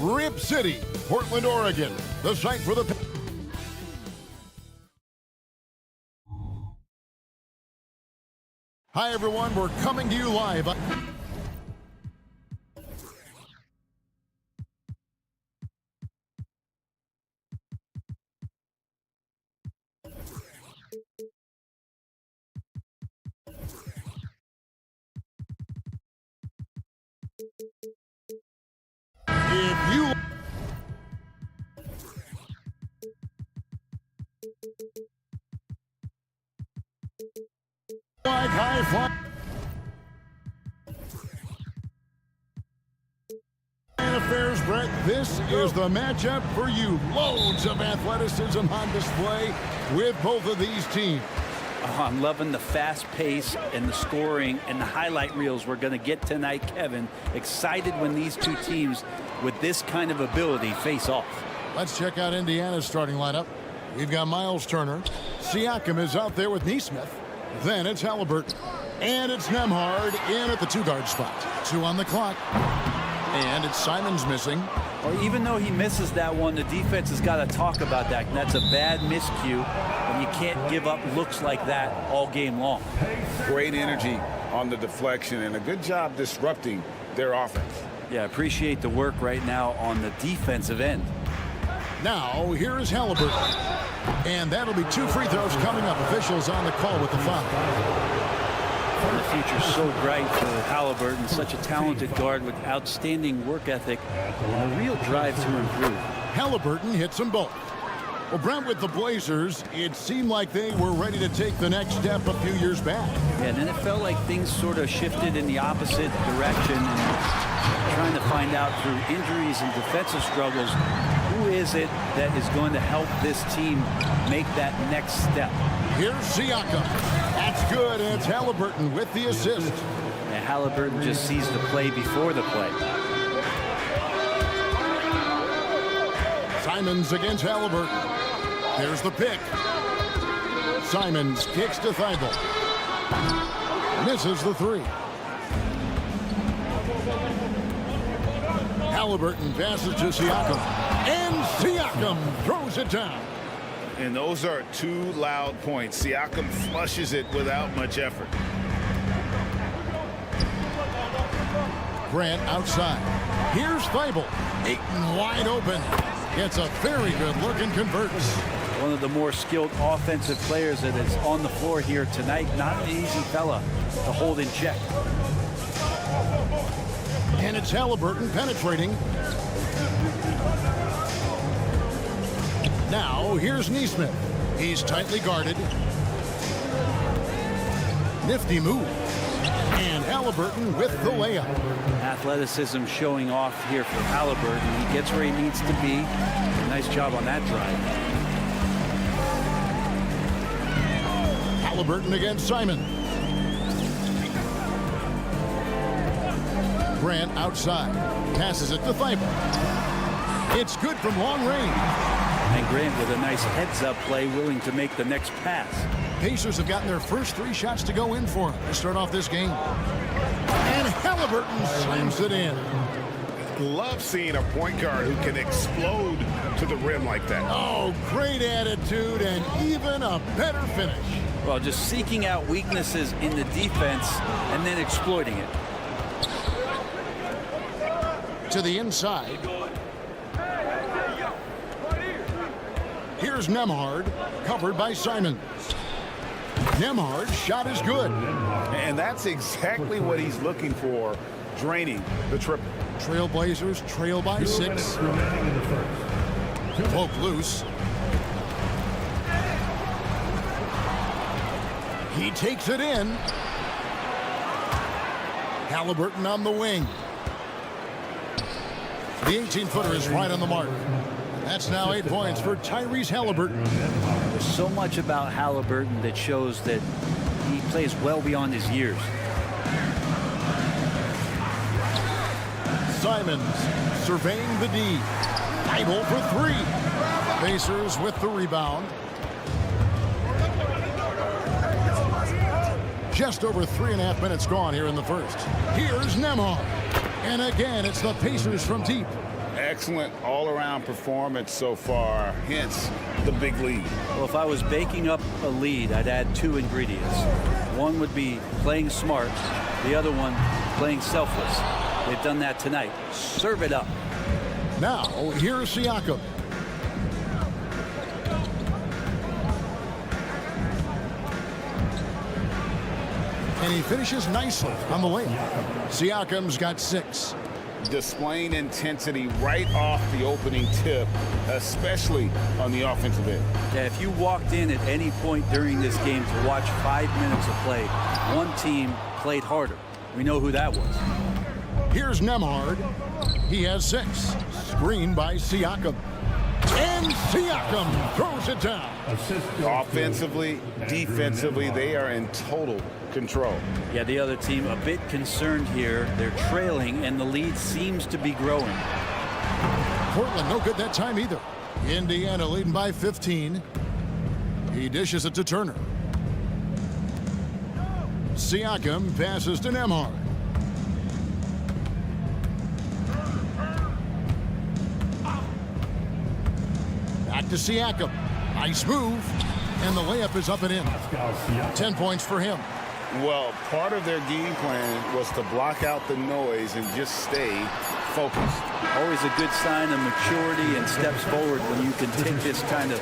Rip City, Portland, Oregon, the site for the... Hi, everyone. We're coming to you live. If you... like high fly... affairs, Brett, this is the matchup for you. Loads of athleticism on display with both of these teams. Oh, I'm loving the fast pace and the scoring and the highlight reels we're going to get tonight, Kevin. Excited when these two teams with this kind of ability face off. Let's check out Indiana's starting lineup. We've got Miles Turner. Siakam is out there with Nesmith. Then it's Halliburton. And it's Nembhard in at the two-guard spot. 2 on the clock. And it's Simons missing. Well, even though he misses that one, the defense has got to talk about that. And that's a bad miscue, and you can't give up looks like that all game long. Great energy on the deflection, and a good job disrupting their offense. Yeah, appreciate the work right now on the defensive end. Now, here is Halliburton. And that'll be 2 free throws coming up. Officials on the call with the foul. The future's so bright for Halliburton, such a talented guard with outstanding work ethic and a real drive to improve. Halliburton hits them both. Well, Brent, with the Blazers, it seemed like they were ready to take the next step a few years back. Yeah, and then it felt like things sort of shifted in the opposite direction, and trying to find out through injuries and defensive struggles, who is it that is going to help this team make that next step? Here's Siakam. That's good, and it's Halliburton with the assist. And Halliburton just sees the play before the play. Simons against Halliburton. There's the pick. Simons kicks to Thibault. Misses the 3. Halliburton passes to Siakam. And Siakam throws it down. And those are 2 loud points. Siakam flushes it without much effort. Grant outside. Here's Thibault. Ayton wide open. Gets a very good look and converts. One of the more skilled offensive players that is on the floor here tonight. Not an easy fella to hold in check. And it's Halliburton penetrating. Now, here's Nesmith. He's tightly guarded. Nifty move. And Halliburton with the layup. Athleticism showing off here for Halliburton. He gets where he needs to be. Nice job on that drive. Halliburton against Simon. Grant outside. Passes it to Thibault. It's good from long range. And Grant with a nice heads-up play, willing to make the next pass. Pacers have gotten their first 3 shots to go in for him to start off this game. And Halliburton slams it in. Love seeing a point guard who can explode to the rim like that. Oh, great attitude and even a better finish. Well, just seeking out weaknesses in the defense and then exploiting it. To the inside. Here's Nembhard, covered by Simons. Nembhard's shot is good. And that's exactly what he's looking for, draining the triple. Trailblazers trail by 6. Poke loose. He takes it in. Halliburton on the wing. The 18-footer is right on the mark. That's now 8 points for Tyrese Halliburton. There's so much about Halliburton that shows that he plays well beyond his years. Simons surveying the D. Thibault for 3. Pacers with the rebound. Just over 3.5 minutes gone here in the first. Here's Nembhard. And again, it's the Pacers from deep. excellent all-around performance so far, hence the big lead. Well, if I was baking up a lead, I'd add 2 ingredients. One would be playing smart, the other one playing selfless. They've done that tonight. Serve it up. Now, here's Siakam. And he finishes nicely on the layup. Siakam's got 6. Displaying intensity right off the opening tip, especially on the offensive end. Yeah, if you walked in at any point during this game to watch 5 minutes of play, one team played harder. We know who that was. Here's Nemhard. He has 6. Screen by Siakam. And Siakam throws it down. Offensively, defensively, they are in total control. Yeah, the other team a bit concerned here. They're trailing, and the lead seems to be growing. Portland no good that time either. Indiana leading by 15. He dishes it to Turner. Siakam passes to Nemhard. Back to Siakam. Nice move. And the layup is up and in. 10 points for him. Well, part of their game plan was to block out the noise and just stay focused. Always a good sign of maturity and steps forward when you can take this kind of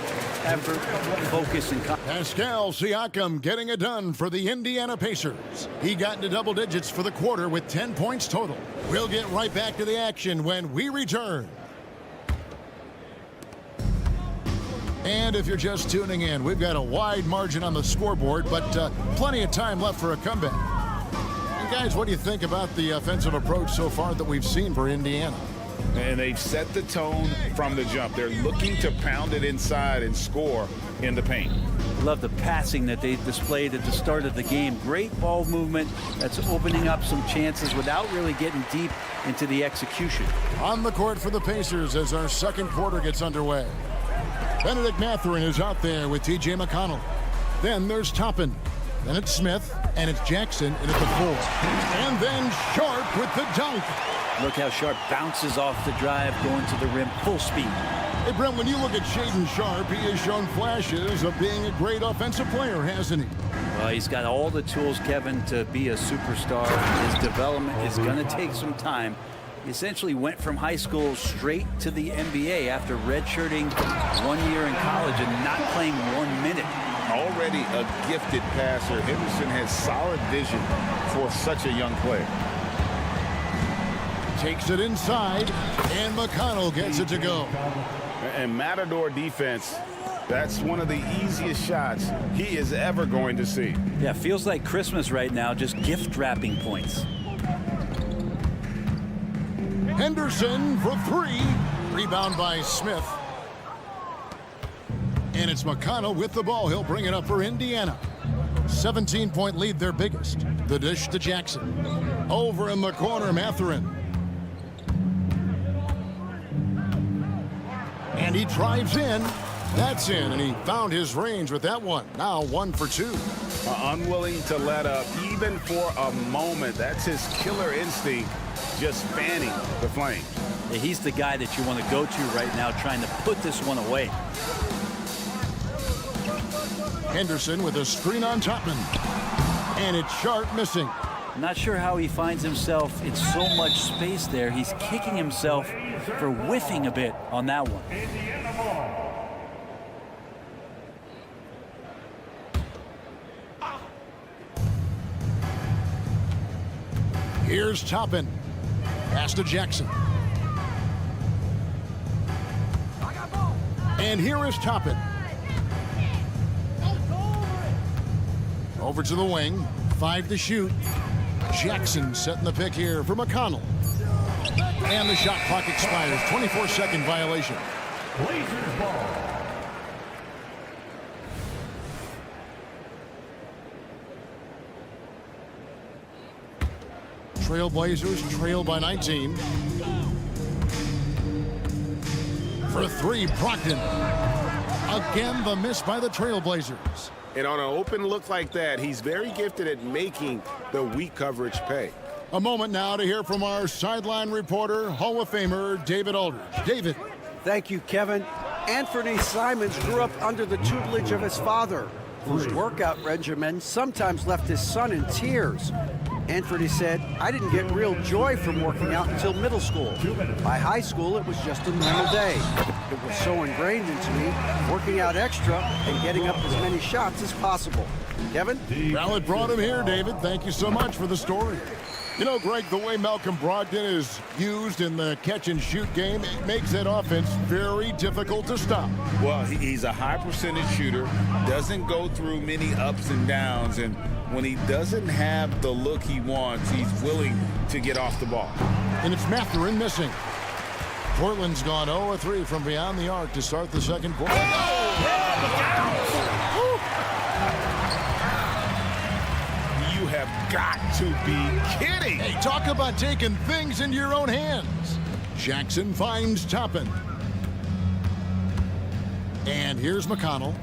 effort, focus, and Pascal Siakam getting it done for the Indiana Pacers. He got into double digits for the quarter with 10 points total. We'll get right back to the action when we return. And if you're just tuning in, we've got a wide margin on the scoreboard, but plenty of time left for a comeback. And guys, what do you think about the offensive approach so far that we've seen for Indiana? And they've set the tone from the jump. They're looking to pound it inside and score in the paint. Love the passing that they displayed at the start of the game. Great ball movement that's opening up some chances without really getting deep into the execution. On the court for the Pacers as our second quarter gets underway. Benedict Mathurin is out there with T.J. McConnell. Then there's Toppin. Then it's Smith. And it's Jackson in at the 4. And then Sharp with the dunk. Look how Sharp bounces off the drive, going to the rim full speed. Hey, Brent, when you look at Shaedon Sharp, he has shown flashes of being a great offensive player, hasn't he? He's got all the tools, Kevin, to be a superstar. His development is going to take some time. He essentially went from high school straight to the NBA after redshirting 1 year in college and not playing 1 minute. Already a gifted passer, Henderson has solid vision for such a young player. Takes it inside, and McConnell gets it to go. And Matador defense, that's one of the easiest shots he is ever going to see. Yeah, feels like Christmas right now, just gift wrapping points. Henderson for 3. Rebound by Smith. And it's McConnell with the ball. He'll bring it up for Indiana. 17-point lead, their biggest. The dish to Jackson. Over in the corner, Mathurin. And he drives in. That's in, and he found his range with that one. Now 1 for 2. Unwilling to let up even for a moment. That's his killer instinct, just fanning the flame. Yeah, he's the guy that you want to go to right now, trying to put this one away. Henderson with a screen on Topman. And it's Sharp missing. Not sure how he finds himself in so much space there. He's kicking himself for whiffing a bit on that one. Here's Toppin. Pass to Jackson. And here is Toppin. Over to the wing. 5 to shoot. Jackson setting the pick here for McConnell. And the shot clock expires. 24-second violation. Blazers ball. Trailblazers trail by 19. For 3, Brogdon. Again, the miss by the Trailblazers. And on an open look like that, he's very gifted at making the weak coverage pay. A moment now to hear from our sideline reporter, Hall of Famer David Aldridge. David. Thank you, Kevin. Anthony Simons grew up under the tutelage of his father, whose workout regimen sometimes left his son in tears. Anthony said, "I didn't get real joy from working out until middle school. By high school, it was just a normal day. It was so ingrained into me, working out extra and getting up as many shots as possible." Kevin? Well, it brought him here, David. Thank you so much for the story. You know, Greg, the way Malcolm Brogdon is used in the catch-and-shoot game, it makes that offense very difficult to stop. Well, he's a high percentage shooter, doesn't go through many ups and downs, and when he doesn't have the look he wants, he's willing to get off the ball. And it's Mathurin missing. Portland's gone 0-3 from beyond the arc to start the second quarter. You have got to be kidding. Hey, talk about taking things into your own hands. Jackson finds Toppin. And here's McConnell.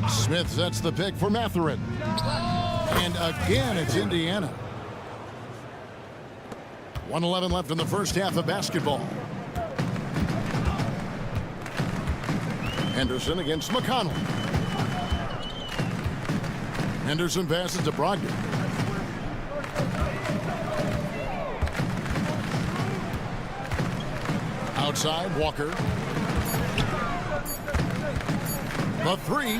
Smith sets the pick for Mathurin. And again, it's Indiana. 1:11 left in the first half of basketball. Henderson against McConnell. Henderson passes to Brogdon. Outside, Walker. The three.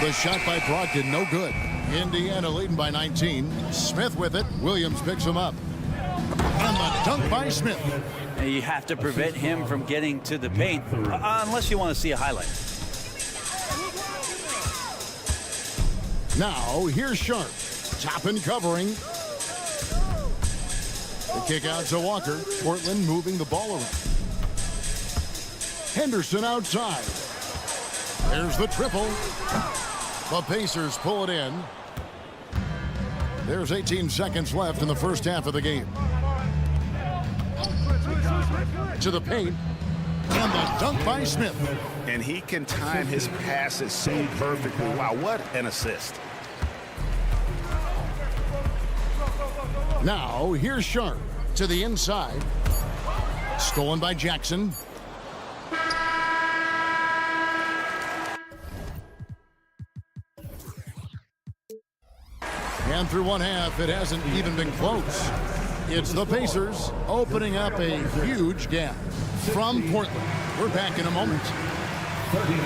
The shot by Brogdon, no good. Indiana leading by 19. Smith with it. Williams picks him up. And the dunk by Smith. And you have to prevent him from getting to the paint, unless you want to see a highlight. Now, here's Sharp. Toppin covering. The kick out to Walker. Portland moving the ball around. Henderson outside. There's the triple. The Pacers pull it in. There's 18 seconds left in the first half of the game. To the paint. And the dunk by Smith. And he can time his passes so perfectly. Wow, what an assist. Now, here's Sharp to the inside. Stolen by Jackson. And through one half, it hasn't even been close. It's the Pacers opening up a huge gap from Portland. We're back in a moment. 39.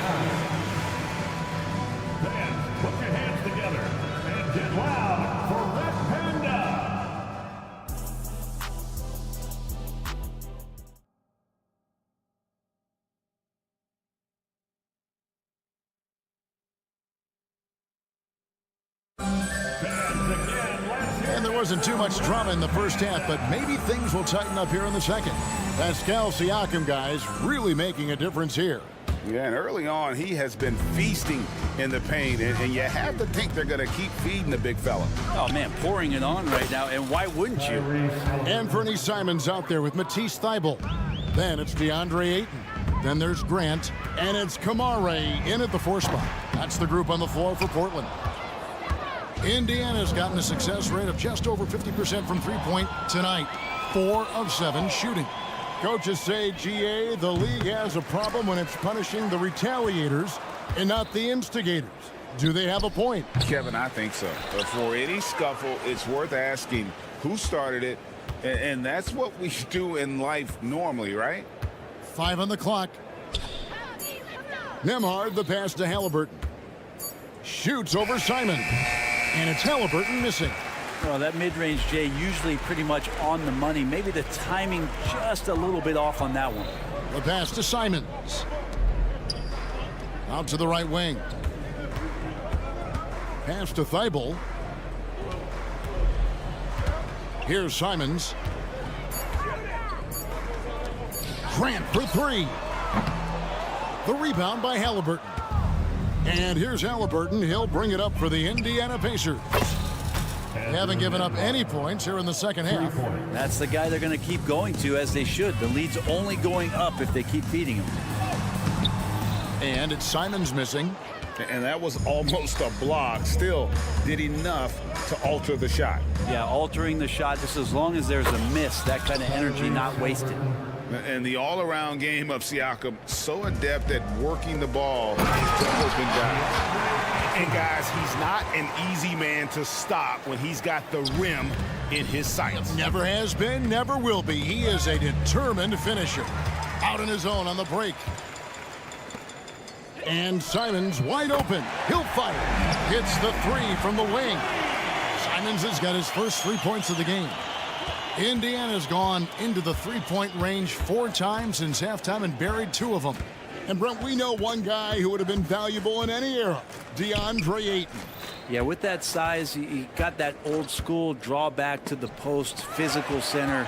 Fans, put your hands together and get loud for Red Panda. And there wasn't too much drama in the first half, but maybe things will tighten up here in the second. Pascal Siakam, guys, really making a difference here. Yeah, and early on, he has been feasting in the paint, and you have to think they're going to keep feeding the big fella. Oh, man, pouring it on right now, and why wouldn't you? Anthony Simons out there with Matisse Thybulle. Then it's DeAndre Ayton. Then there's Grant, and it's Kamare in at the 4 spot. That's the group on the floor for Portland. Indiana's gotten a success rate of just over 50% from three-point tonight. 4 of 7 shooting. Coaches say, GA, the league has a problem when it's punishing the retaliators and not the instigators. Do they have a point? Kevin, I think so. But for any scuffle, it's worth asking who started it, and that's what we do in life normally, right? 5 on the clock. Nembhard, the pass to Halliburton. Shoots over Simon. And it's Halliburton missing. Well, that mid-range, Jay, usually pretty much on the money. Maybe the timing just a little bit off on that one. The pass to Simons. Out to the right wing. Pass to Thybulle. Here's Simons. Grant for 3. The rebound by Halliburton. And here's Halliburton. He'll bring it up for the Indiana Pacers. Haven't given up any points here in the second half. That's the guy they're going to keep going to, as they should. The lead's only going up if they keep feeding him. And it's Simons missing. And that was almost a block. Still did enough to alter the shot. Yeah, altering the shot just as long as there's a miss, that kind of energy not wasted. And the all-around game of Siakam, so adept at working the ball to open guys. And guys, he's not an easy man to stop when he's got the rim in his sights. Never has been, never will be. He is a determined finisher. Out on his own on the break. And Simons wide open. He'll fire. Hits the three from the wing. Simons has got his first 3 points of the game. Indiana's gone into the three-point range 4 times since halftime and buried 2 of them. And Brent, we know one guy who would have been valuable in any era, DeAndre Ayton. Yeah, with that size, he got that old school draw back to the post, physical center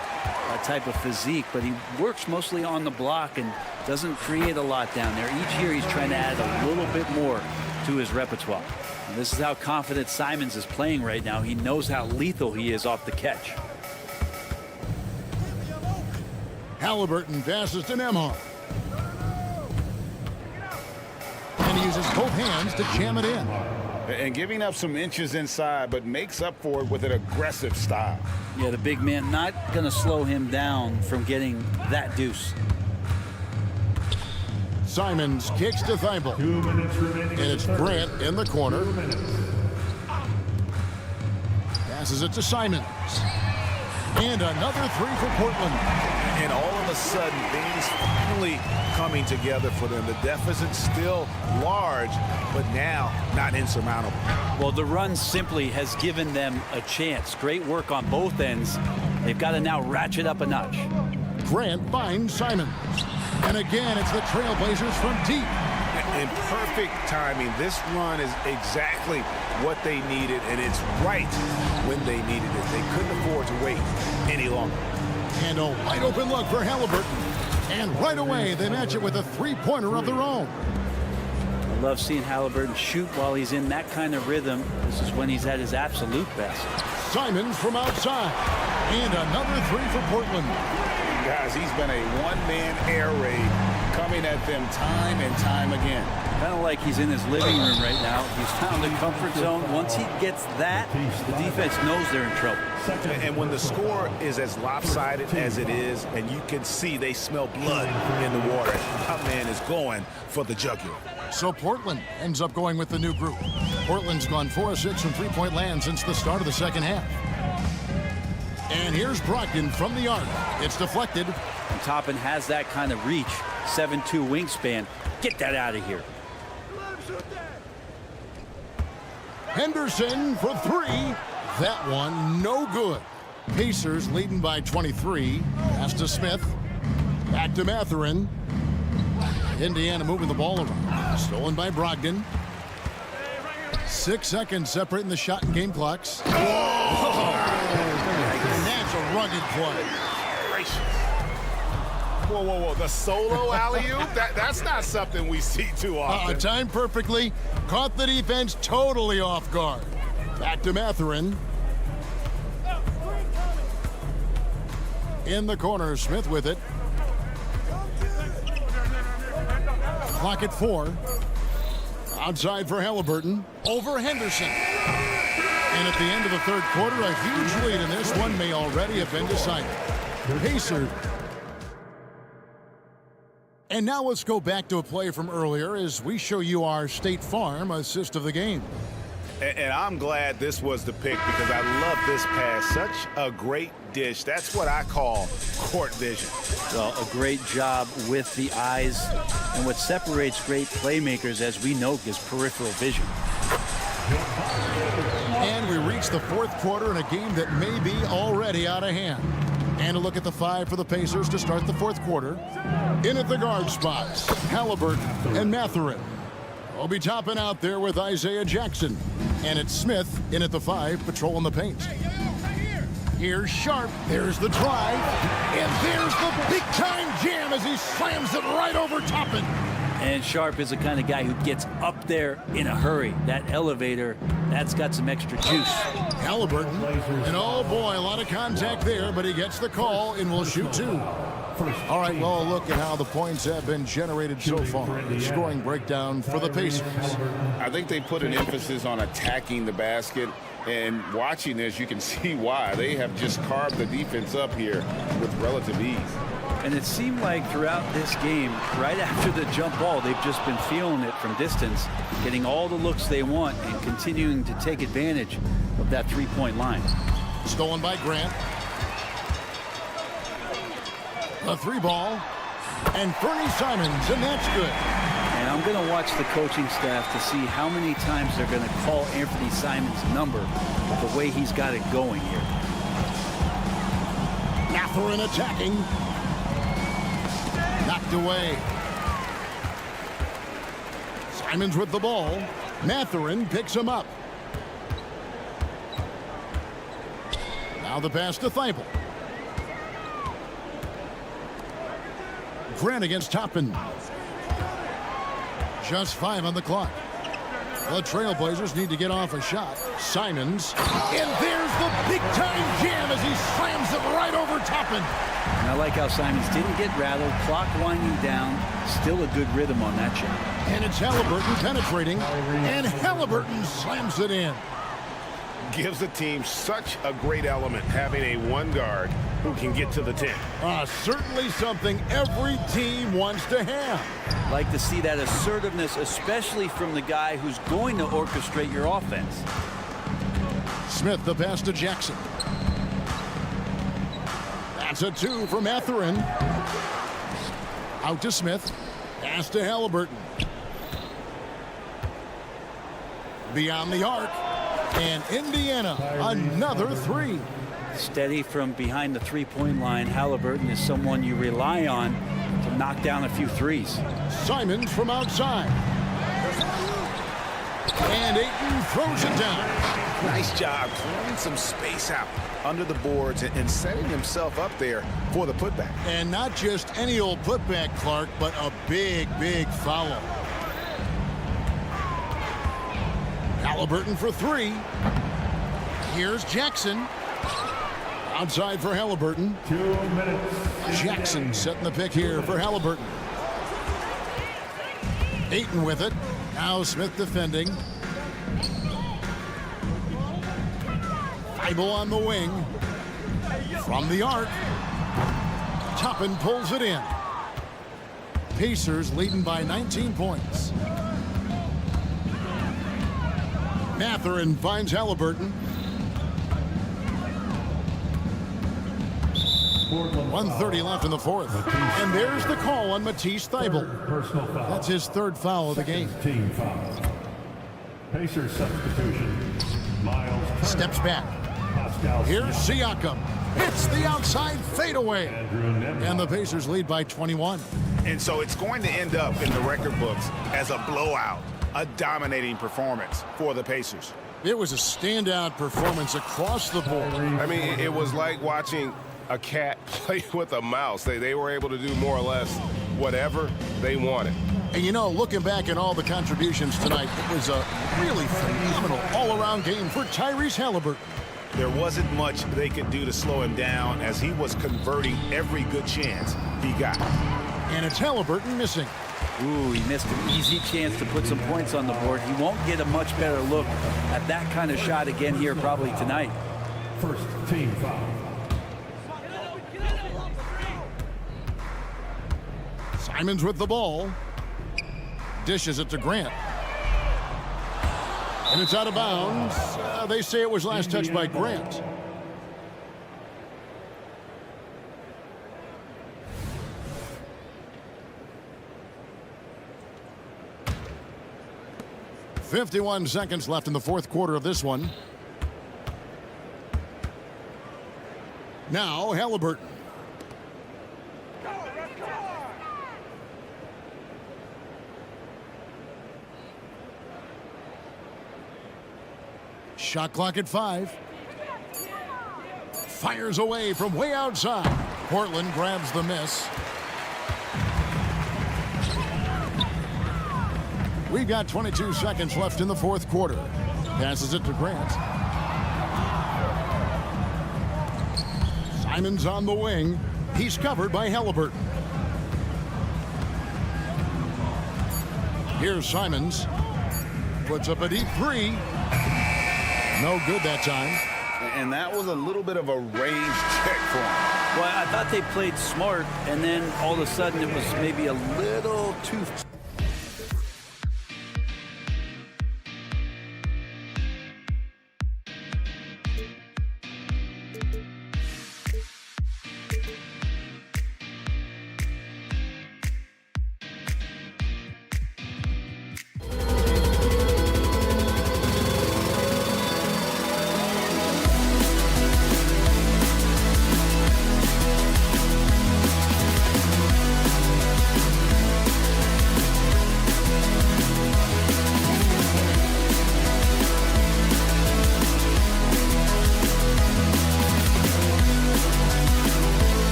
type of physique, but he works mostly on the block and doesn't create a lot down there. Each year he's trying to add a little bit more to his repertoire. And this is how confident Simons is playing right now. He knows how lethal he is off the catch. Halliburton passes to Nembhard. And he uses both hands to jam it in. And giving up some inches inside, but makes up for it with an aggressive style. Yeah, the big man not going to slow him down from getting that deuce. Simons kicks to Thibault. 2 minutes remaining. And it's Grant in the corner. Passes it to Simons. And another three for Portland. And all of a sudden, things finally coming together for them. The deficit's still large, but now not insurmountable. Well, the run simply has given them a chance. Great work on both ends. They've got to now ratchet up a notch. Grant finds Simons. And again, it's the Trailblazers from deep. In perfect timing, this run is exactly what they needed, and it's right when they needed it. They couldn't afford to wait any longer. And a wide open look for Halliburton. And right away, they match it with a three-pointer of their own. I love seeing Halliburton shoot while he's in that kind of rhythm. This is when he's at his absolute best. Simons from outside. And another three for Portland. Guys, he's been a one-man air raid coming at them time and time again. Kind of like he's in his living room right now. He's found the comfort zone. Once he gets that, the defense knows they're in trouble. And when the score is as lopsided as it is, and you can see they smell blood in the water, that man is going for the jugular. So Portland ends up going with the new group. Portland's gone 4 of 6 from three-point land since the start of the second half. And here's Brogdon from the arc. It's deflected. And Toppin has that kind of reach. 7'2" wingspan. Get that out of here. Henderson for three. That one no good. Pacers leading by 23. Pass to Smith. Back to Mathurin. Indiana moving the ball around. Stolen by Brogdon. 6 seconds separating the shot and game clocks. Whoa! And that's a rugged play. Whoa, whoa, whoa. The solo alley-oop? That's not something we see too often. Timed perfectly. Caught the defense totally off guard. Back to Mathurin. In the corner, Smith with it. Clock at 4. Outside for Halliburton. Over Henderson. And at the end of the third quarter, a huge lead in this one may already have been decided. Pacers. And now let's go back to a play from earlier as we show you our State Farm assist of the game. And I'm glad this was the pick because I love this pass. Such a great dish. That's what I call court vision. Well, a great job with the eyes. And what separates great playmakers, as we know, is peripheral vision. And we reach the fourth quarter in a game that may be already out of hand. And a look at the 5 for the Pacers to start the fourth quarter. In at the guard spots, Halliburton and Mathurin. We'll be topping out there with Isaiah Jackson. And it's Smith in at the 5, patrolling the paint. Here's Sharp. There's the drive. And there's the big-time jam as he slams it right over Toppin. And Sharp is the kind of guy who gets up there in a hurry. That elevator, that's got some extra juice. Halliburton. And oh boy, a lot of contact there, but he gets the call and will shoot 2. All right, well, look at how the points have been generated so far. The scoring breakdown for the Pacers. I think they put an emphasis on attacking the basket, and watching this, you can see why. They have just carved the defense up here with relative ease. And it seemed like throughout this game, right after the jump ball, they've just been feeling it from distance, getting all the looks they want and continuing to take advantage of that three-point line. Stolen by Grant. A three ball. And Fernie Simons, and that's good. And I'm going to watch the coaching staff to see how many times they're going to call Anthony Simons' number the way he's got it going here. Mathurin attacking. Knocked away. Simons with the ball. Mathurin picks him up. Now the pass to Thibault. Grant against Toppin. Just 5 on the clock. The Trailblazers need to get off a shot. Simons. And there's the big-time jam as he slams it right over Toppin. And I like how Simons didn't get rattled. Clock winding down. Still a good rhythm on that shot. And it's Halliburton penetrating. And Halliburton slams it in. Gives the team such a great element having a one guard who can get to the 10. Certainly something every team wants to have. Like to see that assertiveness, especially from the guy who's going to orchestrate your offense. Smith, the pass to Jackson. That's a 2 for Mathurin. Out to Smith. Pass to Halliburton. Beyond the arc. And Indiana, another 3. Steady from behind the three-point line. Halliburton is someone you rely on to knock down a few threes. Simons from outside. And Ayton throws it down. Nice job clearing some space out under the boards and setting himself up there for the putback. And not just any old putback, Clark, but a big, big foul. Halliburton for 3. Here's Jackson. Outside for Halliburton. 2 minutes. Jackson setting the pick here for Halliburton. Ayton with it. Now Smith defending. Thibault on the wing. From the arc. Toppin pulls it in. Pacers leading by 19 points. Mathurin finds Halliburton. 1:30 left in the fourth. And there's the call on Matisse Thibault. Personal foul. That's his 3rd foul of the game. Team foul. Pacers substitution. Miles Turner. Steps back. Pascal Here's Siakam. Hits the outside fadeaway. Andrew Nemhard. And the Pacers lead by 21. And so it's going to end up in the record books as a blowout, a dominating performance for the Pacers. It was a standout performance across the board. I mean, it was like watching a cat play with a mouse. They were able to do more or less whatever they wanted. And you know, looking back at all the contributions tonight, it was a really phenomenal all-around game for Tyrese Halliburton. There wasn't much they could do to slow him down as he was converting every good chance he got. And it's Halliburton missing. Ooh, he missed an easy chance to put some points on the board. He won't get a much better look at that kind of shot again here probably tonight. First team foul. Simons with the ball. Dishes it to Grant. And it's out of bounds. They say it was last touched by Grant. .51 seconds left in the fourth quarter of this one. Now Halliburton. Shot clock at 5. Fires away from way outside. Portland grabs the miss. We've got 22 seconds left in the fourth quarter. Passes it to Grant. Simons on the wing. He's covered by Halliburton. Here's Simons. Puts up a deep three. No good that time. And that was a little bit of a range check for him. Well, I thought they played smart, and then all of a sudden it was maybe a little too...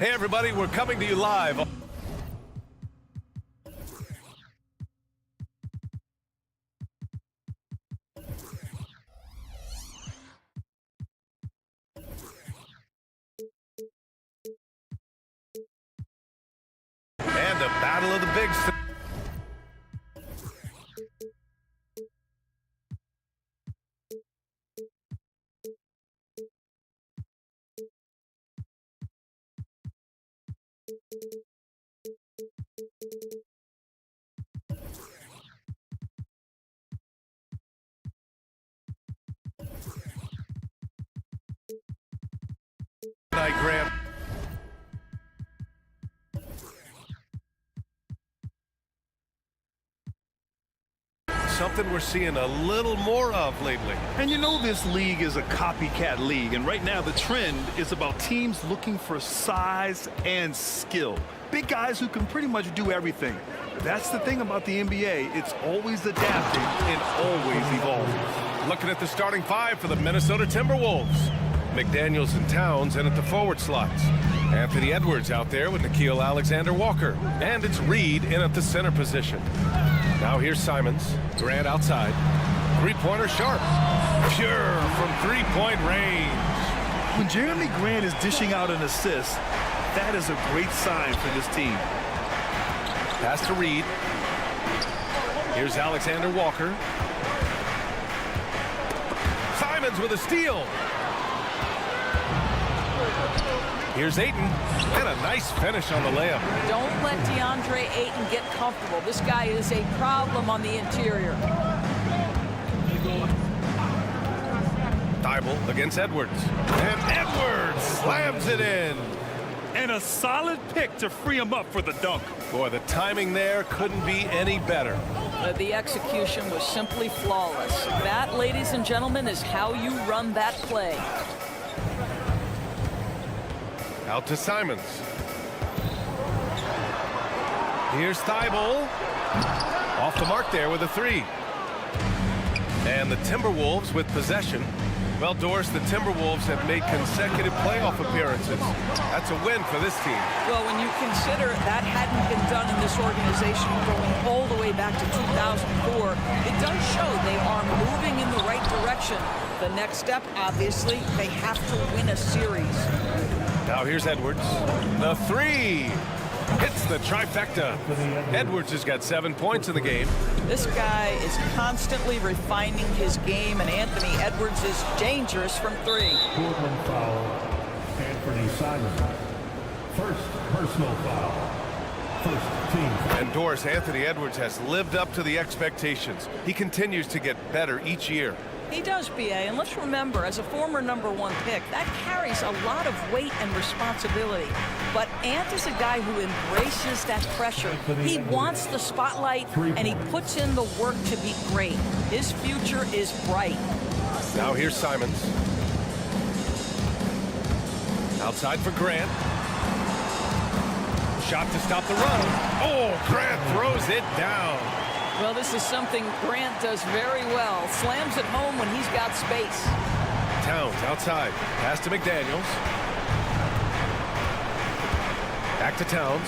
Hey, everybody, we're coming to you live. battle of the bigs. Night, Grant. Something we're seeing a little more of lately. And you know this league is a copycat league, and right now the trend is about teams looking for size and skill. Big guys who can pretty much do everything. That's the thing about the NBA. It's always adapting and always evolving. Looking at the starting five for the Minnesota Timberwolves. McDaniels and Towns in at the forward slots. Anthony Edwards out there with Nickeil Alexander-Walker. And it's Reed in at the center position. Now here's Simons. Grant outside. Three-pointer sharp. Pure from three-point range. When Jeremy Grant is dishing out an assist, that is a great sign for this team. Pass to Reed. Here's Alexander-Walker. Simons with a steal. Here's Ayton, and a nice finish on the layup. Don't let DeAndre Ayton get comfortable. This guy is a problem on the interior. Thibault against Edwards. And Edwards slams it in. And a solid pick to free him up for the dunk. Boy, the timing there couldn't be any better. The execution was simply flawless. That, ladies and gentlemen, is how you run that play. Out to Simons. Here's Thibault. Off the mark there with a three. And the Timberwolves with possession. Well, Doris, the Timberwolves have made consecutive playoff appearances. That's a win for this team. Well, when you consider that hadn't been done in this organization going all the way back to 2004, it does show they are moving in the right direction. The next step, obviously, they have to win a series. Now here's Edwards. The three. Hits the trifecta. Edwards has got 7 points in the game. This guy is constantly refining his game, and Anthony Edwards is dangerous from three. Portland foul, Anthony Simons. First personal foul. First team. And Doris, Anthony Edwards has lived up to the expectations. He continues to get better each year. He does, BA, and let's remember, as a former #1 pick, that carries a lot of weight and responsibility. But Ant is a guy who embraces that pressure. He wants the spotlight, and he puts in the work to be great. His future is bright. Now here's Simons. Outside for Grant. Shot to stop the run. Oh, Grant throws it down. Well, this is something Grant does very well. Slams it home when he's got space. Towns outside. Pass to McDaniels. Back to Towns.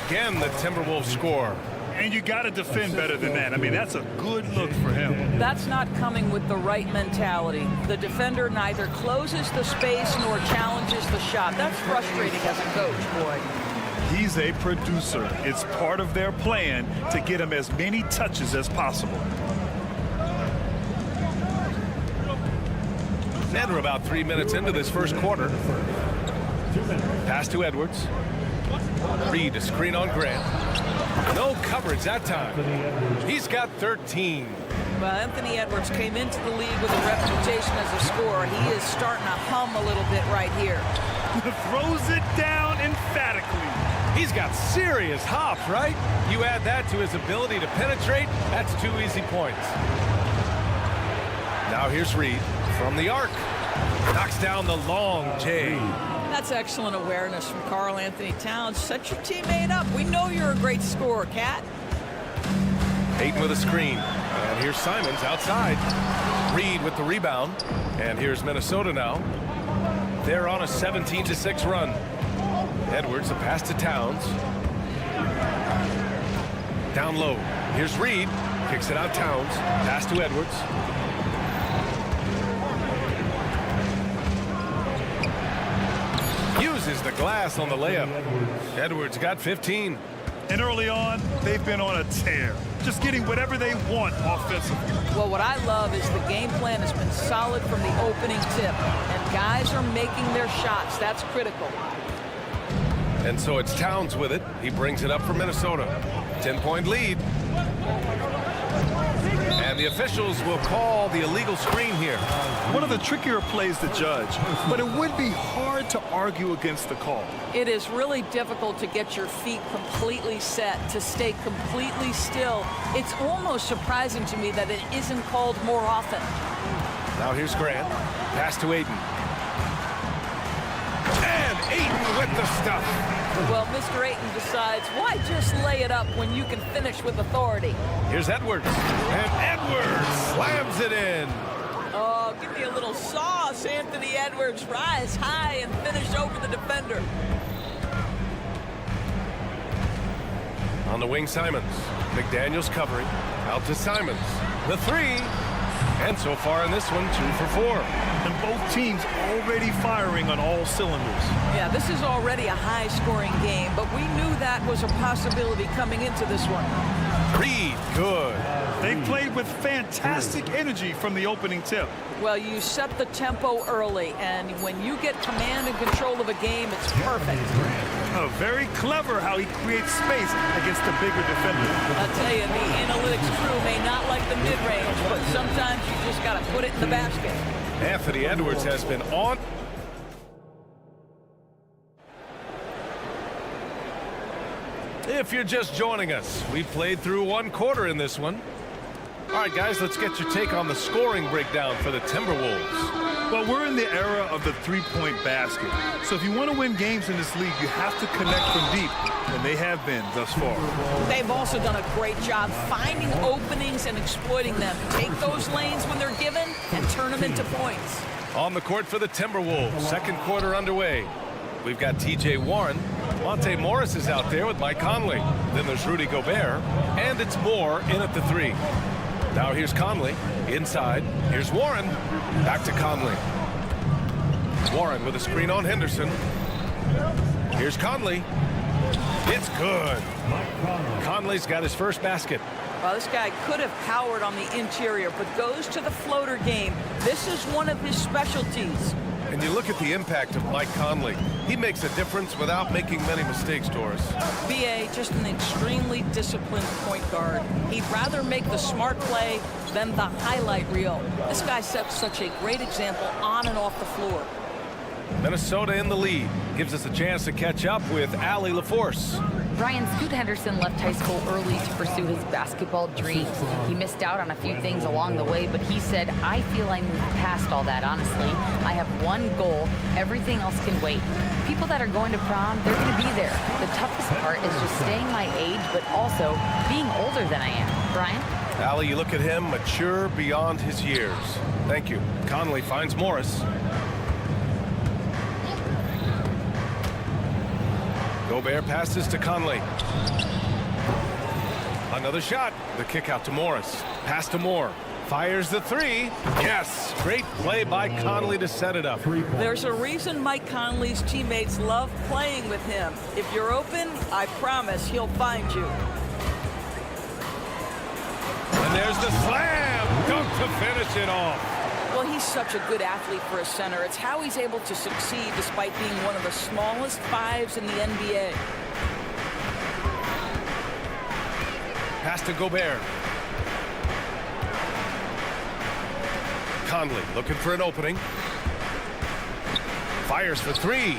Again, the Timberwolves score. And you got to defend better than that. I mean, that's a good look for him. That's not coming with the right mentality. The defender neither closes the space nor challenges the shot. That's frustrating as a coach, boy. He's a producer. It's part of their plan to get him as many touches as possible. And we're about 3 minutes into this first quarter. Pass to Edwards. Reed, a screen on Grant. No coverage that time. He's got 13. Well, Anthony Edwards came into the league with a reputation as a scorer. He is starting to hum a little bit right here. Throws it down emphatically. He's got serious hop, right? You add that to his ability to penetrate, that's 2 easy points. Now here's Reed from the arc. Knocks down the long J. That's excellent awareness from Karl Anthony Towns. Set your teammate up. We know you're a great scorer, Cat. Ayton with a screen. And here's Simons outside. Reed with the rebound. And here's Minnesota now. They're on a 17-6 run. Edwards, a pass to Towns. Down low. Here's Reed. Kicks it out Towns. Pass to Edwards. uses the glass on the layup. Edwards got 15. And early on, they've been on a tear, just getting whatever they want offensively. Well, what I love is the game plan has been solid from the opening tip, and guys are making their shots. That's critical. And so it's Towns with it. He brings it up for Minnesota. 10-point lead. And the officials will call the illegal screen here. One of the trickier plays to judge, but it would be hard to argue against the call. It is really difficult to get your feet completely set, to stay completely still. It's almost surprising to me that it isn't called more often. Now here's Grant. Pass to Aiden. And Aiden with the stuff. Well, Mr. Ayton decides, why just lay it up when you can finish with authority? Here's Edwards. And Edwards slams it in. Oh, give me a little sauce, Anthony Edwards. Rise high and finish over the defender. On the wing, Simons. McDaniels covering. Out to Simons. The three. And so far in this one, 2 for 4. And both teams already firing on all cylinders. Yeah, this is already a high-scoring game, but we knew that was a possibility coming into this one. Reed, good. They played with fantastic energy from the opening tip. Well, you set the tempo early, and when you get command and control of a game, it's perfect. Oh, very clever how he creates space against the bigger defender. I'll tell you, the analytics crew may not like the mid-range, but sometimes you just got to put it in the basket. Anthony Edwards has been on. If you're just joining us, we've played through 1 quarter in this one. All right, guys, let's get your take on the scoring breakdown for the Timberwolves. Well, we're in the era of the three-point basket. So if you want to win games in this league, you have to connect from deep, and they have been thus far. They've also done a great job finding openings and exploiting them. Take those lanes when they're given and turn them into points. On the court for the Timberwolves, second quarter underway. We've got T.J. Warren. Monte Morris is out there with Mike Conley. Then there's Rudy Gobert, and it's Moore in at the 3. Now here's Conley, inside. Here's Warren, back to Conley. Warren with a screen on Henderson. Here's Conley. It's good. Conley's got his first basket. Well, this guy could have powered on the interior, but goes to the floater game. This is one of his specialties. And you look at the impact of Mike Conley. He makes a difference without making many mistakes, Doris. B.A., just an extremely disciplined point guard. He'd rather make the smart play than the highlight reel. This guy sets such a great example on and off the floor. Minnesota in the lead. Gives us a chance to catch up with Allie LaForce. Brian, Scoot Henderson left high school early to pursue his basketball dreams. He missed out on a few things along the way, but he said, I feel I moved past all that, honestly. I have one goal. Everything else can wait. People that are going to prom, they're going to be there. The toughest part is just staying my age, but also being older than I am. Brian? Allie, you look at him, mature beyond his years. Thank you. Conley finds Morris. Gobert passes to Conley. Another shot. The kick out to Morris. Pass to Moore. Fires the 3. Yes. Great play by Conley to set it up. There's a reason Mike Conley's teammates love playing with him. If you're open, I promise he'll find you. And there's the slam. Dunk to finish it off. Well, he's such a good athlete for a center. It's how he's able to succeed despite being one of the smallest 5s in the NBA. Pass to Gobert. Conley looking for an opening. Fires for 3.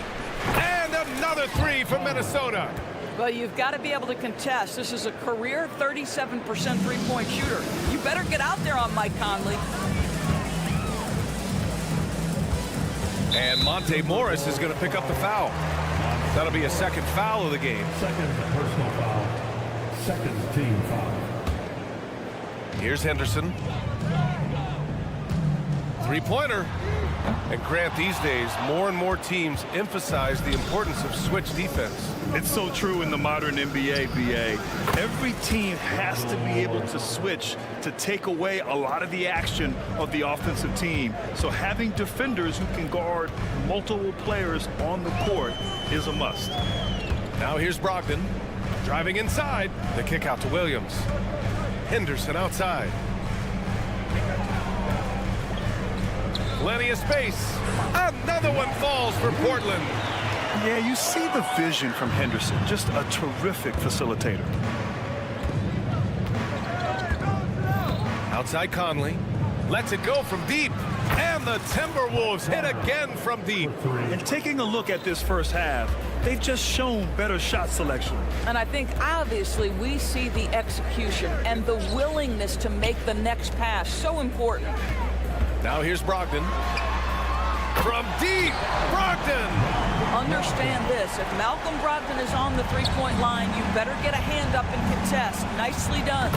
And another 3 from Minnesota. Well, you've got to be able to contest. This is a career 37% three-point shooter. You better get out there on Mike Conley. And Monte Morris is going to pick up the foul. That'll be a second foul of the game. Second personal foul. Second team foul. Here's Henderson. Three-pointer. And Grant, these days, more and more teams emphasize the importance of switch defense. It's so true in the modern NBA, BA. Every team has to be able to switch to take away a lot of the action of the offensive team. So having defenders who can guard multiple players on the court is a must. Now here's Brogdon. Driving inside. The kick out to Williams. Henderson outside. Plenty of space. Another one falls for Portland. Yeah, you see the vision from Henderson. Just a terrific facilitator. Outside Conley. Lets it go from deep. And the Timberwolves hit again from deep. And taking a look at this first half, they've just shown better shot selection. And I think obviously we see the execution and the willingness to make the next pass so important. Now here's Brogdon. From deep, Brogdon! Understand this, if Malcolm Brogdon is on the three-point line, you better get a hand up and contest. Nicely done.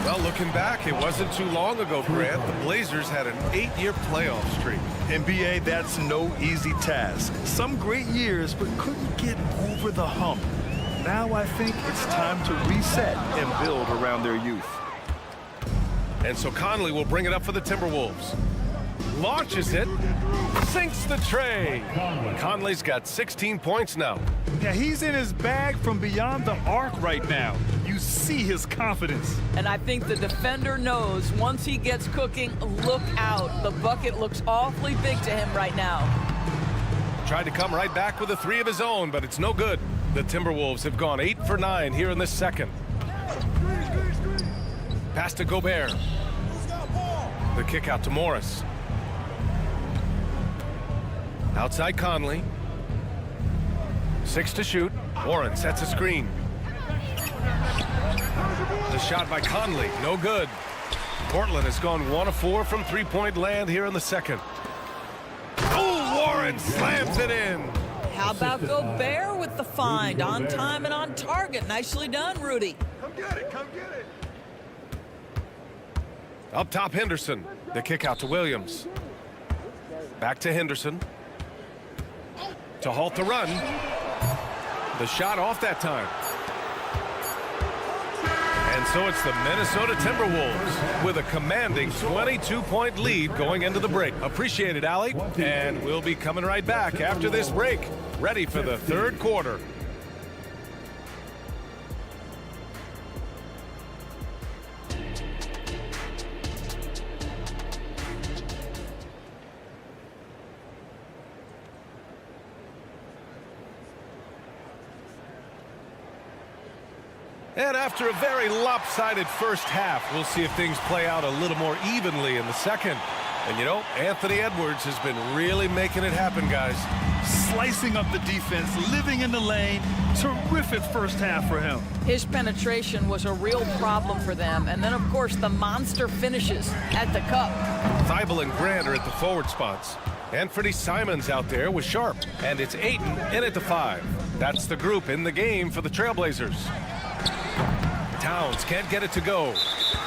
Well, looking back, it wasn't too long ago, Grant. The Blazers had an 8-year playoff streak. NBA, that's no easy task. Some great years, but couldn't get over the hump. Now I think it's time to reset and build around their youth. And so Conley will bring it up for the Timberwolves. Launches it, sinks the tray. Conley's got 16 points now. Yeah, he's in his bag from beyond the arc right now. You see his confidence. And I think the defender knows once he gets cooking, look out. The bucket looks awfully big to him right now. Tried to come right back with a 3 of his own, but it's no good. The Timberwolves have gone 8 for 9 here in this second. Pass to Gobert. The kick out to Morris. Outside Conley. 6 to shoot. Warren sets a screen. The shot by Conley, no good. Portland has gone 1 of 4 from three-point land here in the second. Oh, Warren slams it in. How about Gobert with the find? On time and on target. Nicely done, Rudy. Come get it, come get it. Up top, Henderson. The kick out to Williams. Back to Henderson. To halt the run. The shot off that time. And so it's the Minnesota Timberwolves with a commanding 22-point lead going into the break. Appreciate it, Allie. And we'll be coming right back after this break, ready for the third quarter. And after a very lopsided first half, we'll see if things play out a little more evenly in the second. And, you know, Anthony Edwards has been really making it happen, guys. Slicing up the defense, living in the lane. Terrific first half for him. His penetration was a real problem for them. And then, of course, the monster finishes at the cup. Thibault and Grant are at the forward spots. Anthony Simons out there with Sharp. And it's Ayton in at the 5. That's the group in the game for the Trailblazers. Towns can't get it to go.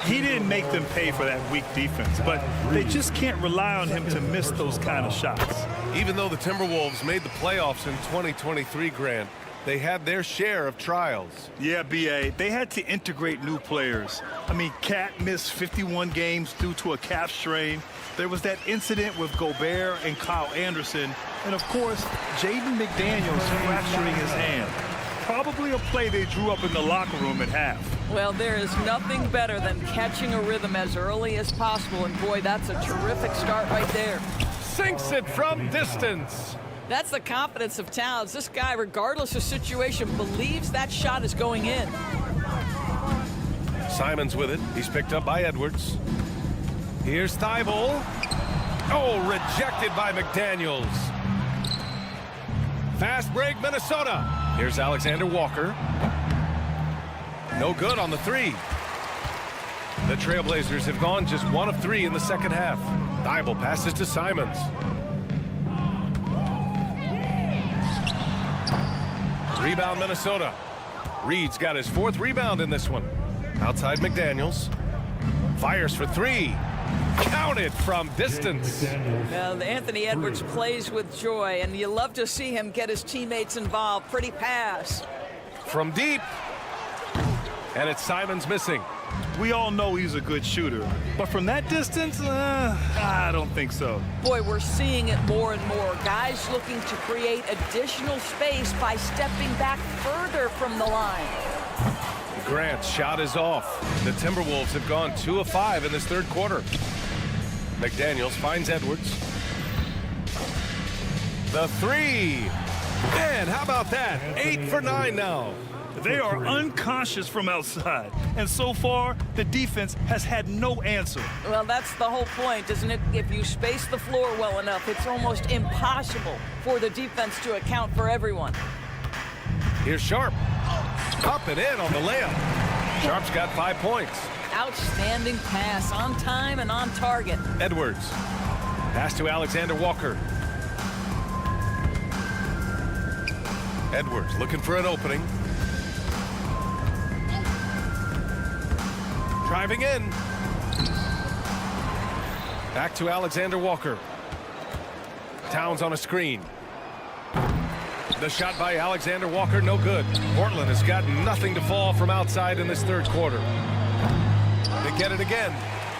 He didn't make them pay for that weak defense, but they just can't rely on him to miss those kind of shots. Even though the Timberwolves made the playoffs in 2023, Grant, they had their share of trials. Yeah, B.A., they had to integrate new players. I mean, Cat missed 51 games due to a calf strain. There was that incident with Gobert and Kyle Anderson. And, of course, Jaden McDaniels fracturing his hand. Probably a play they drew up in the locker room at half. Well, there is nothing better than catching a rhythm as early as possible. And, boy, that's a terrific start right there. Sinks it from distance. That's the confidence of Towns. This guy, regardless of situation, believes that shot is going in. Simons with it. He's picked up by Edwards. Here's Thibault. Oh, rejected by McDaniels. Fast break, Minnesota. Here's Alexander Walker. No good on the 3. The Trailblazers have gone just 1 of 3 in the second half. Thibault passes to Simons. Rebound, Minnesota. Reed's got his 4th rebound in this one. Outside McDaniels. Fires for 3. Counted from distance. Well, Anthony Edwards plays with joy, and you love to see him get his teammates involved. Pretty pass. From deep. And it's Simons missing. We all know he's a good shooter, but from that distance, I don't think so. Boy, we're seeing it more and more. Guys looking to create additional space by stepping back further from the line. Grant's shot is off. The Timberwolves have gone 2 of 5 in this third quarter. McDaniels finds Edwards. The three. And how about that? 8 for 9 now. They are unconscious from outside, and so far, the defense has had no answer. Well, that's the whole point, isn't it? If you space the floor well enough, it's almost impossible for the defense to account for everyone. Here's Sharp. Up and in on the layup. Sharp's got 5 points. Outstanding pass, on time and on target. Edwards. Pass to Alexander Walker. Edwards looking for an opening. Driving in. Back to Alexander Walker. Towns on a screen. The shot by Alexander Walker, no good. Portland has got nothing to fall from outside in this third quarter. They get it again.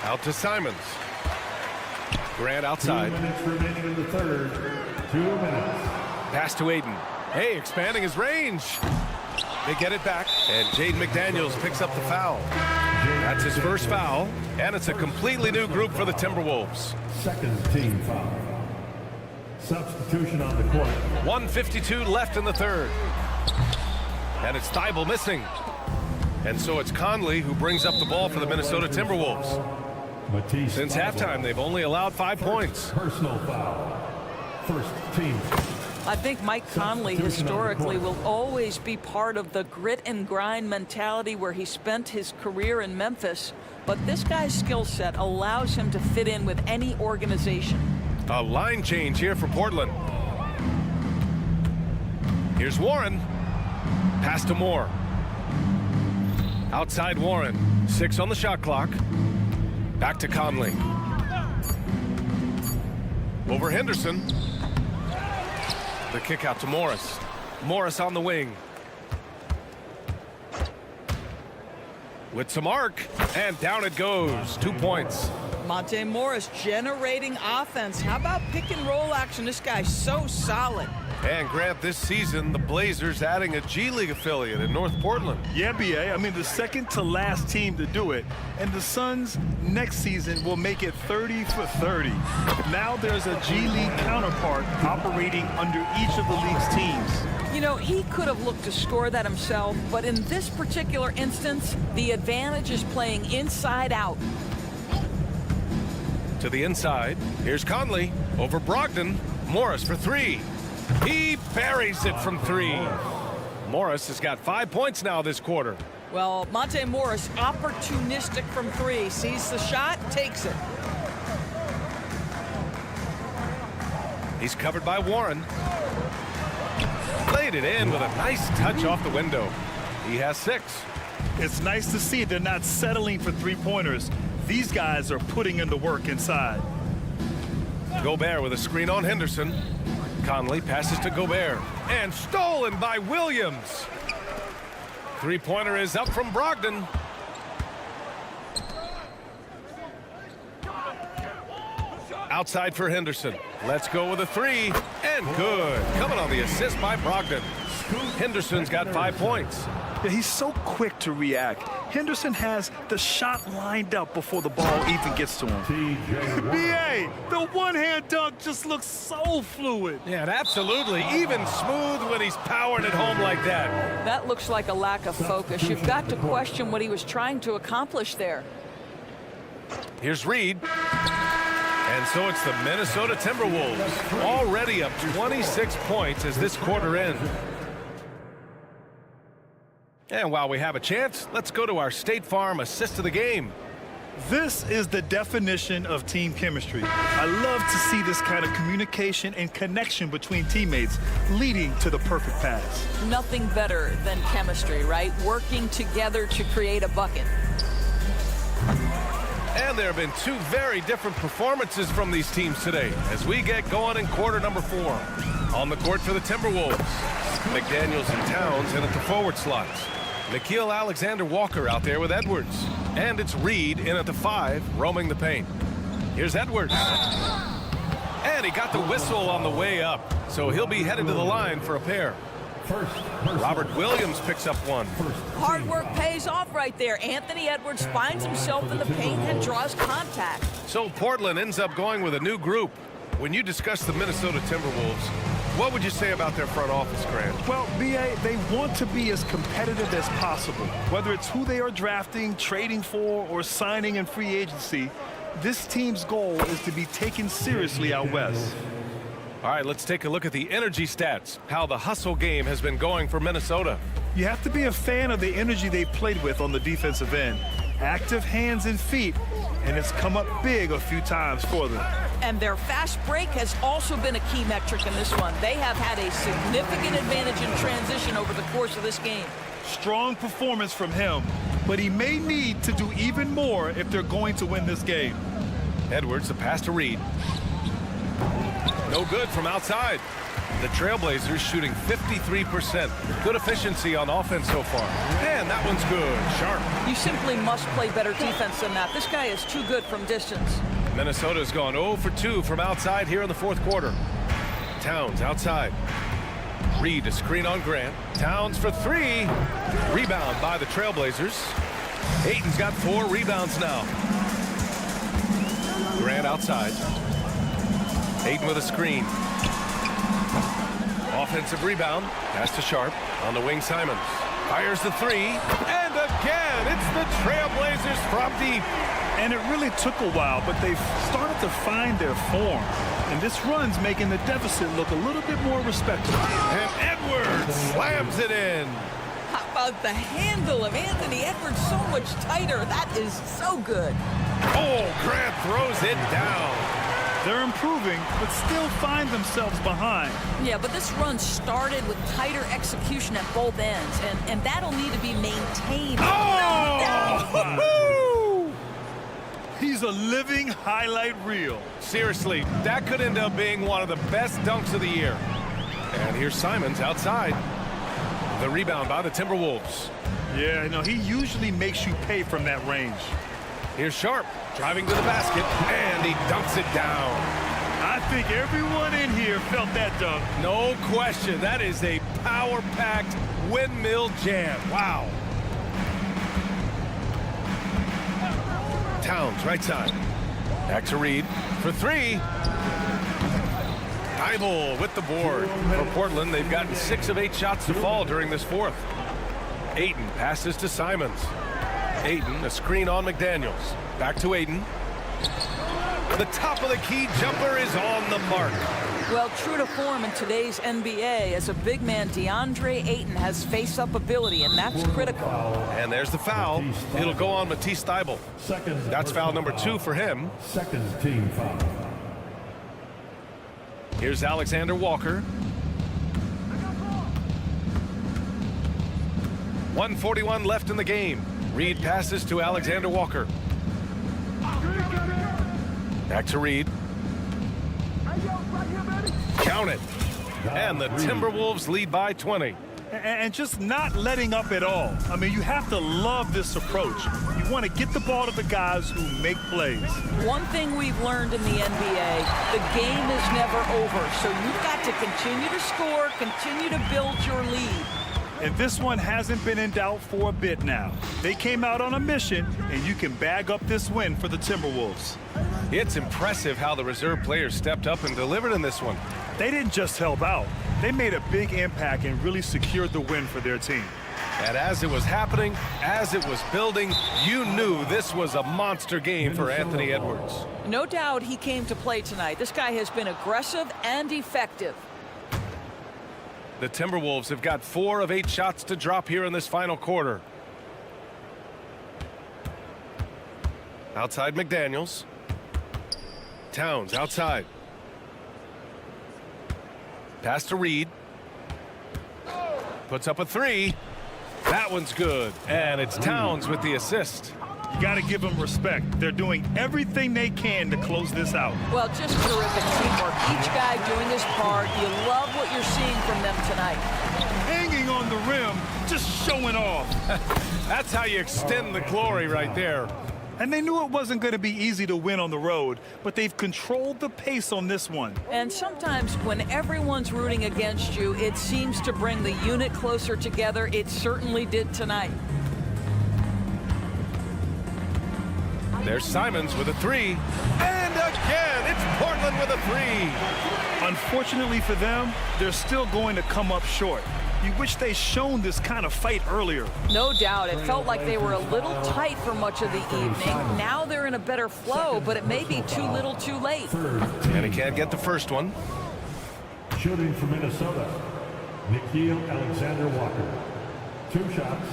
Out to Simons. Grant outside. 2 minutes remaining in the third. 2 minutes. Pass to Aiden. Hey, expanding his range. They get it back, and Jaden McDaniels picks up the foul. That's his first foul, and it's a completely new group for the Timberwolves. Second team foul. Substitution on the court. 1:52 left in the third. And it's Thibault missing. And so it's Conley who brings up the ball for the Minnesota Timberwolves. Matisse Since Thybulle. halftime, they've only allowed 5 points. Personal foul. First team. I think Mike Conley historically will always be part of the grit and grind mentality where he spent his career in Memphis. But this guy's skill set allows him to fit in with any organization. A line change here for Portland. Here's Warren. Pass to Moore. Outside Warren. 6 on the shot clock. Back to Conley. Over Henderson. The kick out to Morris. Morris on the wing. With some arc, and down it goes. 2 points. Monte Morris generating offense. How about pick and roll action? This guy's so solid. And Grant, this season, the Blazers adding a G League affiliate in North Portland. Yeah, BA. I mean, the second to last team to do it. And the Suns next season will make it 30 for 30. Now there's a G League counterpart operating under each of the league's teams. You know, he could have looked to score that himself, but in this particular instance, the advantage is playing inside out. To the inside. Here's Conley over Brogdon. Morris for 3. He buries it from 3. Morris has got 5 points now this quarter. Well, Monte Morris, opportunistic from 3. Sees the shot, takes it. He's covered by Warren. Laid it in with a nice touch off the window. He has 6. It's nice to see they're not settling for three-pointers. These guys are putting in the work inside. Gobert with a screen on Henderson. Conley passes to Gobert. And stolen by Williams. Three-pointer is up from Brogdon. Outside for Henderson. Let's go with a 3. And good. Coming on the assist by Brogdon. Henderson's got 5 points. Yeah, he's so quick to react. Henderson has the shot lined up before the ball even gets to him. BA, the one-hand dunk just looks so fluid. Yeah, absolutely. Even smooth when he's powered it home like that. That looks like a lack of focus. You've got to question what he was trying to accomplish there. Here's Reed. And so it's the Minnesota Timberwolves already up 26 points as this quarter ends. And while we have a chance, let's go to our State Farm assist of the game. This is the definition of team chemistry. I love to see this kind of communication and connection between teammates leading to the perfect pass. Nothing better than chemistry, right? Working together to create a bucket. And there have been 2 very different performances from these teams today as we get going in quarter number 4. On the court for the Timberwolves, McDaniels and Towns in at the forward slots. Alexander Walker out there with Edwards. And it's Reed in at the 5, roaming the paint. Here's Edwards. And he got the whistle on the way up. So he'll be headed to the line for a pair. Robert Williams picks up one. Hard work pays off right there. Anthony Edwards finds himself in the paint and draws contact. So Portland ends up going with a new group. When you discuss the Minnesota Timberwolves, what would you say about their front office, Grant? Well, B.A., they want to be as competitive as possible. Whether it's who they are drafting, trading for, or signing in free agency, this team's goal is to be taken seriously out west. All right, let's take a look at the energy stats, how the hustle game has been going for Minnesota. You have to be a fan of the energy they've played with on the defensive end. Active hands and feet, and it's come up big a few times for them. And their fast break has also been a key metric in this one. They have had a significant advantage in transition over the course of this game. Strong performance from him, but he may need to do even more if they're going to win this game. Edwards, the pass to Reed. No good from outside. The Trailblazers shooting 53%. Good efficiency on offense so far. And that one's good. Sharp. You simply must play better defense than that. This guy is too good from distance. Minnesota's gone 0 for 2 from outside here in the fourth quarter. Towns outside. Reed a screen on Grant. Towns for 3. Rebound by the Trailblazers. Ayton's got 4 rebounds now. Grant outside. Ayton with a screen. Offensive rebound. Pass to Sharp. On the wing, Simons. Fires the 3. And again, it's the Trailblazers from deep. And it really took a while, but they've started to find their form. And this run's making the deficit look a little bit more respectable. And Edwards slams it in. How about the handle of Anthony Edwards? So much tighter. That is so good. Oh, Grant throws it down. They're improving, but still find themselves behind. Yeah, but this run started with tighter execution at both ends, and that'll need to be maintained. Oh! He's a living highlight reel. Seriously, that could end up being one of the best dunks of the year. And here's Simons outside. The rebound by the Timberwolves. Yeah, no, he usually makes you pay from that range. Here's Sharp driving to the basket, and he dunks it down. I think everyone in here felt that dunk. No question. That is a power-packed windmill jam. Wow. Towns, right side. Back to Reed for 3. Thybulle with the board. For Portland, they've gotten 6 of 8 shots to fall during this fourth. Ayton passes to Simons. Ayton, a screen on McDaniels. Back to Ayton. The top of the key jumper is on the mark. Well, true to form in today's NBA, as a big man, DeAndre Ayton has face-up ability, and that's critical. And there's the foul. It'll go on Matisse Thybulle. That's foul number 2 for him. Second team foul. Here's Alexander Walker. 1:41 left in the game. Reed passes to Alexander Walker. Back to Reed. Count it. And the Timberwolves lead by 20. And just not letting up at all. I mean, you have to love this approach. You want to get the ball to the guys who make plays. One thing we've learned in the NBA, the game is never over. So you've got to continue to score, continue to build your lead. And this one hasn't been in doubt for a bit now. They came out on a mission, and you can bag up this win for the Timberwolves. It's impressive how the reserve players stepped up and delivered in this one. They didn't just help out. They made a big impact and really secured the win for their team. And as it was happening, as it was building, you knew this was a monster game for Anthony Edwards. No doubt he came to play tonight. This guy has been aggressive and effective. The Timberwolves have got 4 of 8 shots to drop here in this final quarter. Outside McDaniels. Towns outside. Pass to Reed. Puts up a 3. That one's good. And it's Towns with the assist. You got to give them respect. They're doing everything they can to close this out. Well, just terrific teamwork. Each guy doing his part. You love what you're seeing from them tonight. Hanging on the rim, just showing off. That's how you extend the glory right there. And they knew it wasn't going to be easy to win on the road, but they've controlled the pace on this one. And sometimes when everyone's rooting against you, it seems to bring the unit closer together. It certainly did tonight. There's Simons with a three. And again, it's Portland with a three. Unfortunately for them, they're still going to come up short. You wish they'd shown this kind of fight earlier. No doubt. It felt like they were a little tight for much of the evening. Now they're in a better flow, but it may be too little too late. And he can't get the first one. Shooting for Minnesota, Nickeil Alexander-Walker. 2 shots.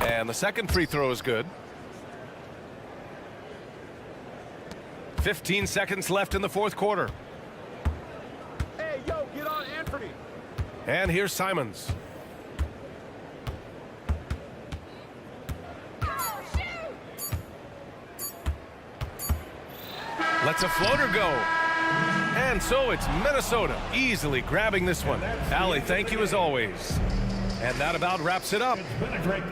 And the second free throw is good. 15 seconds left in the fourth quarter. Hey, yo, get on Anthony. And here's Simons. Lets a floater go. And so it's Minnesota easily grabbing this one. Allie, thank you as always. And that about wraps it up. It's been a great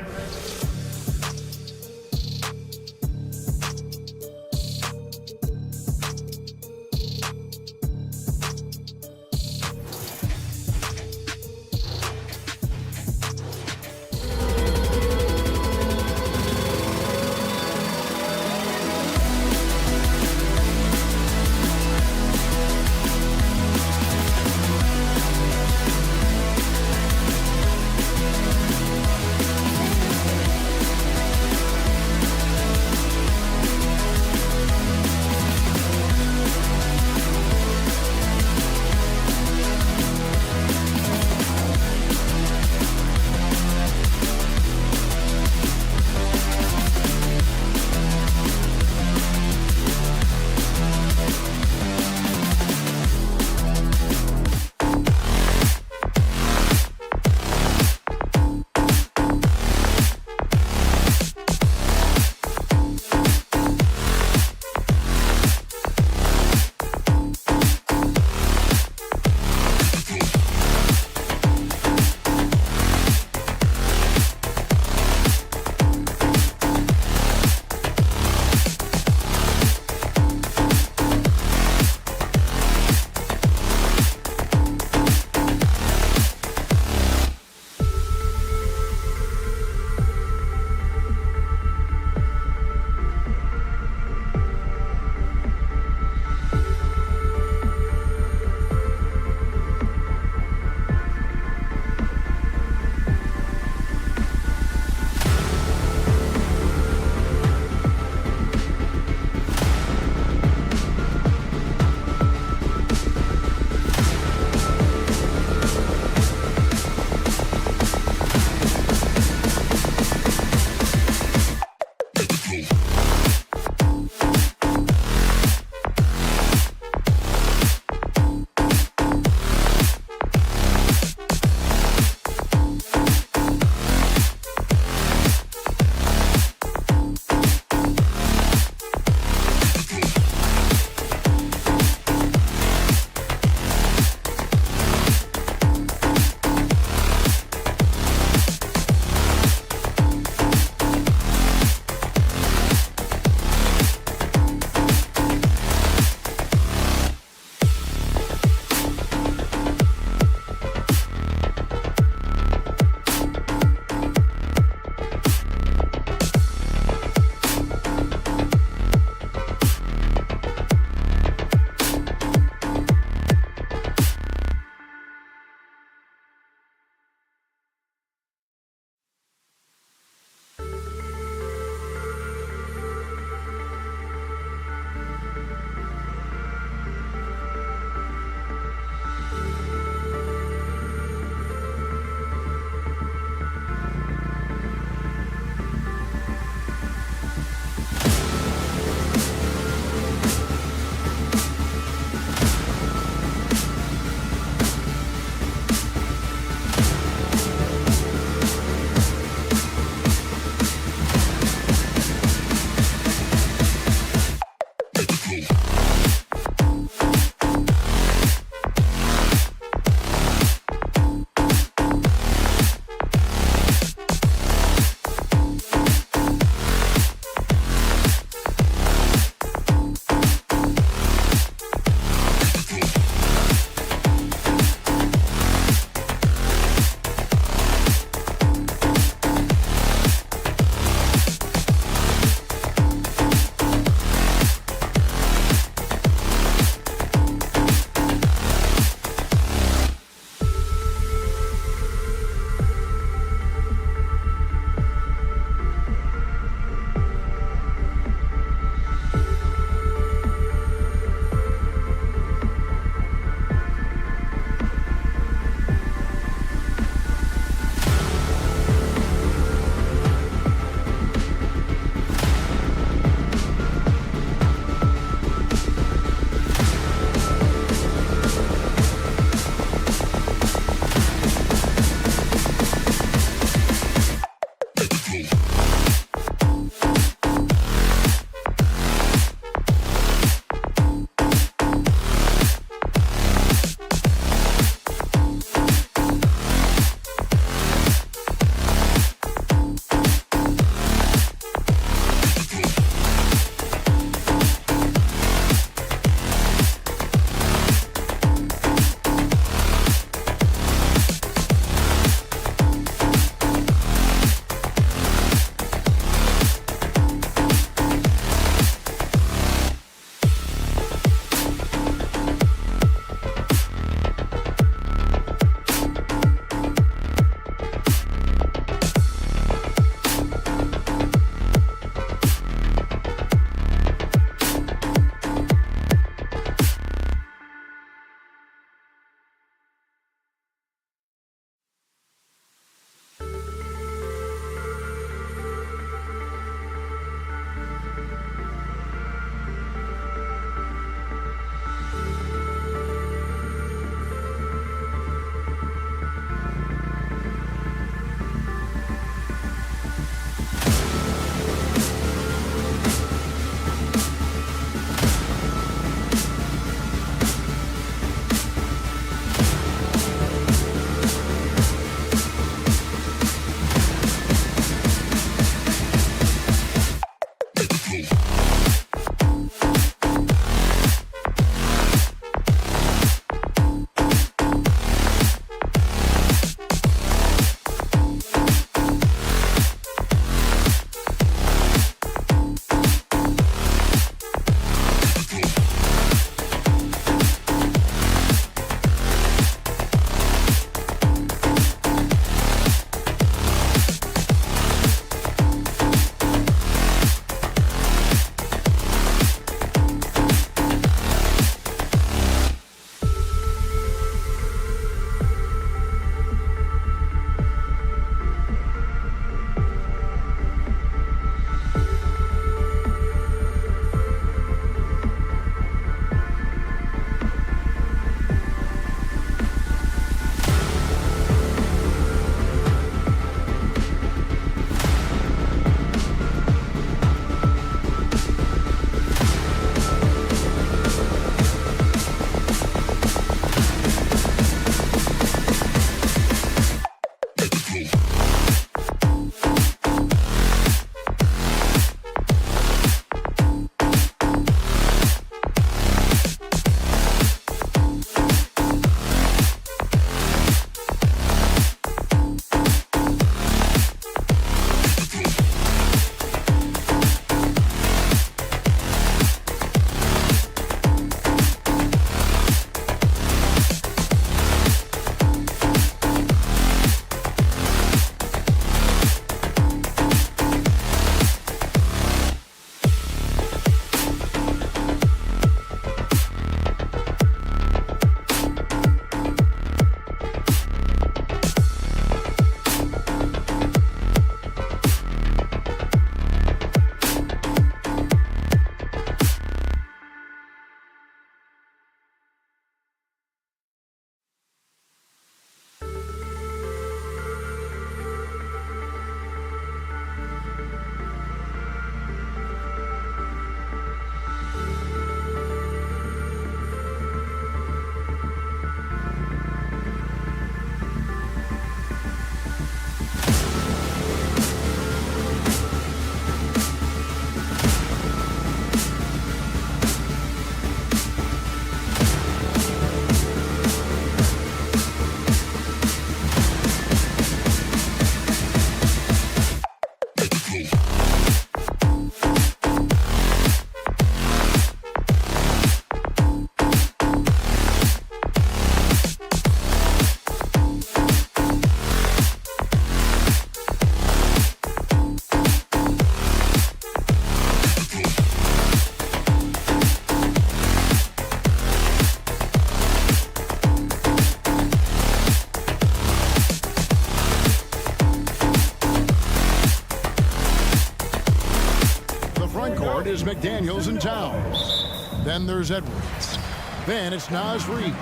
It's McDaniels and Towns. Then there's Edwards. Then it's Naz Reid.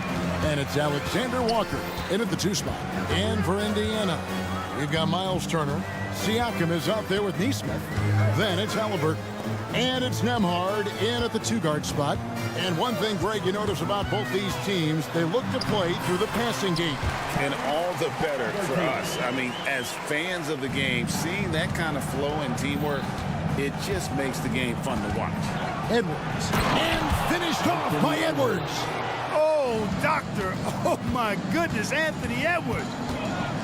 And it's Alexander Walker in at the 2 spot. And for Indiana, we've got Miles Turner. Siakam is out there with Neesmith. Then it's Halliburton. And it's Nembhard in at the 2 guard spot. And one thing, Greg, you notice about both these teams, they look to play through the passing game. And all the better for us. I mean, as fans of the game, seeing that kind of flow and teamwork, it just makes the game fun to watch. Edwards. And finished off by Edwards. Oh, doctor. Oh, my goodness. Anthony Edwards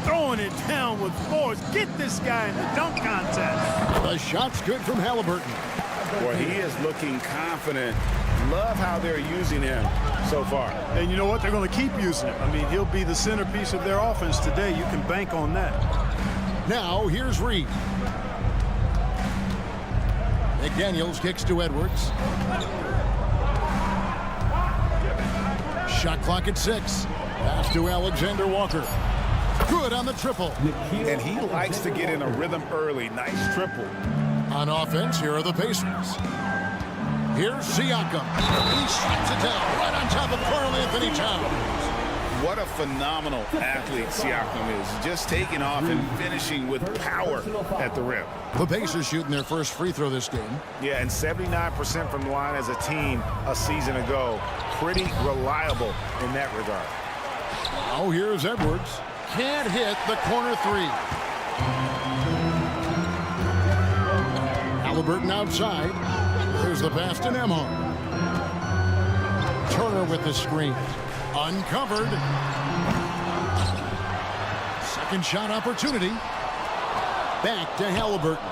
throwing it down with force. Get this guy in the dunk contest. The shot's good from Halliburton. Boy, he is looking confident. Love how they're using him so far. And you know what? They're going to keep using him. I mean, he'll be the centerpiece of their offense today. You can bank on that. Now, here's Reid. McDaniels kicks to Edwards. Shot clock at 6. Pass to Alexander Walker. Good on the triple. And he likes to get in a rhythm early. Nice triple. On offense, here are the Pacers. Here's Siakam. And he slaps it down right on top of Karl Anthony Towns. What a phenomenal athlete Siakam is. Just taking off and finishing with power at the rim. The Pacers shooting their first free throw this game. Yeah, and 79% from the line as a team a season ago. Pretty reliable in that regard. Now here's Edwards. Can't hit the corner 3. Halliburton outside. There's the pass to Nembhard. Turner with the screen. Uncovered. Second shot opportunity. Back to Halliburton.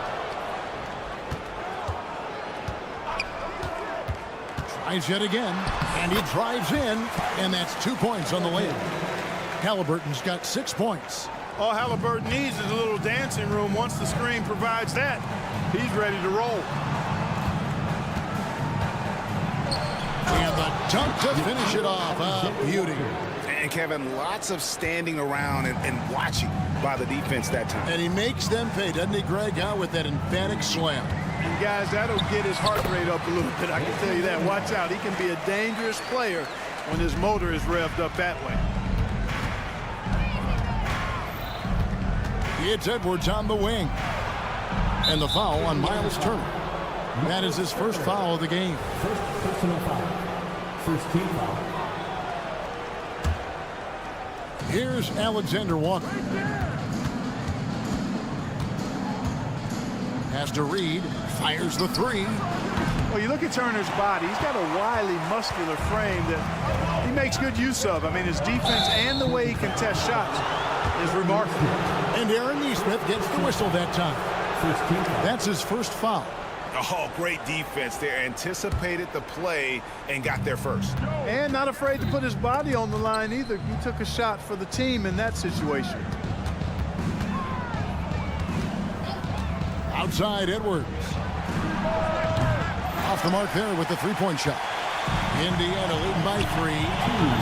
Tries yet again. And he drives in. And that's 2 points on the layup. Halliburton's got 6 points. All Halliburton needs is a little dancing room. Once the screen provides that, he's ready to roll. And the dunk to finish it off. A beauty. And Kevin, lots of standing around and watching by the defense that time. And he makes them pay, doesn't he, Greg, out with that emphatic slam. And guys, that'll get his heart rate up a little bit. I can tell you that. Watch out. He can be a dangerous player when his motor is revved up that way. It's Edwards on the wing. And the foul on Miles Turner. That is his first foul of the game. First personal foul. First team foul. Here's Alexander Walker. Pass to Reid. Fires the 3. Well, you look at Turner's body. He's got a wily, muscular frame that he makes good use of. I mean, his defense and the way he contests shots is remarkable. And Aaron Neesmith gets the whistle that time. That's his first foul. Oh, great defense there. Anticipated the play and got there first. And not afraid to put his body on the line either. He took a shot for the team in that situation. Outside Edwards. Off the mark there with the 3-point shot. Indiana leading by 3.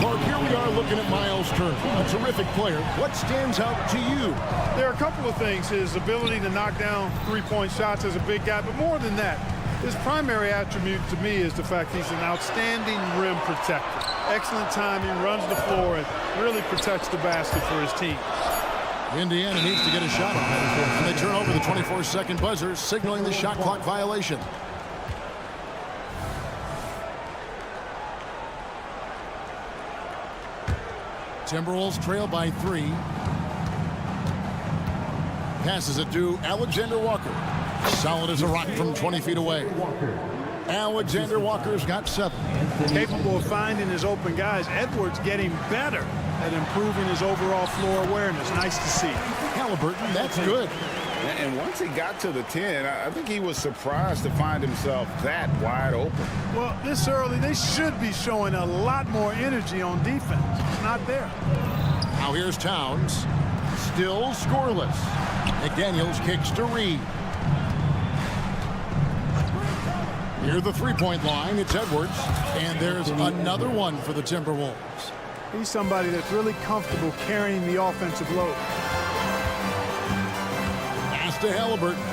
Clark, here we are looking at Miles Turner, a terrific player. What stands out to you? There are a couple of things. His ability to knock down 3-point shots as a big guy, but more than that, his primary attribute to me is the fact he's an outstanding rim protector. Excellent timing, runs the floor, and really protects the basket for his team. Indiana needs to get a shot on that. And they turn over the 24-second buzzer, signaling the shot clock violation. Timberwolves trail by 3. Passes it to Alexander Walker. Solid as a rock from 20 feet away. Alexander Walker's got 7. Capable of finding his open guys. Edwards getting better at improving his overall floor awareness. Nice to see. Halliburton, that's good. And once he got to the 10, I think he was surprised to find himself that wide open. Well, this early, they should be showing a lot more energy on defense. It's not there. Now here's Towns. Still scoreless. McDaniels kicks to Reid. Near the 3-point line, it's Edwards. And there's another one for the Timberwolves. He's somebody that's really comfortable carrying the offensive load. Pass to Halliburton.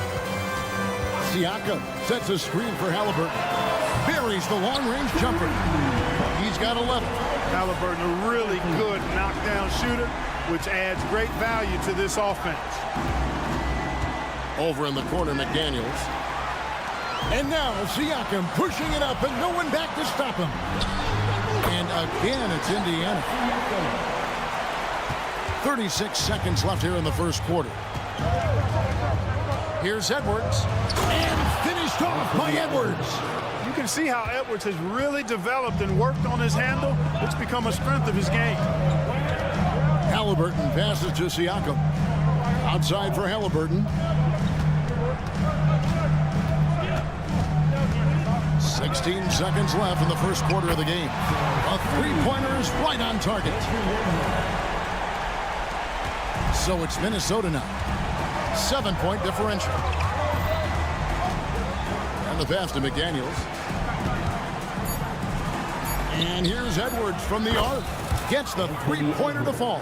Siakam sets a screen for Halliburton. Buries the long-range jumper. He's got 11. Halliburton, a really good knockdown shooter, which adds great value to this offense. Over in the corner, McDaniels. And now Siakam pushing it up and no one back to stop him. And again, it's Indiana. 36 seconds left here in the first quarter. Here's Edwards. And finished off by Edwards. You can see how Edwards has really developed and worked on his handle. It's become a strength of his game. Halliburton passes to Siakam. Outside for Halliburton. 16 seconds left in the first quarter of the game. A three-pointer is right on target. So it's Minnesota now. 7-point differential. And the pass to McDaniels. And here's Edwards from the arc. Gets the three-pointer to fall.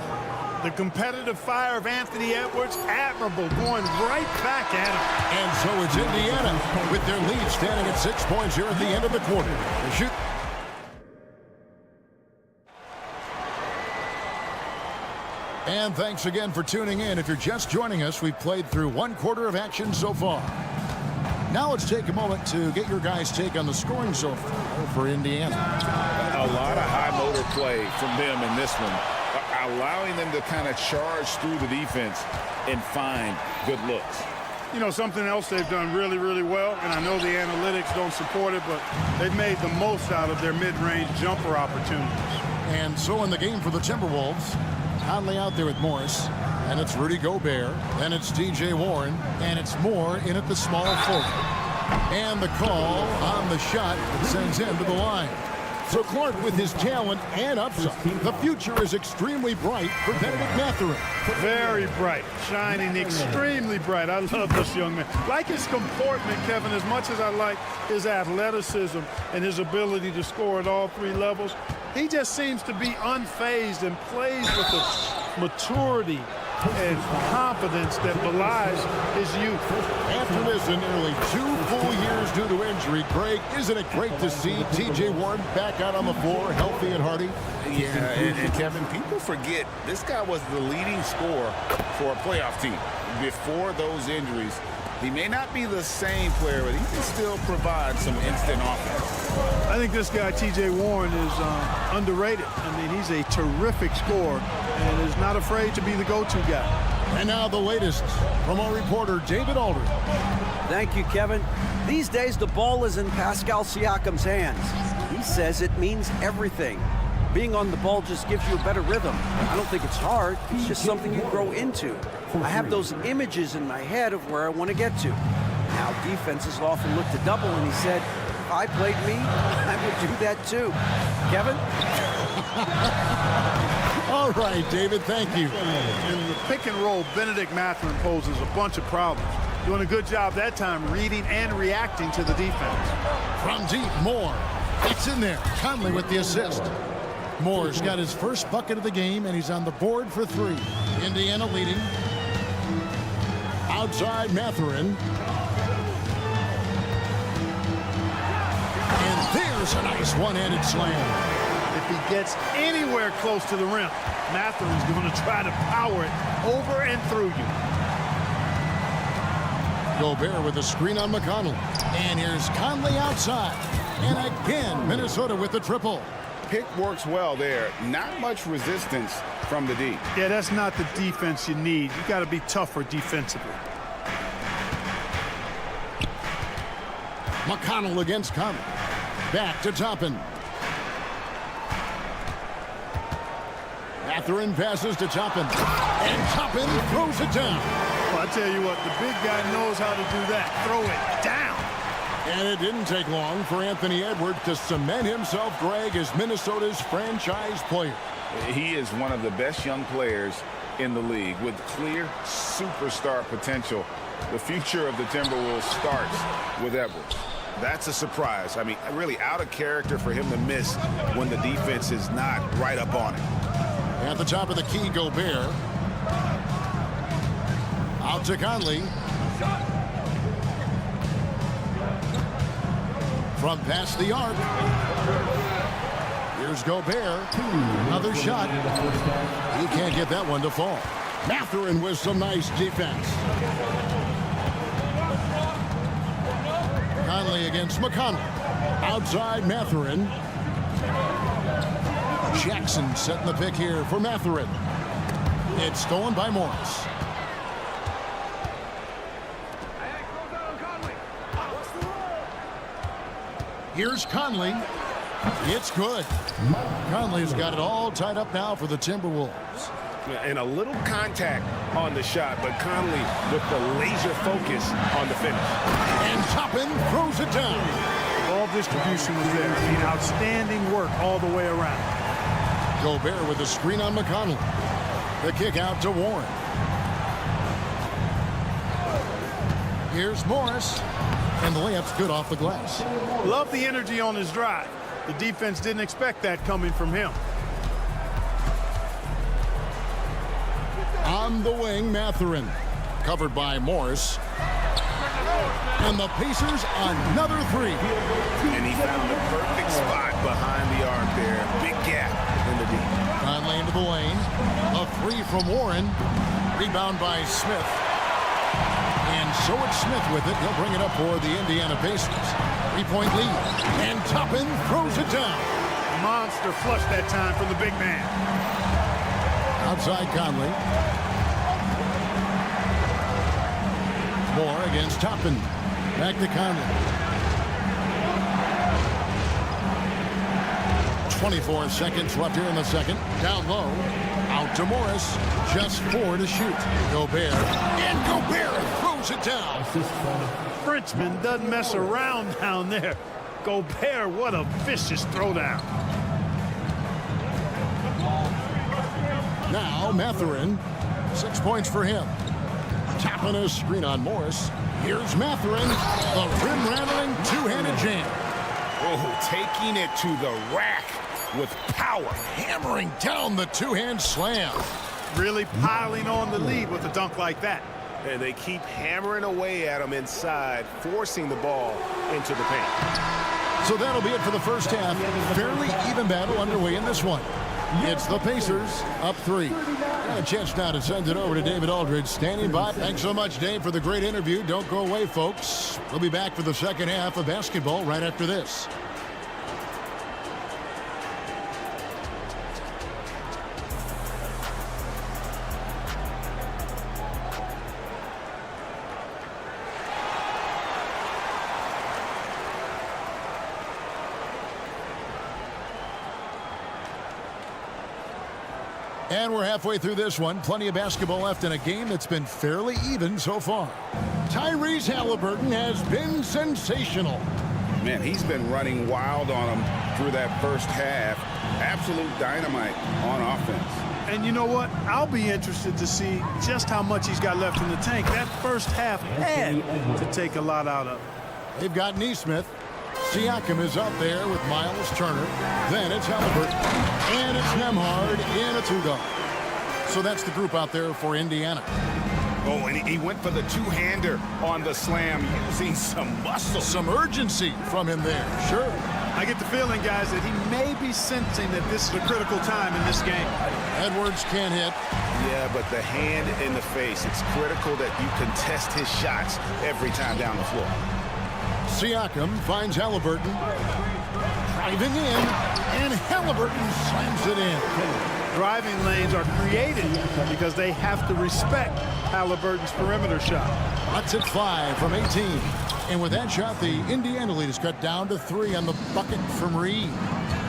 The competitive fire of Anthony Edwards, admirable, going right back at him. And so it's Indiana with their lead standing at 6 points here at the end of the quarter. The shoot. And thanks again for tuning in. If you're just joining us, we've played through one quarter of action so far. Now let's take a moment to get your guys' take on the scoring so far for Indiana. A lot of high motor play from them in this one, allowing them to kind of charge through the defense and find good looks. You know, something else they've done really, really well, and I know the analytics don't support it, but they've made the most out of their mid-range jumper opportunities. And so in the game for the Timberwolves, Conley out there with Morris, and it's Rudy Gobert, and it's DJ Warren, and it's Moore in at the small forward. And the call on the shot sends him to the line. So Clark, with his talent and upside, the future is extremely bright for Benedict Mathurin. Very bright, shining extremely bright. I love this young man. Like his comportment, Kevin, as much as I like his athleticism and his ability to score at all three levels, he just seems to be unfazed and plays with a maturity and confidence that belies his youth. After this, in nearly 2 full years due to injury, Greg, isn't it great to see TJ Warren back out on the floor, healthy and hearty? Yeah, and Kevin, people forget this guy was the leading scorer for a playoff team before those injuries. He may not be the same player, but he can still provide some instant offense. I think this guy, TJ Warren, is underrated. I mean, he's a terrific scorer and is not afraid to be the go-to guy. And now the latest from our reporter, David Aldridge. Thank you, Kevin. These days, the ball is in Pascal Siakam's hands. He says it means everything. Being on the ball just gives you a better rhythm. I don't think it's hard. It's just something you grow into. I have those images in my head of where I want to get to. Now, defenses often look to double, and he said, if I played me, I would do that too. Kevin? All right, David, thank you. In the pick and roll, Benedict Mathurin poses a bunch of problems. Doing a good job that time reading and reacting to the defense. From deep, Moore. It's in there. Conley with the assist. Moore's got his first bucket of the game, and he's on the board for 3. Indiana leading. Outside Mathurin. And there's a nice one-handed slam. If he gets anywhere close to the rim, Mathurin's going to try to power it over and through you. Gobert with a screen on McConnell. And here's Conley outside. And again, Minnesota with the triple. Pick works well there. Not much resistance from the D. Yeah, that's not the defense you need. You got to be tougher defensively. McConnell against Conley. Back to Toppin. Mathurin passes to Toppin. And Toppin throws it down. Well, I tell you what, the big guy knows how to do that. Throw it down. And it didn't take long for Anthony Edwards to cement himself, Greg, as Minnesota's franchise player. He is one of the best young players in the league with clear superstar potential. The future of the Timberwolves starts with Edwards. That's a surprise. I mean, really out of character for him to miss when the defense is not right up on him. At the top of the key, Gobert. Out to Conley. from past the arc. Here's Gobert. Another shot. He can't get that one to fall. Mathurin with some nice defense. Conley against McConnell. Outside Mathurin. Jackson setting the pick here for Mathurin. It's stolen by Morris. Here's Conley. It's good. Conley's got it all tied up now for the Timberwolves. And a little contact on the shot, but Conley with the laser focus on the finish. And Toppin throws it down. Ball distribution was there. I mean, outstanding work all the way around. Gobert with a screen on McConnell. The kick out to Warren. Here's Morris. And the layup's good off the glass. Love the energy on his drive. The defense didn't expect that coming from him. On the wing, Mathurin. Covered by Morris. And the Pacers another three. And he found the perfect spot behind the arc there. Big gap in the D. Conley into the lane. A three from Warren. Rebound by Smith. And so it's Smith with it. He'll bring it up for the Indiana Pacers. 3-point lead. And Toppin throws it down. Monster flush that time from the big man. Outside Conley. Moore against Toppin. Back to Conley. 24 seconds left here in the second. Down low. Out to Morris. Just 4 to shoot. Gobert. And Gobert throws it down. Frenchman doesn't mess around down there. Gobert, what a vicious throwdown. Now Mathurin. 6 points for him. Tapping a screen on Morris. Here's Mathurin. The rim-rattling two-handed jam. Oh, taking it to the rack with power. Hammering down the two-hand slam. Really piling on the lead with a dunk like that. And they keep hammering away at him inside, forcing the ball into the paint. So that'll be it for the first half. Fairly even battle underway in this one. It's the Pacers up 3. And a chance now to send it over to David Aldridge standing by. Thanks so much, Dave, for the great interview. Don't go away, folks. We'll be back for the second half of basketball right after this. And we're halfway through this one. Plenty of basketball left in a game that's been fairly even so far. Tyrese Halliburton has been sensational. Man, he's been running wild on him through that first half. Absolute dynamite on offense. And you know what? I'll be interested to see just how much he's got left in the tank. That first half had to take a lot out of. They've got Neesmith. Siakam is up there with Miles Turner. Then it's Halliburton. And it's Nembhard in a two-guard. So that's the group out there for Indiana. Oh, and he went for the two-hander on the slam, using some muscle. Some urgency from him there, sure. I get the feeling, guys, that he may be sensing that this is a critical time in this game. Edwards can't hit. Yeah, but the hand in the face, it's critical that you contest his shots every time down the floor. Siakam finds Halliburton. Driving in, and Halliburton slams it in. Driving lanes are created because they have to respect Halliburton's perimeter shot. That's at 5 from 18. And with that shot, the Indiana lead is cut down to 3 on the bucket from Reed.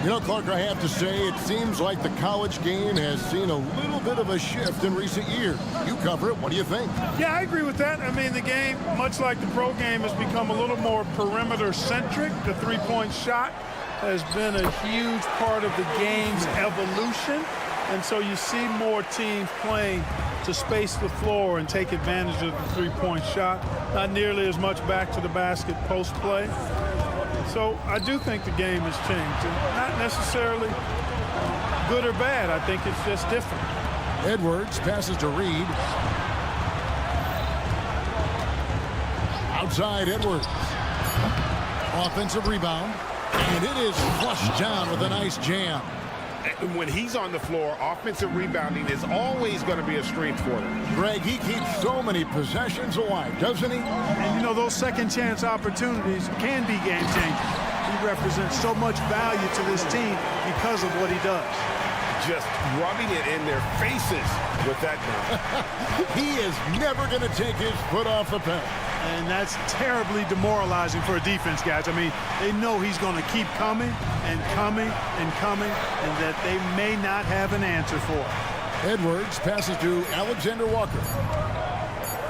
You know, Clark, I have to say, it seems like the college game has seen a little bit of a shift in recent years. You cover it. What do you think? Yeah, I agree with that. I mean, the game, much like the pro game, has become a little more perimeter-centric. The three-point shot has been a huge part of the game's evolution. And so you see more teams playing to space the floor and take advantage of the three-point shot. Not nearly as much back to the basket post play. So I do think the game has changed. And not necessarily good or bad. I think it's just different. Edwards passes to Reed. Outside Edwards. Offensive rebound. And it is flushed down with a nice jam. When he's on the floor, offensive rebounding is always going to be a strength for them. Greg, he keeps so many possessions alive, doesn't he? And, you know, those second chance opportunities can be game changers. He represents so much value to this team because of what he does. Just rubbing it in their faces with that gun. He is never going to take his foot off the pedal. And that's terribly demoralizing for a defense, guys. I mean, they know he's going to keep coming and coming and coming, and that they may not have an answer for. Edwards passes to Alexander Walker.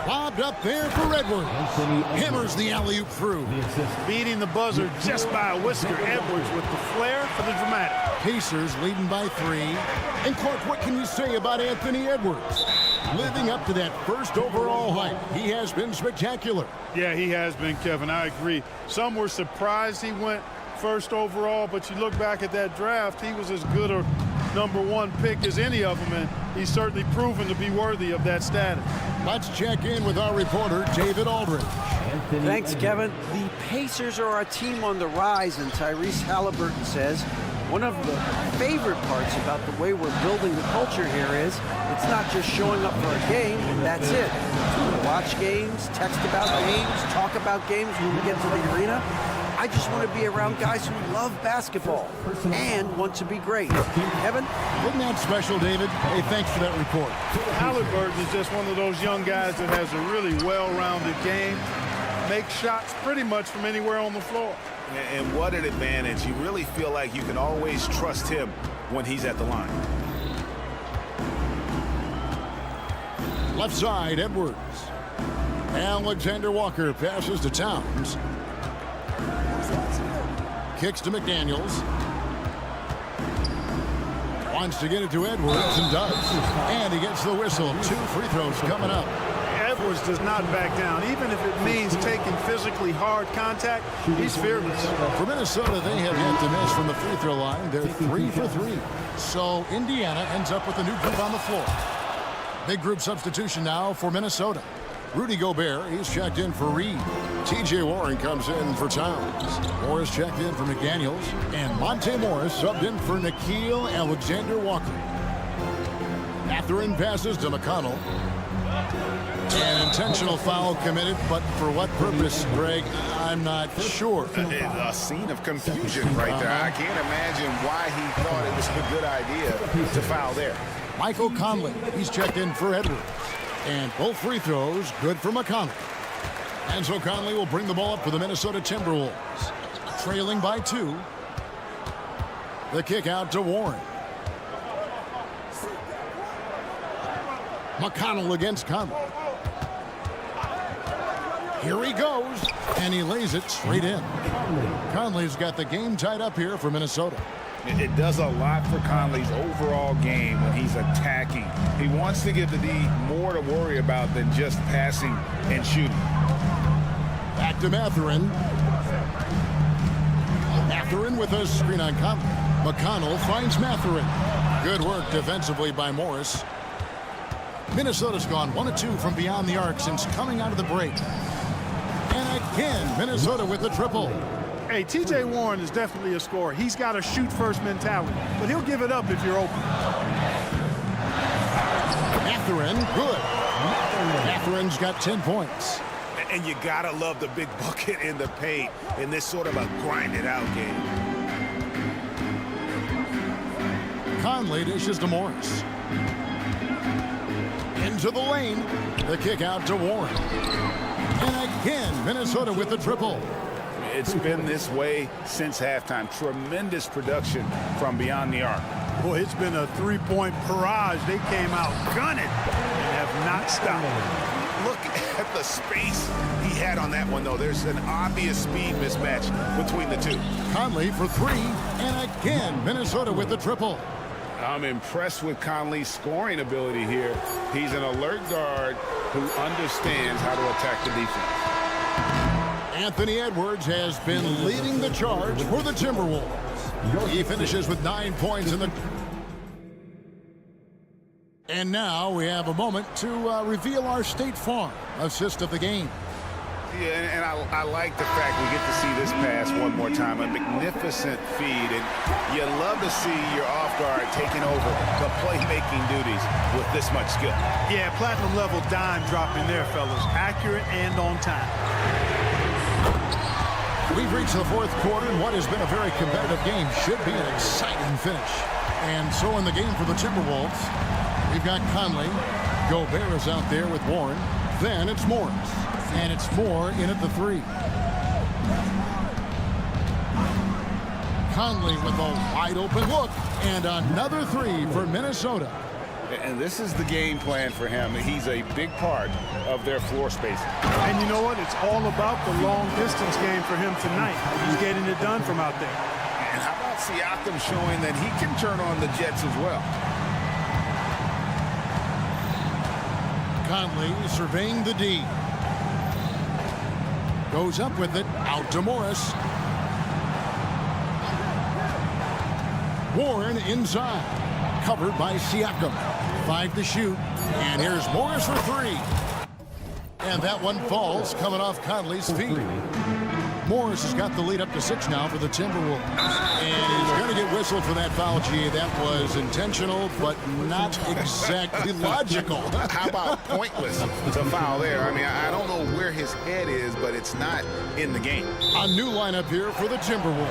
Lobbed up there for Edwards. Hammers the alley-oop through. Beating the buzzer just by a whisker. Edwards with the flair for the dramatic. Pacers leading by 3. And Clark, what can you say about Anthony Edwards? Living up to that first overall hype, he has been spectacular. Yeah, he has been, Kevin. I agree. Some were surprised he went first overall, but you look back at that draft, he was as good a #1 pick as any of them, and he's certainly proven to be worthy of that status. Let's check in with our reporter, David Aldridge. Thanks, Kevin. The Pacers are a team on the rise, and Tyrese Halliburton says one of the favorite parts about the way we're building the culture here is it's not just showing up for a game, that's it. We watch games, text about games, talk about games when we get to the arena. I just want to be around guys who love basketball and want to be great. Kevin? Isn't that special, David? Hey, thanks for that report. Halliburton is just one of those young guys that has a really well-rounded game, makes shots pretty much from anywhere on the floor. And what an advantage. You really feel like you can always trust him when he's at the line. Left side, Edwards. Alexander Walker passes to Towns. Kicks to McDaniels. Wants to get it to Edwards and does. And he gets the whistle. 2 free throws coming up. Edwards does not back down. Even if it means taking physically hard contact, he's fearless. For Minnesota, they have yet to miss from the free throw line. They're 3 for 3. So Indiana ends up with a new group on the floor. Big group substitution now for Minnesota. Rudy Gobert, he's checked in for Reed. T.J. Warren comes in for Towns. Morris checked in for McDaniels. And Monte Morris subbed in for Nickeil Alexander-Walker. Mathurin passes to McConnell. An intentional foul committed, but for what purpose, Greg? I'm not sure. A scene of confusion right there. I can't imagine why he thought it was a good idea to foul there. Michael Conley, he's checked in for Edwards. And both free throws good for McConnell. And so Conley will bring the ball up for the Minnesota Timberwolves. Trailing by 2. The kick out to Warren. McConnell against Conley. Here he goes, and he lays it straight in. Conley's got the game tied up here for Minnesota. It does a lot for Conley's overall game when he's attacking. He wants to give the D more to worry about than just passing and shooting. Back to Mathurin. Mathurin with a screen on Conley. McConnell finds Mathurin. Good work defensively by Morris. Minnesota's gone 1 of 2 from beyond the arc since coming out of the break. And again, Minnesota with the triple. Hey, T.J. Warren is definitely a scorer. He's got a shoot-first mentality, but he'll give it up if you're open. Mathurin, good. Mathurin's got 10 points. And you gotta love the big bucket in the paint in this sort of a grinded-out game. Conley dishes to Morris. Into the lane. The kick out to Warren. And again, Minnesota with the triple. It's been this way since halftime. Tremendous production from beyond the arc. Boy, it's been a three-point barrage. They came out gunning and have not stopped. Look at the space he had on that one, though. There's an obvious speed mismatch between the two. Conley for 3. And again, Minnesota with the triple. I'm impressed with Conley's scoring ability here. He's an alert guard who understands how to attack the defense. Anthony Edwards has been leading the charge for the Timberwolves. He finishes with 9 points in the... And now we have a moment to reveal our State Farm assist of the game. Yeah, and I like the fact we get to see this pass one more time. A magnificent feed, and you love to see your off guard taking over the playmaking duties with this much skill. Yeah, platinum level dime dropping there, fellas. Accurate and on time. We've reached the fourth quarter, and what has been a very competitive game should be an exciting finish. And so in the game for the Timberwolves, we've got Conley. Gobert is out there with Warren. Then it's Morris. And it's Moore in at the 3. Conley with a wide open look. And another 3 for Minnesota. And this is the game plan for him. He's a big part of their floor space. And you know what? It's all about the long distance game for him tonight. He's getting it done from out there. And how about Siakam showing that he can turn on the Jets as well? Conley surveying the D. Goes up with it. Out to Morris. Warren inside. Covered by Siakam. 5 to shoot. And here's Morris for 3. And that one falls coming off Conley's feet. Morris has got the lead up to 6 now for the Timberwolves. And he's going to get whistled for that foul, G. That was intentional, but not exactly logical. How about pointless to foul there? I mean, I don't know where his head is, but it's not in the game. A new lineup here for the Timberwolves.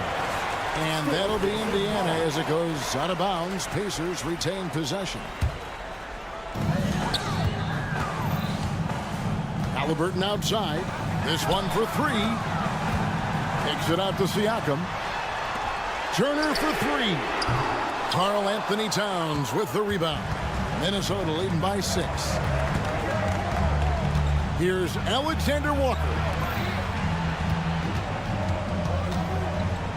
And that'll be Indiana as it goes out of bounds. Pacers retain possession. Halliburton outside. This one for 3. Takes it out to Siakam. Turner for 3. Karl Anthony Towns with the rebound. Minnesota leading by 6. Here's Alexander Walker.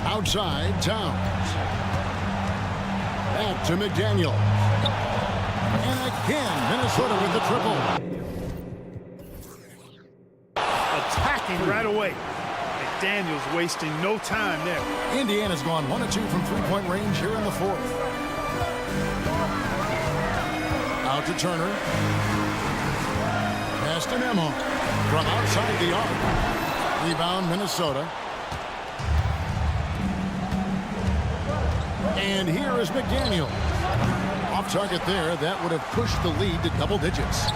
Outside, Towns. Back to McDaniel. And again, Minnesota with the triple. Attacking right away. McDaniel's wasting no time there. Indiana's gone 1 of 2 from three-point range here in the 4th. Out to Turner. Pass to Nembhard. From outside the arc. Rebound, Minnesota. And here is McDaniel. Off target there. That would have pushed the lead to double digits.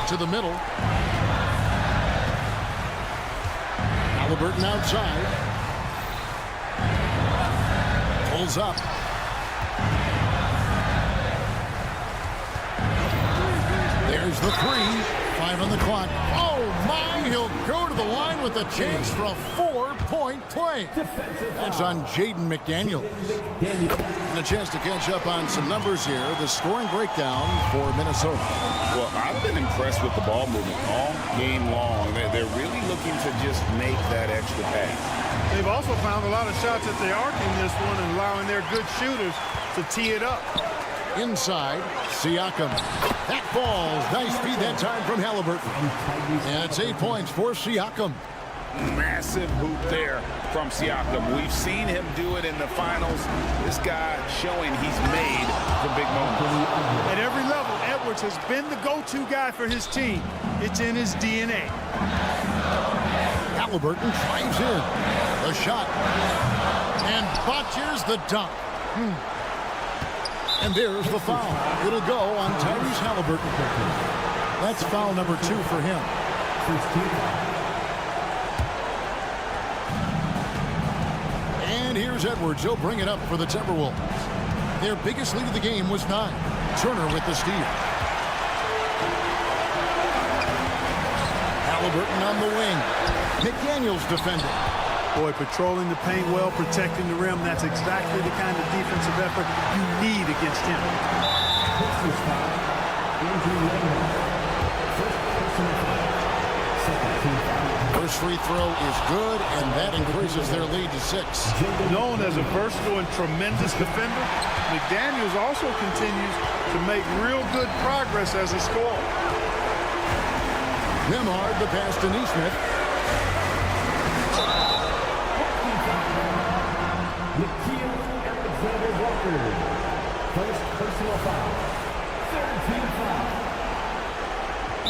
To the middle. Halliburton outside. Pulls up. There's the 3. 5 on the clock. Oh, my. He'll go to the line with a chance for a 4-point play. That's on Jaden McDaniels. And a chance to catch up on some numbers here. The scoring breakdown for Minnesota. Well, I've been impressed with the ball movement all game long. They're really looking to just make that extra pass. They've also found a lot of shots at the arc in this one and allowing their good shooters to tee it up. Inside, Siakam. That falls. Nice feed that time from Halliburton. And it's 8 points for Siakam. Massive hoop there from Siakam. We've seen him do it in the finals. This guy showing he's made for big moments. At every level, Edwards has been the go-to guy for his team. It's in his DNA. Halliburton drives in. The shot. And botches the dunk. And there's the foul. It'll go on Tyrese Halliburton. That's foul number 2 for him. And here's Edwards. He'll bring it up for the Timberwolves. Their biggest lead of the game was 9. Turner with the steal. Halliburton on the wing. McDaniels defending. Boy, patrolling the paint well, protecting the rim. That's exactly the kind of defensive effort you need against him. First free throw is good, and that increases their lead to 6. Known as a versatile and tremendous defender, McDaniels also continues to make real good progress as a scorer. Nembhard, the pass to Neesmith.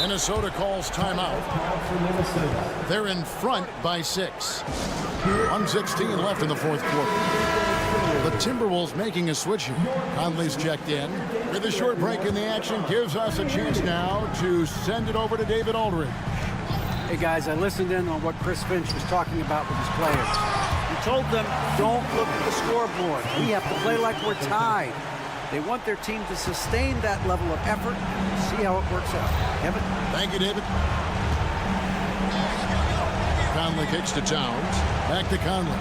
Minnesota calls timeout. They're in front by 6. 1:16 left in the fourth quarter. The Timberwolves making a switch here. Conley's checked in. With a short break in the action, gives us a chance now to send it over to David Aldridge. Hey guys, I listened in on what Chris Finch was talking about with his players. He told them, don't look at the scoreboard. We have to play like we're tied. They want their team to sustain that level of effort. See how it works out. Kevin? Thank you, David. Conley kicks to Towns. Back to Conley.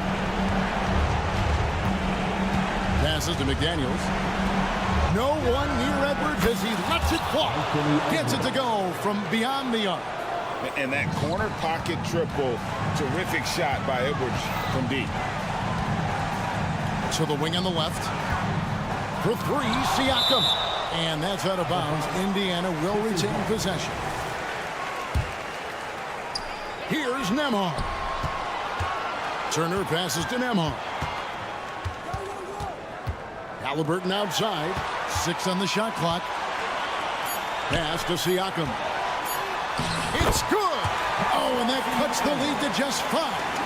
Passes to McDaniels. No one near Edwards as he lets it fly. Gets it to go from beyond the arc. And that corner pocket triple, terrific shot by Edwards from deep. To the wing on the left. For 3, Siakam. And that's out of bounds. Indiana will retain possession. Here's Nembhard. Turner passes to Nembhard. Halliburton outside. 6 on the shot clock. Pass to Siakam. It's good. Oh, and that cuts the lead to just 5.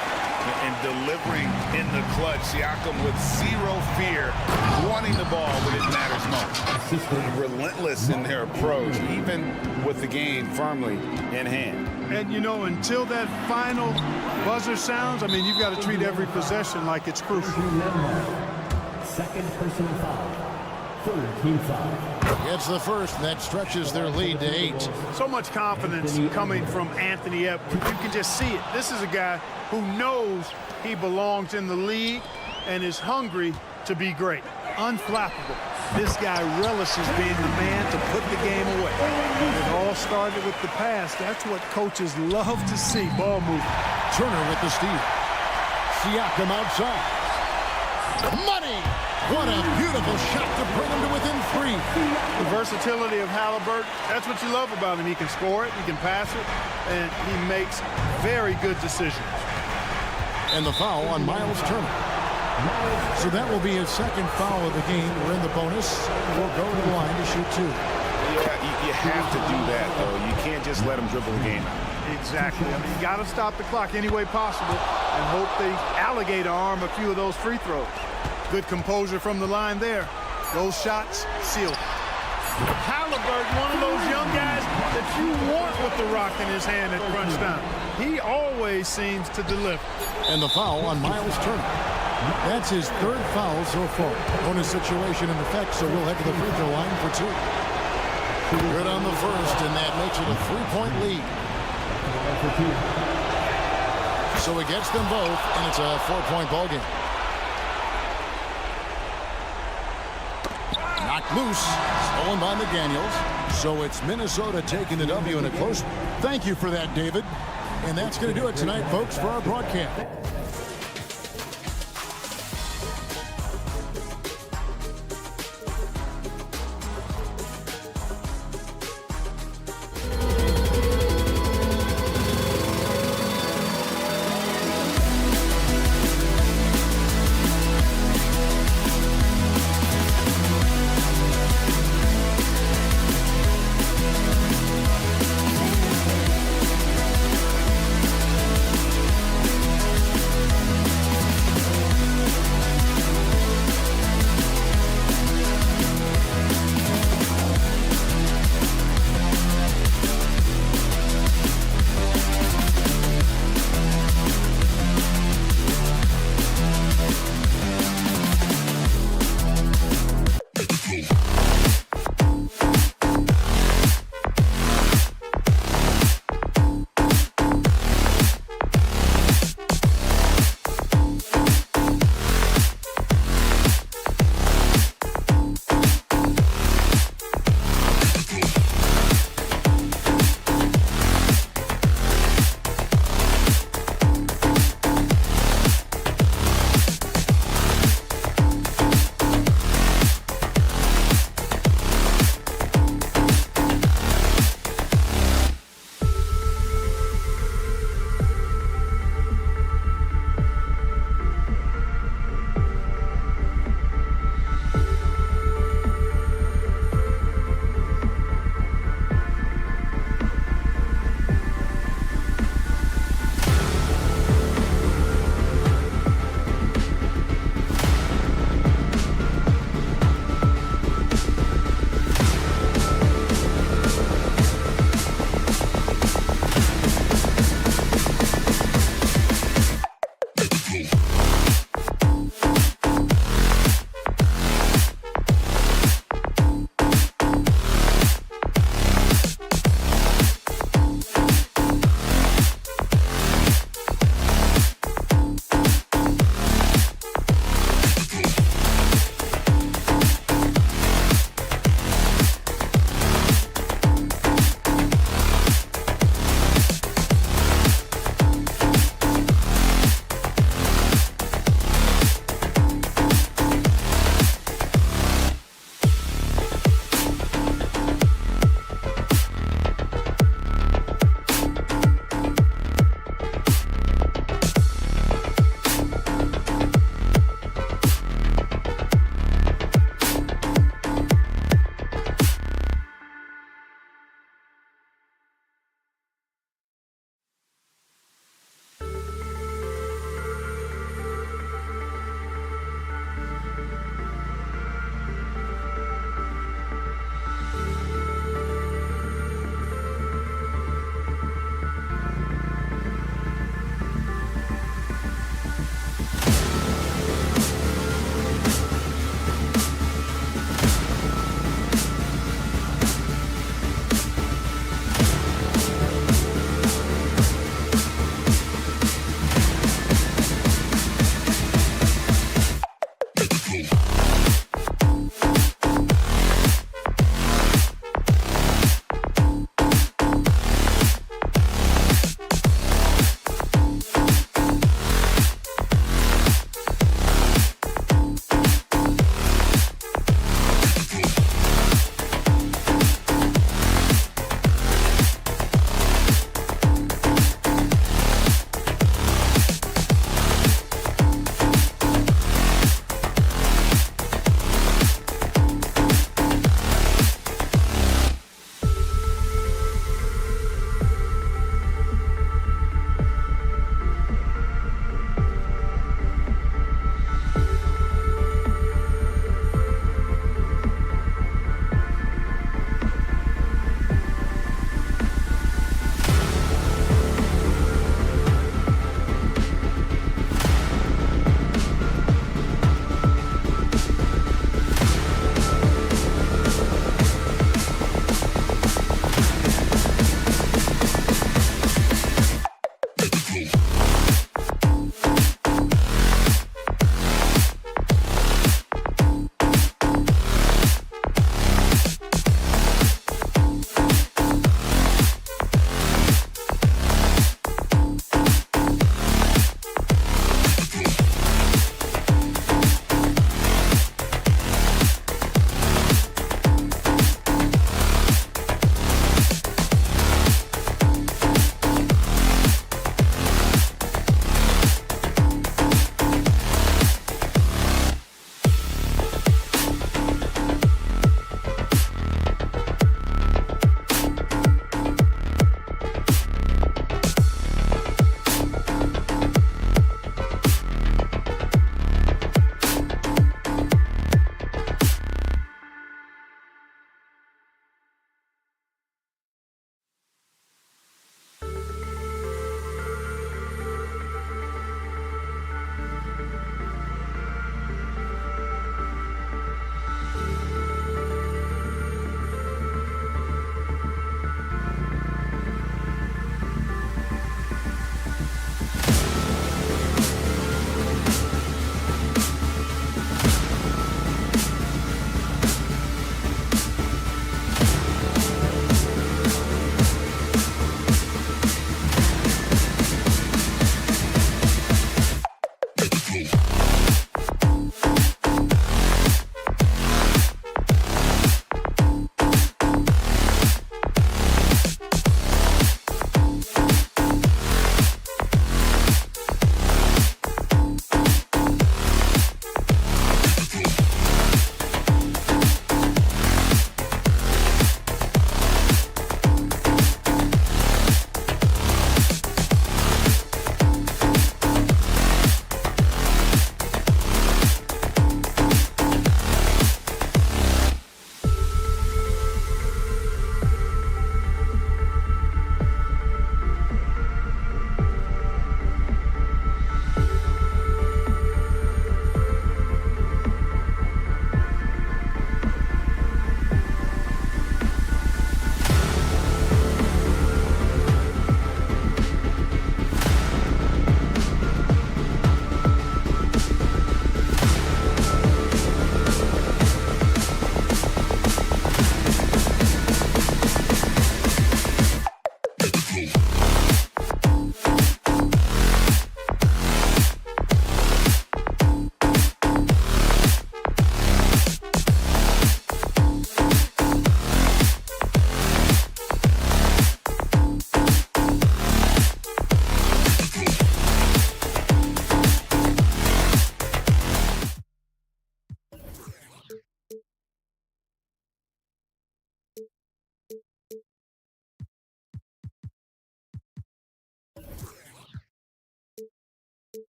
And delivering in the clutch, Siakam with zero fear, wanting the ball when it matters most. Relentless in their approach, even with the game firmly in hand. And, you know, until that final buzzer sounds, I mean, you've got to treat every possession like it's crucial. Second personal foul. Third team foul. It's the first, and that stretches their lead to 8. So much confidence coming from Anthony Edwards. You can just see it. This is a guy who knows he belongs in the league and is hungry to be great. Unflappable. This guy relishes being the man to put the game away. It all started with the pass. That's what coaches love to see, ball movement. Turner with the steal. Siakam outside. Money! What a beautiful shot to bring him to within 3. The versatility of Halliburton, that's what you love about him. He can score it, he can pass it, and he makes very good decisions. And the foul on Miles Turner. So that will be his second foul of the game. We're in the bonus. We'll go to the line to shoot 2. Yeah, you have to do that, though. You can't just let him dribble the game. Exactly. I mean, you got to stop the clock any way possible and hope they alligator arm a few of those free throws. Good composure from the line there. Those shots sealed. Halliburton, one of those young guys that you want with the rock in his hand at crunch time. He always seems to deliver. And the foul on Miles Turner. That's his 3rd foul so far. Bonus situation in effect, so we'll head to the free throw line for 2. Good on the first, and that makes it a 3-point lead. So he gets them both, and it's a 4-point ball game. Knocked loose, stolen by McDaniels. So it's Minnesota taking the W in a close one. Thank you for that, David. And that's going to do it tonight, folks, for our broadcast.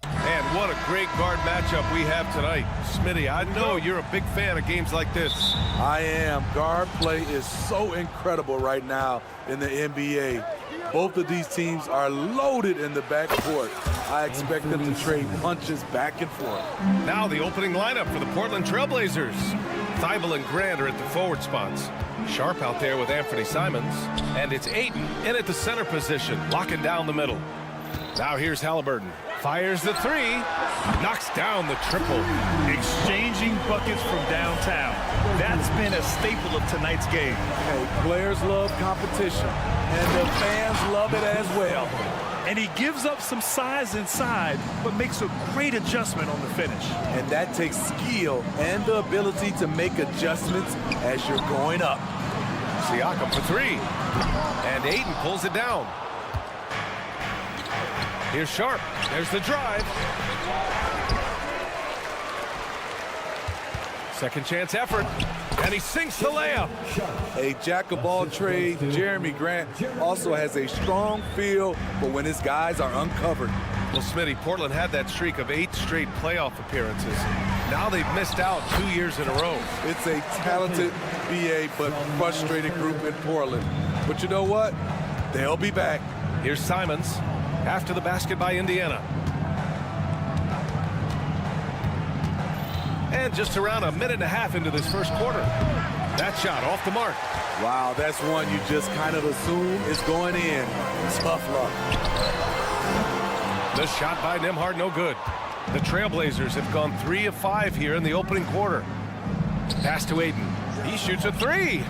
And what a great guard matchup we have tonight. Smitty, I know you're a big fan of games like this. I am. Guard play is so incredible right now in the NBA. Both of these teams are loaded in the backcourt. I expect them to trade punches back and forth. Now the opening lineup for the Portland Trailblazers. Thibault and Grant are at the forward spots. Sharp out there with Anthony Simons. And it's Ayton in at the center position, locking down the middle. Now here's Halliburton. Fires the three. Knocks down the triple. Exchanging buckets from downtown. That's been a staple of tonight's game. Hey, players love competition, and the fans love it as well. And he gives up some size inside, but makes a great adjustment on the finish. And that takes skill and the ability to make adjustments as you're going up. Siakam for three. And Ayton pulls it down. Here's Sharp. There's the drive. Second chance effort. And he sinks the layup. A jack-of-all trades, Jeremy Grant also has a strong feel for when his guys are uncovered. Well, Smitty, Portland had that streak of 8 straight playoff appearances. Now they've missed out 2 years in a row. It's a talented BA but frustrated group in Portland. But you know what? They'll be back. Here's Simons after the basket by Indiana. And just around a minute and a half into this first quarter. That shot off the mark. Wow, that's one you just kind of assume is going in. Tough luck. The shot by Nembhard, no good. The Trailblazers have gone 3 of 5 here in the opening quarter. Pass to Ayton. He shoots a three.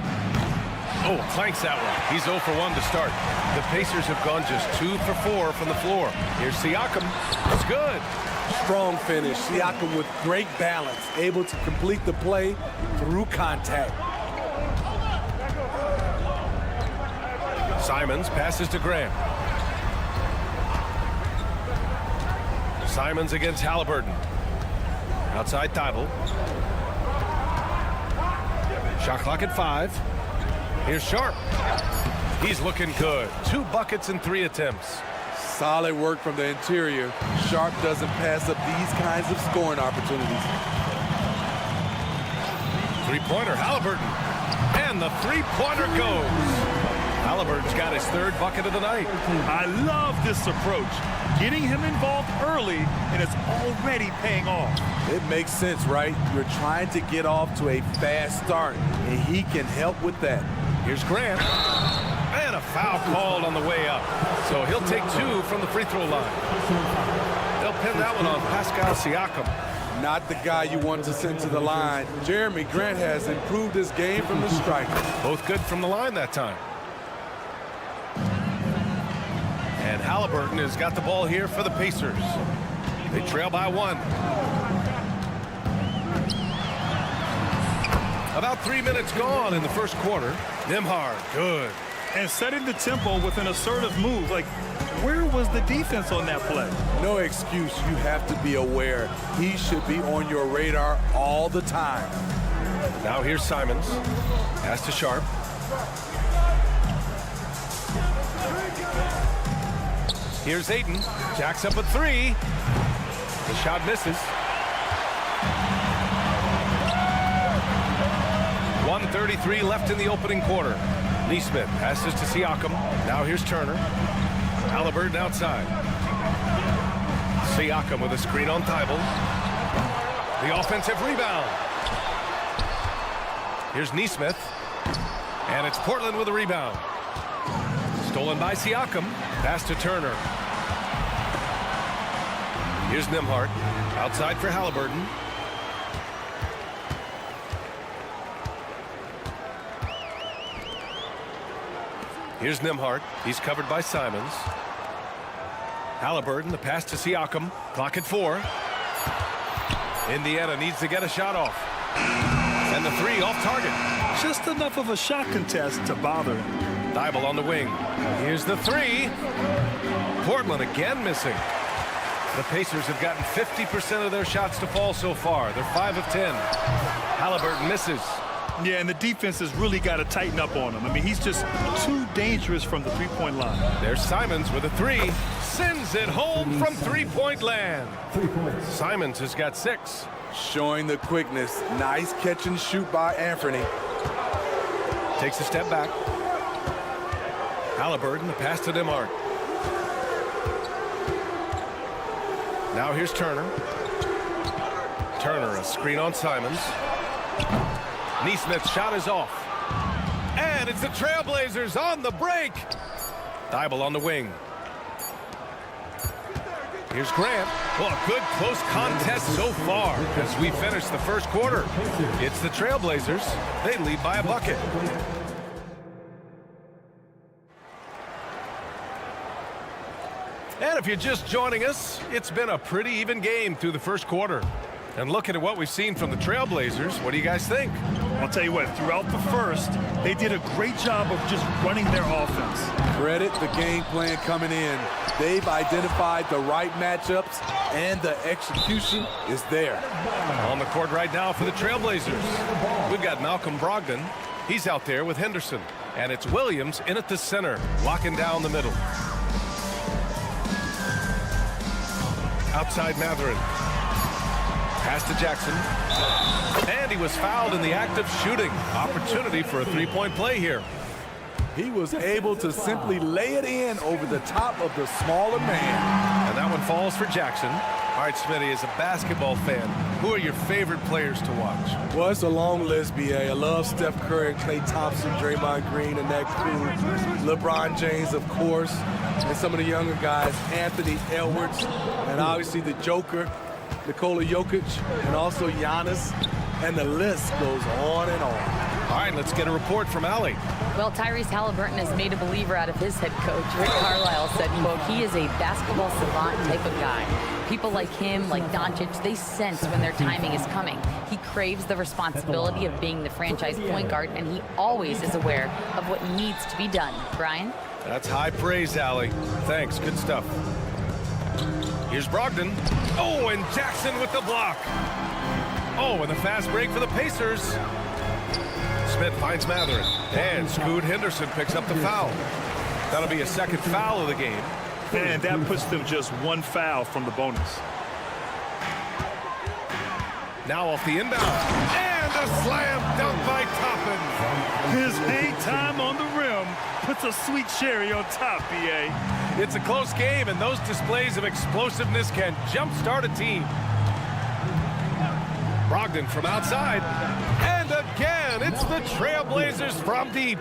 Oh, clanks that one. He's 0 for 1 to start. The Pacers have gone just 2 for 4 from the floor. Here's Siakam. It's good. Strong finish. Siakam with great balance, able to complete the play through contact. Simons passes to Grant. Simons against Halliburton. Outside Thibault. Shot clock at 5. Here's Sharp. He's looking good. 2 buckets in 3 attempts. Solid work from the interior. Sharp doesn't pass up these kinds of scoring opportunities. Three-pointer, Halliburton. And the three-pointer goes. Halliburton's got his 3rd bucket of the night. I love this approach. Getting him involved early, and it's already paying off. It makes sense, right? You're trying to get off to a fast start, and he can help with that. Here's Grant. And a foul called on the way up. So he'll take 2 from the free throw line. They'll pin that one on Pascal Siakam. Not the guy you want to send to the line. Jeremy Grant has improved his game from the striker. Both good from the line that time. And Halliburton has got the ball here for the Pacers. They trail by 1. About 3 minutes gone in the first quarter. Nembhard, good. And setting the tempo with an assertive move. Like, where was the defense on that play? No excuse. You have to be aware. He should be on your radar all the time. Now here's Simons. Pass to Sharp. Here's Ayton. Jacks up a 3. The shot misses. 1:33 left in the opening quarter. Neesmith passes to Siakam. Now here's Turner. Halliburton outside. Siakam with a screen on Thibault. The offensive rebound. Here's Neesmith. And it's Portland with a rebound. Stolen by Siakam. Pass to Turner. Here's Nembhard. Outside for Halliburton. Here's Nembhard. He's covered by Simons. Halliburton, the pass to Siakam. Clock at 4. Indiana needs to get a shot off. And the 3 off target. Just enough of a shot contest to bother him. Thibault on the wing. Here's the 3. Portland again missing. The Pacers have gotten 50% of their shots to fall so far. They're 5 of 10. Halliburton misses. Yeah, and the defense has really got to tighten up on him. I mean, he's just too dangerous from the three-point line. There's Simons with a three. Sends it home from three-point land. 3 points. Simons has got 6. Showing the quickness. Nice catch and shoot by Anthony. Takes a step back. Halliburton, the pass to DeMar. Now here's Turner. Turner, a screen on Simons. Neesmith's shot is off. And it's the Trailblazers on the break. Thibault on the wing. Here's Grant. Well, a good close contest so far as we finish the first quarter. It's the Trailblazers. They lead by a bucket. And if you're just joining us, it's been a pretty even game through the first quarter. And looking at what we've seen from the Trailblazers, what do you guys think? I'll tell you what, throughout the first, they did a great job of just running their offense. Credit the game plan coming in. They've identified the right matchups, and the execution is there. On the court right now for the Trailblazers, we've got Malcolm Brogdon. He's out there with Henderson. And it's Williams in at the center, locking down the middle. Outside Mathurin. Pass to Jackson. And he was fouled in the act of shooting. Opportunity for a three-point play here. He was able to simply lay it in over the top of the smaller man. And that one falls for Jackson. All right, Smitty, as a basketball fan, who are your favorite players to watch? Well, it's a long list, B.A. I love Steph Curry, Klay Thompson, Draymond Green, and that crew. LeBron James, of course, and some of the younger guys, Anthony Edwards, and obviously the Joker, Nikola Jokic, and also Giannis, and the list goes on and on. All right, let's get a report from Allie. Well, Tyrese Halliburton has made a believer out of his head coach. Rick Carlisle said, quote, he is a basketball savant type of guy. People like him, like Doncic, they sense when their timing is coming. He craves the responsibility of being the franchise point guard, and he always is aware of what needs to be done. Brian? That's high praise, Allie. Thanks, good stuff. Here's Brogdon. Oh, and Jackson with the block. Oh, and the fast break for the Pacers. Smith finds Mathurin. And Scoot Henderson picks up the foul. That'll be a second foul of the game. And that puts them just one foul from the bonus. Now off the inbound. And a slam dunk by Toppin. His hang time on the rim puts a sweet cherry on top, B.A. It's a close game, and those displays of explosiveness can jumpstart a team. Brogdon from outside. And again, it's the Trailblazers from deep.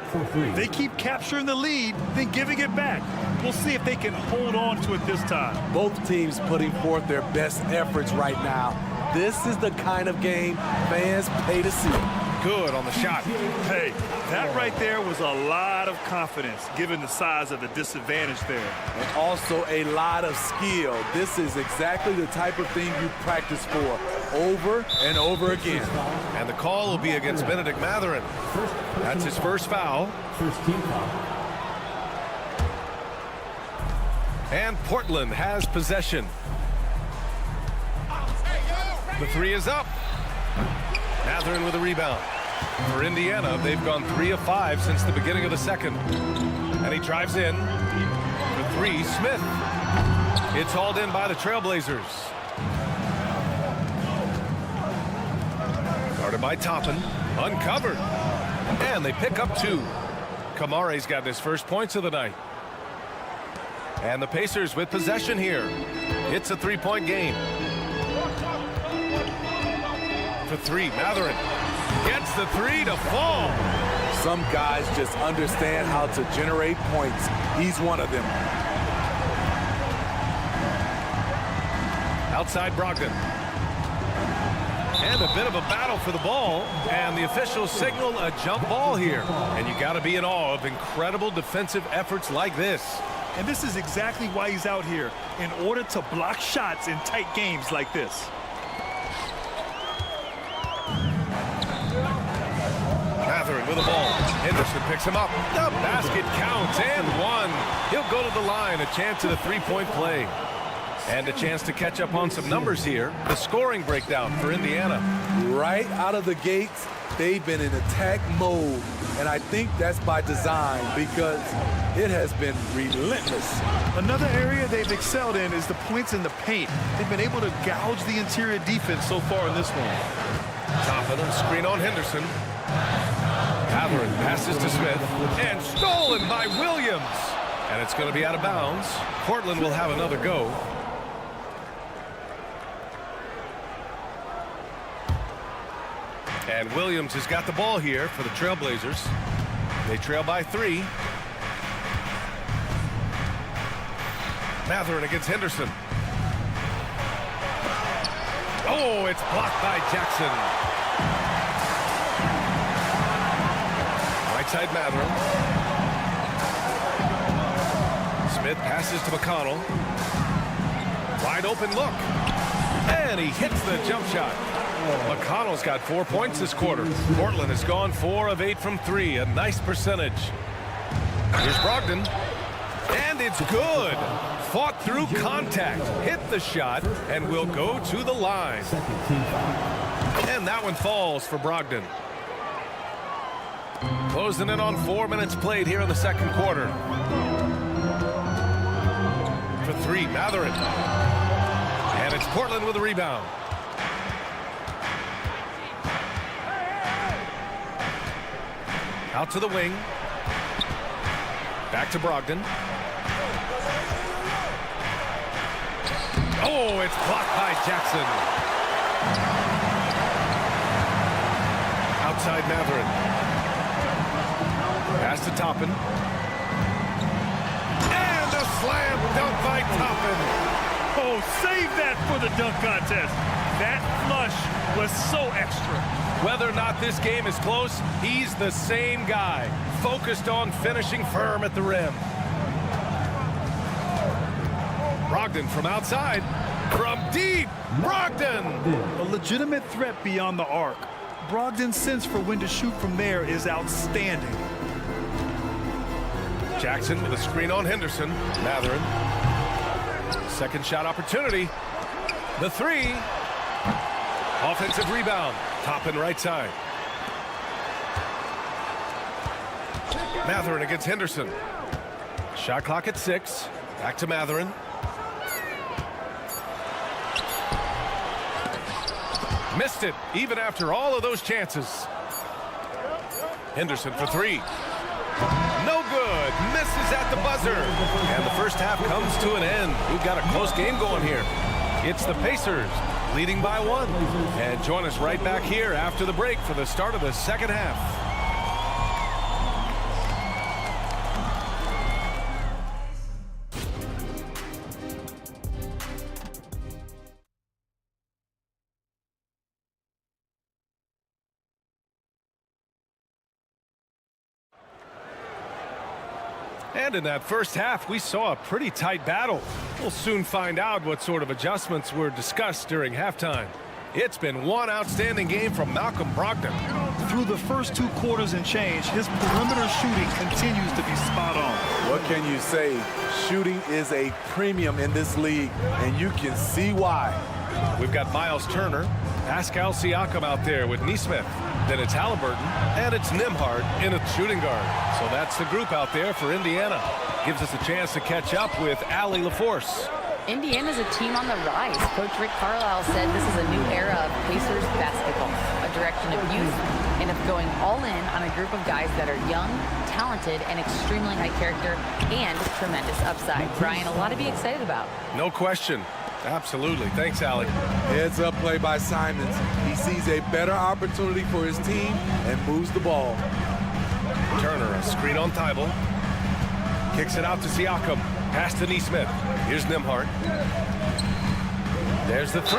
They keep capturing the lead, then giving it back. We'll see if they can hold on to it this time. Both teams putting forth their best efforts right now. This is the kind of game fans pay to see. Good on the shot. Hey, that right there was a lot of confidence, given the size of the disadvantage there. And also a lot of skill. This is exactly the type of thing you practice for over and over again. And the call will be against Benedict Mathurin. That's his first foul. First team foul. And Portland has possession. The three is up. Mathurin with a rebound. For Indiana, they've gone 3 of 5 since the beginning of the second. And he drives in. For 3, Smith. It's hauled in by the Trailblazers. Guarded by Toppin. Uncovered. And they pick up 2. Kamare's got his first points of the night. And the Pacers with possession here. It's a 3-point game. For 3, Mathurin gets the 3 to fall. Some guys just understand how to generate points. He's one of them. Outside Brogdon. And a bit of a battle for the ball. And the officials signal a jump ball here. And you got to be in awe of incredible defensive efforts like this. And this is exactly why he's out here, in order to block shots in tight games like this. Mathurin with the ball. Henderson picks him up. The basket counts and 1. He'll go to the line. A chance at a 3-point play. And a chance to catch up on some numbers here. The scoring breakdown for Indiana. Right out of the gates, they've been in attack mode, and I think that's by design because it has been relentless. Another area they've excelled in is the points in the paint. They've been able to gouge the interior defense so far in this one. Top of the screen on Henderson. Matherin passes to Smith, and stolen by Williams. And it's going to be out of bounds. Portland will have another go. And Williams has got the ball here for the Trailblazers. They trail by 3. Matherin against Henderson. Oh, it's blocked by Jackson. Right side Matherin. Smith passes to McConnell. Wide open look. And he hits the jump shot. McConnell's got 4 points this quarter. Portland has gone 4 of 8 from 3. A nice percentage. Here's Brogdon. And it's good. Fought through contact. Hit the shot and will go to the line. And that one falls for Brogdon. Closing in on 4 minutes played here in the second quarter. For 3, Matherin. And it's Portland with a rebound. Out to the wing. Back to Brogdon. Oh, it's blocked by Jackson. Outside Matherin. Pass to Toppin. And a slam dunk by Toppin. Oh, save that for the dunk contest. That flush was so extra. Whether or not this game is close, he's the same guy, focused on finishing firm at the rim. Brogdon from outside, from deep, Brogdon! A legitimate threat beyond the arc. Brogdon's sense for when to shoot from there is outstanding. Jackson with a screen on Henderson. Matherin. Second shot opportunity. The 3. Offensive rebound. Toppin right side. Matherin against Henderson. Shot clock at 6. Back to Matherin. Missed it, even after all of those chances. Henderson for 3. No good. Misses at the buzzer. And the first half comes to an end. We've got a close game going here. It's the Pacers leading by 1. And join us right back here after the break for the start of the second half. And in that first half, we saw a pretty tight battle. We'll soon find out what sort of adjustments were discussed during halftime. It's been one outstanding game from Malcolm Brogdon. Through the first 2 quarters and change, his perimeter shooting continues to be spot on. What can you say? Shooting is a premium in this league, and you can see why. We've got Miles Turner, Pascal Siakam out there with Nesmith. Then it's Halliburton, and it's Nembhard in a shooting guard. So that's the group out there for Indiana. Gives us a chance to catch up with Allie LaForce. Indiana's a team on the rise. Coach Rick Carlisle said this is a new era of Pacers basketball, a direction of youth, and of going all in on a group of guys that are young, talented, and extremely high character, and tremendous upside. Brian, a lot to be excited about. No question. Absolutely. Thanks, Allie. Heads up play by Simons. He sees a better opportunity for his team and moves the ball. Turner, a screen on Thibault. Kicks it out to Siakam. Pass to Nesmith. Here's Nembhard. There's the 3.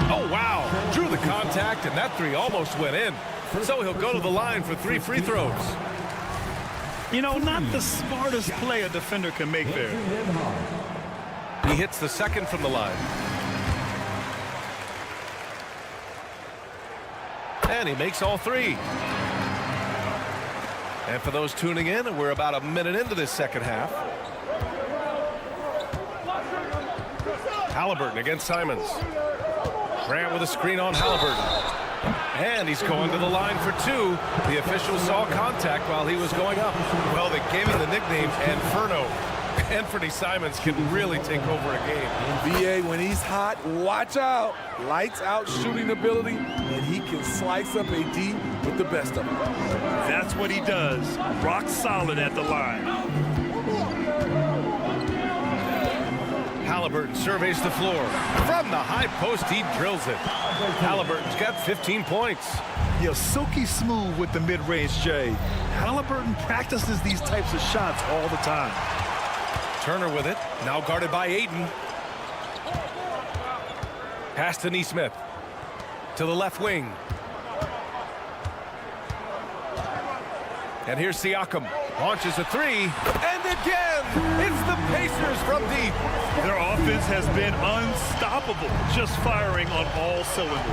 Oh, wow. Drew the contact, and that 3 almost went in. So he'll go to the line for 3 free throws. You know, not the smartest play a defender can make there. He hits the second from the line. And he makes all 3. And for those tuning in, we're about a minute into this second half. Halliburton against Simons. Grant with a screen on Halliburton. And he's going to the line for two. The official saw contact while he was going up. Well, they gave him the nickname Inferno. Anthony Simons can really take over a game. BA, when he's hot, watch out. Lights out shooting ability, and he can slice up a D with the best of them. That's what he does. Rock solid at the line. Halliburton surveys the floor. From the high post, he drills it. Halliburton's got 15 points. Yeah, silky smooth with the mid-range, Jay. Halliburton practices these types of shots all the time. Turner with it, now guarded by Ayton. Pass to Neesmith. To the left wing. And here's Siakam. Launches a three. And again, it's the Pacers from deep. Their offense has been unstoppable, just firing on all cylinders.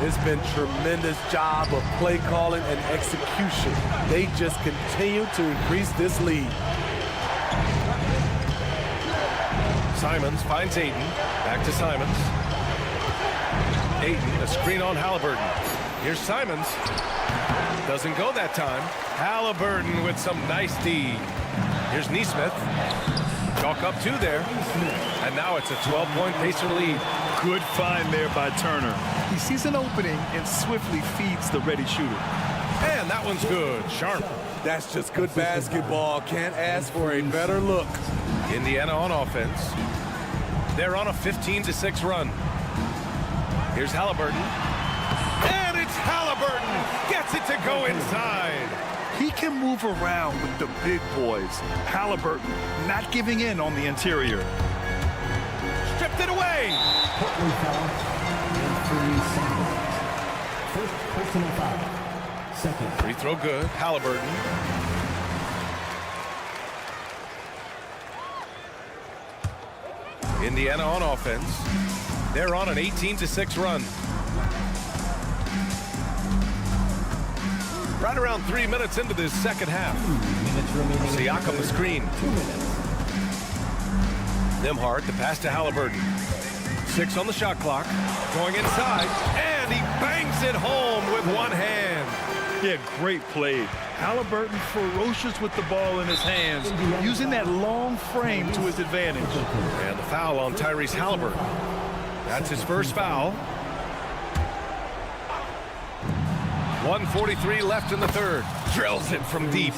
It's been tremendous job of play calling and execution. They just continue to increase this lead. Simons finds Ayton. Back to Simons. Ayton, a screen on Halliburton. Here's Simons. Doesn't go that time. Halliburton with some nice D. Here's Neesmith. Chalk up two there. And now it's a 12-point Pacer lead. Good find there by Turner. He sees an opening and swiftly feeds the ready shooter. And that one's good. Sharp. That's just good basketball. Can't ask for a better look. Indiana on offense. They're on a 15-6 run. Here's Halliburton. And it's Halliburton. Gets it to go inside. He can move around with the big boys. Halliburton not giving in on the interior. Stripped it away. First personal foul. Second. Free throw good. Halliburton. Indiana on offense. They're on an 18-6 run. Right around 3 minutes into this second half. Siakam the screen. Nembhard the pass to Halliburton. 6 on the shot clock. Going inside. And he bangs it home with one hand. Yeah, great play. Halliburton ferocious with the ball in his hands, using that long frame to his advantage. And the foul on Tyrese Halliburton. That's his first foul. 1:43 left in the third. Drills it from deep.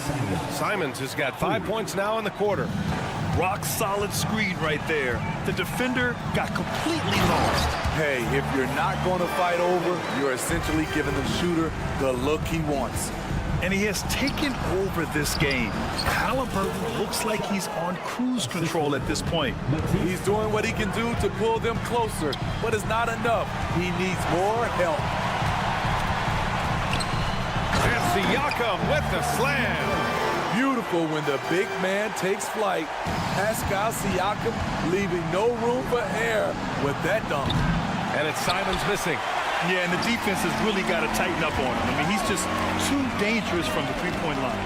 Simons has got 5 points now in the quarter. Rock solid screen right there. The defender got completely lost. Hey, if you're not going to fight over, you're essentially giving the shooter the look he wants. And he has taken over this game. Halliburton looks like he's on cruise control at this point. He's doing what he can do to pull them closer, but it's not enough. He needs more help. And Siakam with the slam. Beautiful when the big man takes flight. Pascal Siakam leaving no room for error with that dunk. And it's Simons missing. Yeah, and the defense has really got to tighten up on him. I mean, he's just too dangerous from the three-point line.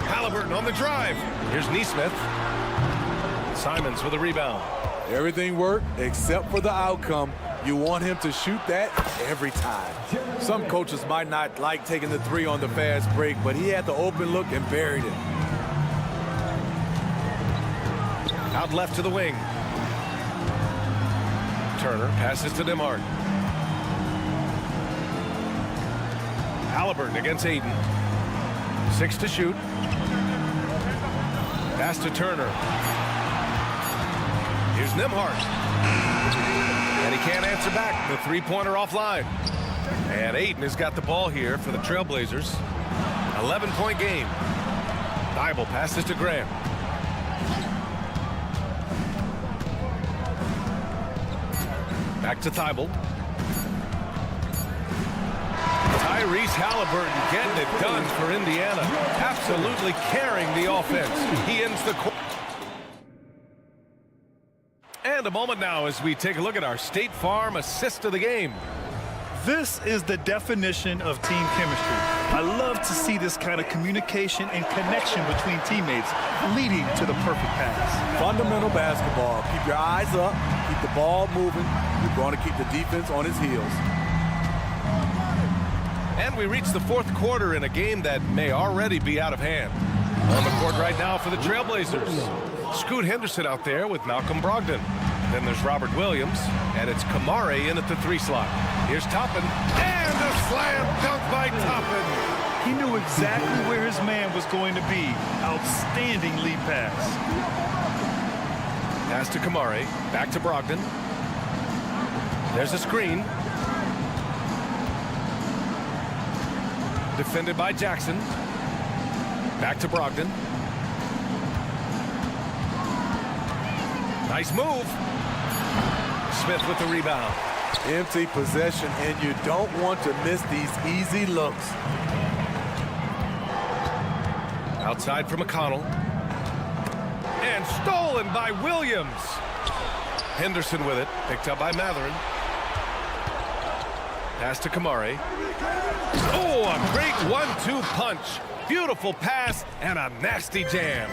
Halliburton on the drive. Here's Neesmith. Simons with a rebound. Everything worked except for the outcome. You want him to shoot that every time. Some coaches might not like taking the three on the fast break, but he had the open look and buried it. Out left to the wing. Turner passes to Nembhard. Halliburton against Ayton. 6 to shoot. Pass to Turner. Here's Nembhard. And he can't answer back. The three-pointer offline. And Ayton has got the ball here for the Trailblazers. 11-point game. Thibault passes to Graham. Back to Thibault. Tyrese Halliburton getting it done for Indiana. Absolutely carrying the offense. He ends the quarter. And a moment now as we take a look at our State Farm assist of the game. This is the definition of team chemistry. I love to see this kind of communication and connection between teammates leading to the perfect pass. Fundamental basketball. Keep your eyes up. Keep the ball moving. You going to keep the defense on his heels. And we reach the fourth quarter in a game that may already be out of hand. On the court right now for the Trailblazers. Scoot Henderson out there with Malcolm Brogdon. Then there's Robert Williams, and it's Kamare in at the 3 slot. Here's Toppin, and a slam dunk by Toppin. He knew exactly where his man was going to be. Outstanding lead pass. Pass to Kamare, back to Brogdon. There's a screen. Defended by Jackson. Back to Brogdon. Nice move. Smith with the rebound. Empty possession, and you don't want to miss these easy looks. Outside for McConnell. And stolen by Williams. Henderson with it. Picked up by Matherin. Pass to Kamare. Oh, a great 1-2 punch. Beautiful pass and a nasty jam.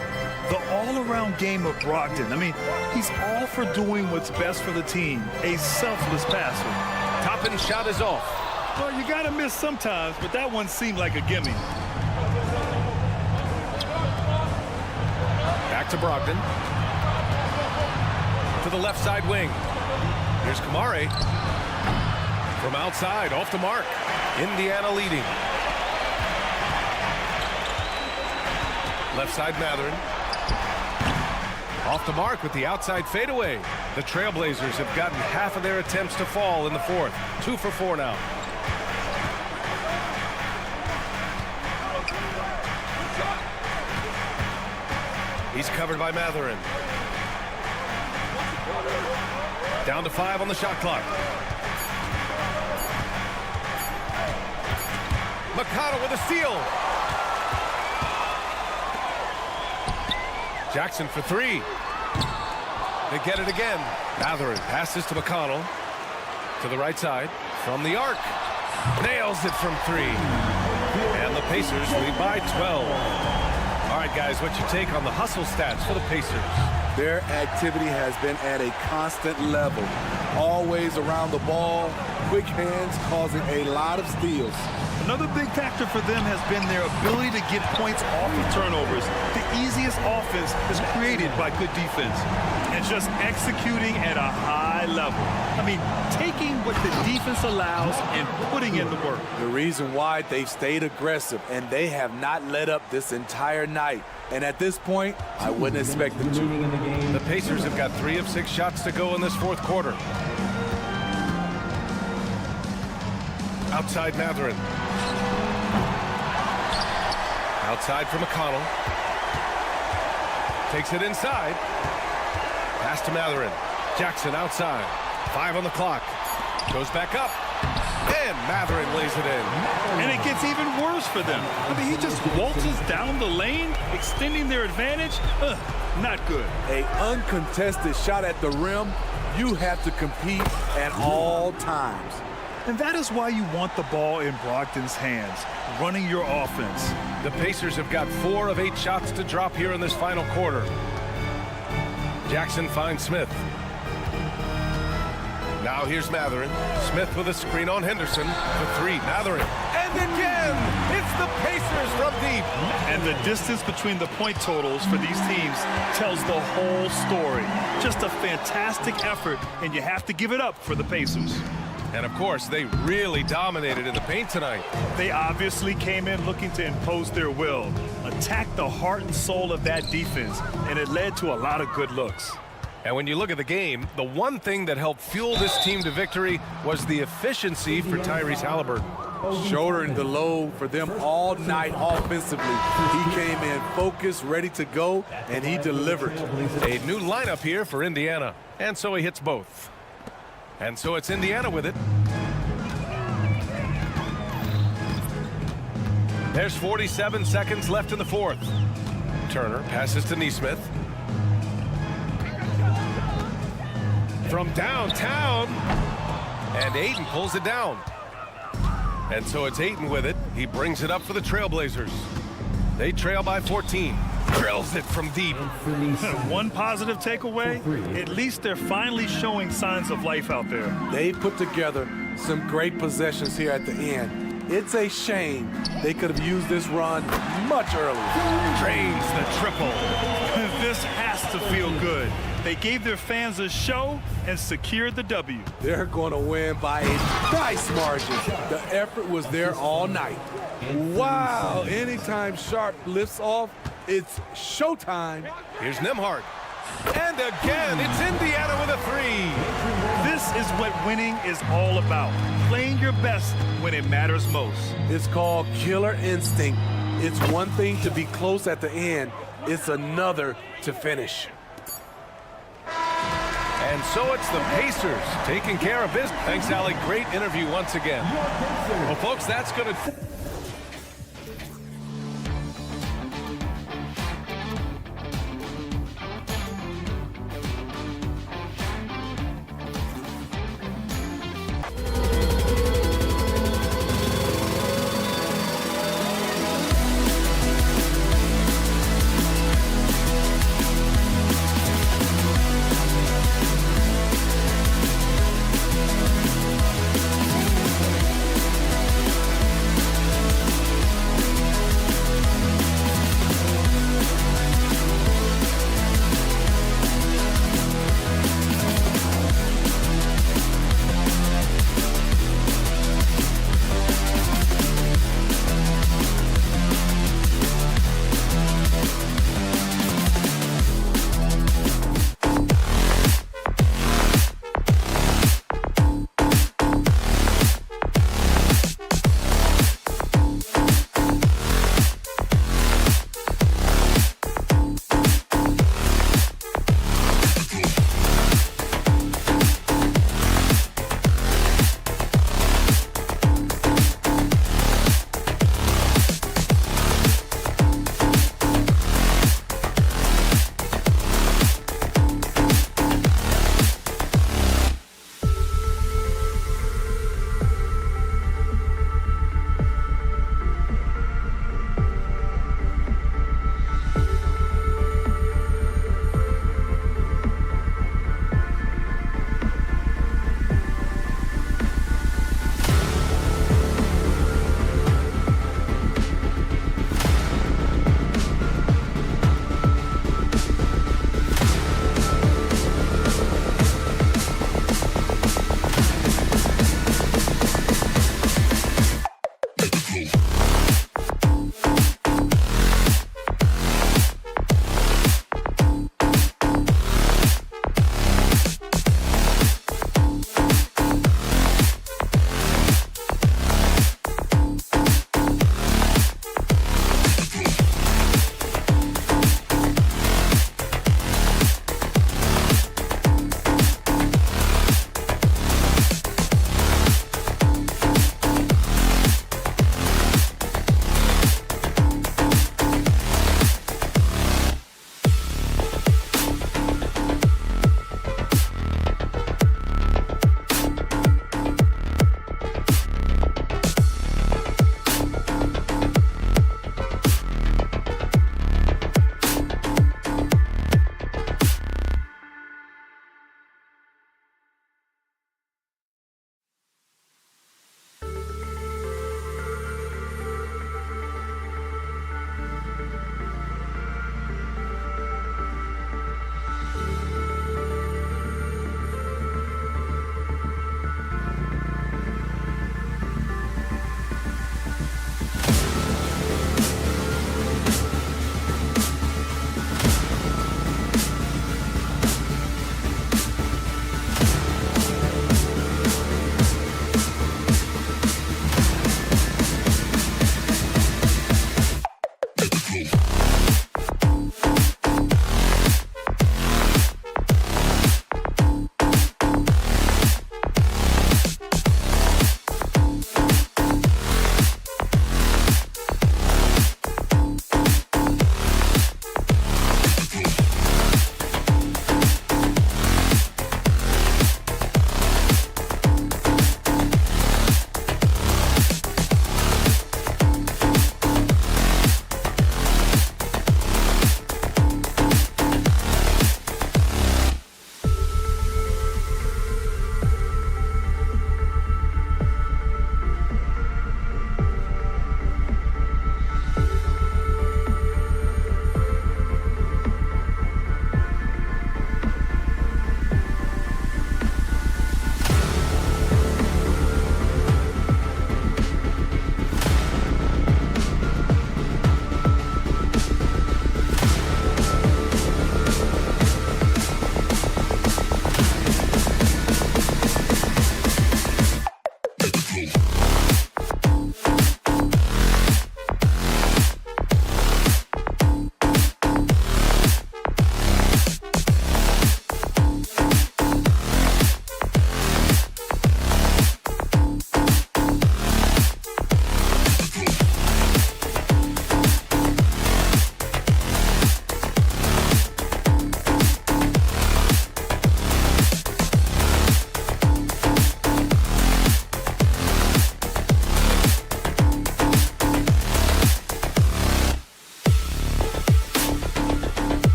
The all-around game of Brogdon. I mean, he's all for doing what's best for the team. A selfless passer. Toppin's shot is off. Well, you got to miss sometimes, but that one seemed like a gimme. Back to Brogdon. To the left side wing. Here's Kamare. From outside, off the mark. Indiana leading. Left side Matherin. Off the mark with the outside fadeaway. The Trailblazers have gotten half of their attempts to fall in the fourth. 2 for 4 now. He's covered by Matherin. Down to 5 on the shot clock. McConnell with a steal. Jackson for 3. They get it again. Matherin passes to McConnell. To the right side. From the arc. Nails it from 3. And the Pacers lead by 12. All right, guys, what's your take on the hustle stats for the Pacers? Their activity has been at a constant level. Always around the ball. Quick hands causing a lot of steals. Another big factor for them has been their ability to get points off of turnovers. The easiest offense is created by good defense and just executing at a high level. I mean, taking what the defense allows and putting in the work. The reason why they've stayed aggressive and they have not let up this entire night. And at this point, I wouldn't expect them to. The Pacers have got 3 of 6 shots to go in this fourth quarter. Outside Matherin. Outside for McConnell. Takes it inside. Pass to Matherin. Jackson outside. 5 on the clock. Goes back up. And Matherin lays it in. And it gets even worse for them. I mean, he just waltzes down the lane, extending their advantage. Not good. An uncontested shot at the rim. You have to compete at all times. And that is why you want the ball in Brogdon's hands, running your offense. The Pacers have got 4 of 8 shots to drop here in this final quarter. Jackson finds Smith. Now here's Matherin. Smith with a screen on Henderson. For 3, Matherin. And again, it's the Pacers from deep. And the distance between the point totals for these teams tells the whole story. Just a fantastic effort, and you have to give it up for the Pacers. And, of course, they really dominated in the paint tonight. They obviously came in looking to impose their will, attack the heart and soul of that defense, and it led to a lot of good looks. And when you look at the game, the one thing that helped fuel this team to victory was the efficiency for Tyrese Halliburton. Shouldering the load for them all night offensively. He came in focused, ready to go, and he delivered. A new lineup here for Indiana, and so he hits both. And so it's Indiana with it. There's 47 seconds left in the fourth. Turner passes to Nesmith. From downtown. And Ayton pulls it down. And so it's Ayton with it. He brings it up for the Trailblazers. They trail by 14. drills it from deep. One positive takeaway, at least they're finally showing signs of life out there. They put together some great possessions here at the end. It's a shame they could have used this run much earlier. Drains the triple. This has to feel good. They gave their fans a show and secured the W. They're going to win by a nice margin. The effort was there all night. Wow, anytime Sharp lifts off, it's showtime. Here's Nembhard. And again, it's Indiana with a three. This is what winning is all about. Playing your best when it matters most. It's called killer instinct. It's one thing to be close at the end. It's another to finish. And so it's the Pacers taking care of business. Thanks, Allie. Great interview once again. Well, folks, that's going to...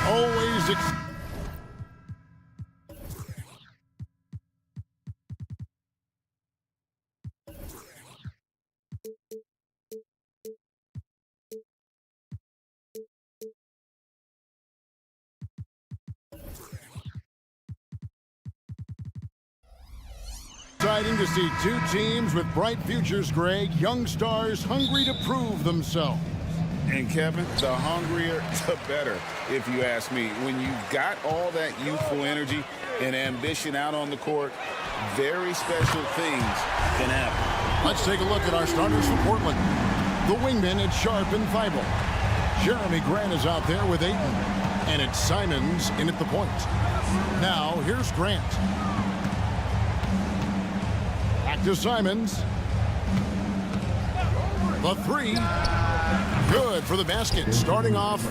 Always exciting to see two teams with bright futures, Greg. Young stars hungry to prove themselves. And Kevin, the hungrier, the better, if you ask me. When you've got all that youthful energy and ambition out on the court, very special things can happen. Let's take a look at our starters for Portland. The wingmen, it's Sharp and Thibault. Jeremy Grant is out there with Ayton. And it's Simons in at the point. Now, here's Grant. Back to Simons. The three. Good for the basket. Starting off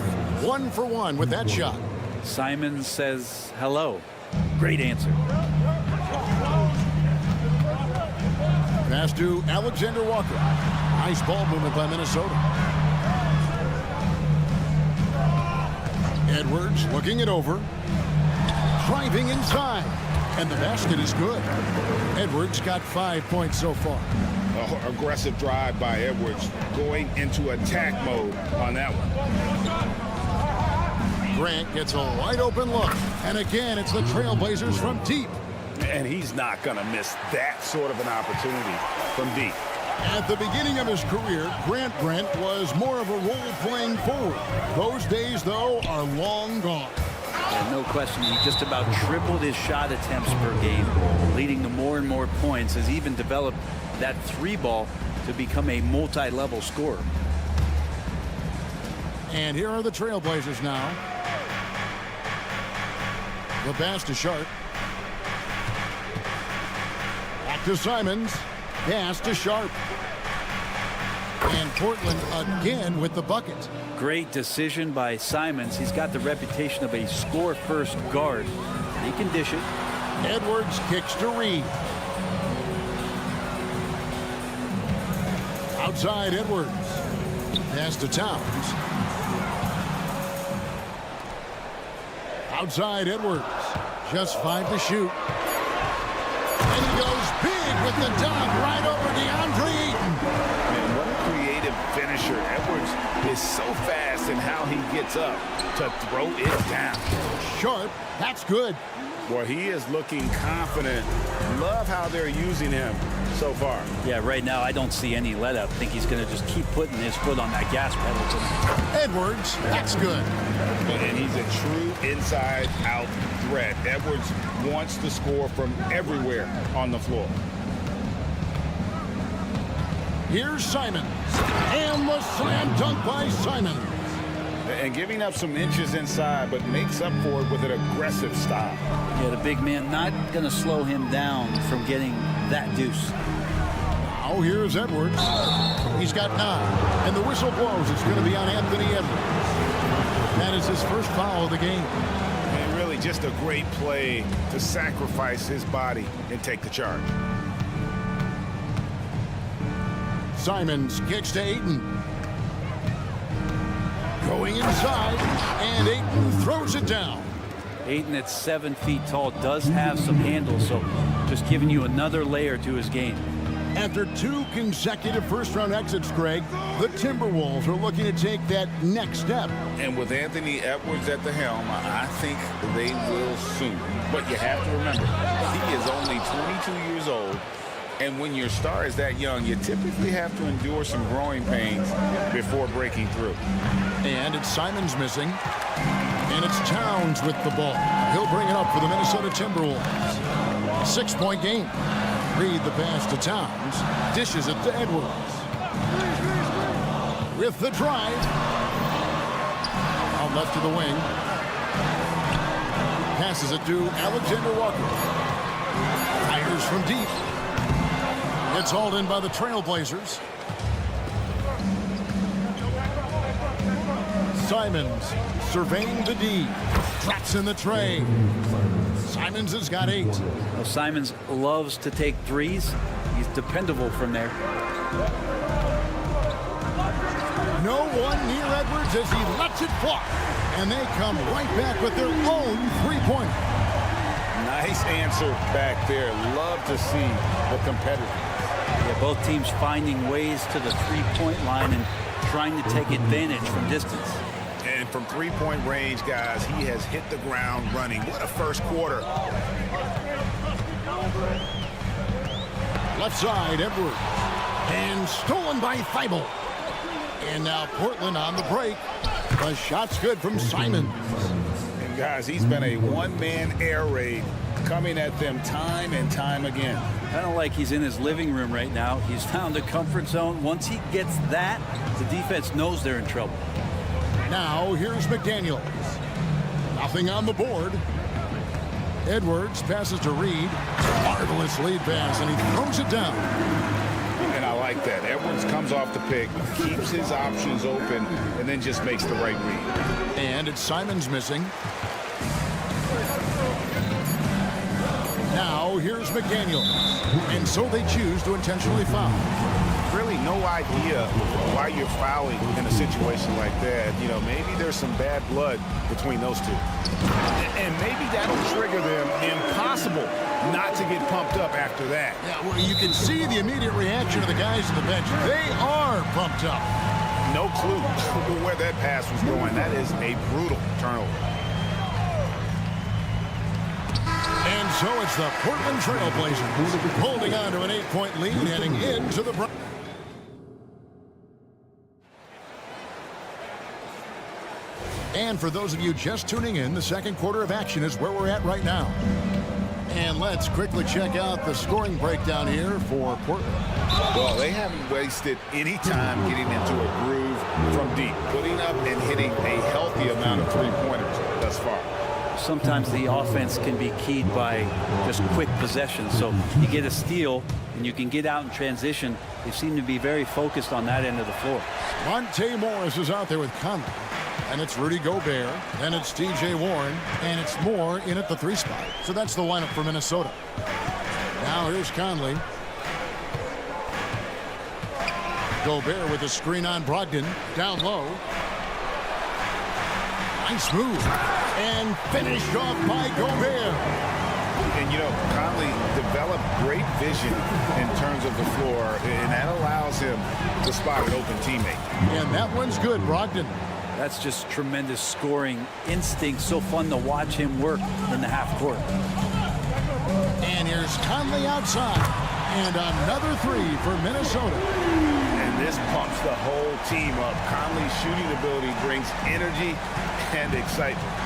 1 for 1 with that shot. Simons says hello. Great answer. Pass to Alexander Walker. Nice ball movement by Minnesota. Edwards looking it over. Driving inside. And the basket is good. Edwards got 5 points so far. Aggressive drive by Edwards, going into attack mode on that one. Grant gets a wide open look. And again, it's the Trailblazers from deep. And he's not going to miss that sort of an opportunity from deep. At the beginning of his career, Grant was more of a role-playing forward. Those days, though, are long gone. And no question, he just about tripled his shot attempts per game, leading to more and more points, has even developed that 3-ball to become a multi-level scorer. And here are the Trailblazers now. The pass to Sharp. Back to Simons. Pass to Sharp. And Portland again with the bucket. Great decision by Simons. He's got the reputation of a score-first guard. He can dish it. Edwards kicks to Reed. Outside Edwards. Pass to Towns. Outside Edwards. Just 5 to shoot. And he goes big with the dunk right over DeAndre Ayton. Man, what a creative finisher. Edwards is so fast in how he gets up to throw it down. Sharp, that's good. Boy, he is looking confident. Love how they're using him so far. Yeah, right now I don't see any let up. I think he's going to just keep putting his foot on that gas pedal tonight. Edwards, that's good. And he's a true inside-out threat. Edwards wants to score from everywhere on the floor. Here's Simons. And the slam dunk by Simons. And giving up some inches inside, but makes up for it with an aggressive stop. Yeah, the big man not going to slow him down from getting that deuce. Now here's Edwards. He's got 9. And the whistle blows. It's going to be on Anthony Edwards. That is his first foul of the game. And really just a great play to sacrifice his body and take the charge. Simons kicks to Ayton. Going inside, and Ayton throws it down. Ayton at 7 feet tall does have some handle, so just giving you another layer to his game. After 2 consecutive first-round exits, Greg, the Timberwolves are looking to take that next step. And with Anthony Edwards at the helm, I think they will soon. But you have to remember, he is only 22 years old. And when your star is that young, you typically have to endure some growing pains before breaking through. And it's Simons missing. And it's Towns with the ball. He'll bring it up for the Minnesota Timberwolves. 6-point game. Reed the pass to Towns. Dishes it to Edwards. With the drive. Out left to the wing. Passes it to Alexander Walker. Fires from deep. It's hauled in by the Trailblazers. Simons surveying the D. Traps in the tray. Simons has got 8. Well, Simons loves to take threes. He's dependable from there. No one near Edwards as he lets it fly. And they come right back with their own 3-pointer. Nice answer back there. Love to see the competitor. Yeah, both teams finding ways to the 3-point line and trying to take advantage from distance. And from 3-point range, guys, he has hit the ground running. What a first quarter. Left side, Edwards. And stolen by Thibault. And now Portland on the break. The shot's good from Simons. And guys, he's been a one-man air raid coming at them time and time again. Kind of like he's in his living room right now. He's found a comfort zone. Once he gets that, the defense knows they're in trouble. Now here's McDaniels. Nothing on the board. Edwards passes to Reed. Marvelous lead pass, and he throws it down. And I like like that. Edwards comes off the pick, keeps his options open, and then just makes the right read. And it's Simons missing. Now here's McDaniels. And so they choose to intentionally foul. Really no idea why you're fouling in a situation like that. You know, maybe there's some bad blood between those two. And maybe that'll trigger them. Impossible not to get pumped up after that. Yeah, well, you can see the immediate reaction of the guys on the bench. They are pumped up. No clue where that pass was going. That is a brutal turnover. And so it's the Portland Trail Blazers holding on to an 8-point lead heading into the... And for those of you just tuning in, the second quarter of action is where we're at right now. And let's quickly check out the scoring breakdown here for Portland. Well, they haven't wasted any time getting into a groove from deep, putting up and hitting a healthy amount of three-pointers thus far. Sometimes the offense can be keyed by just quick possession. So you get a steal and you can get out in transition. They seem to be very focused on that end of the floor. Monte Morris is out there with Conley. And it's Rudy Gobert. And it's T.J. Warren. And it's Moore in at the 3 spot. So that's the lineup for Minnesota. Now here's Conley. Gobert with a screen on Brogdon. Down low. Nice move. And finished off by Gobert. And, you know, Conley developed great vision in terms of the floor, and that allows him to spot an open teammate. And that one's good, Brogdon. That's just tremendous scoring instinct. So fun to watch him work in the half court. And here's Conley outside. And another 3 for Minnesota. And this pumps the whole team up. Conley's shooting ability brings energy and excitement.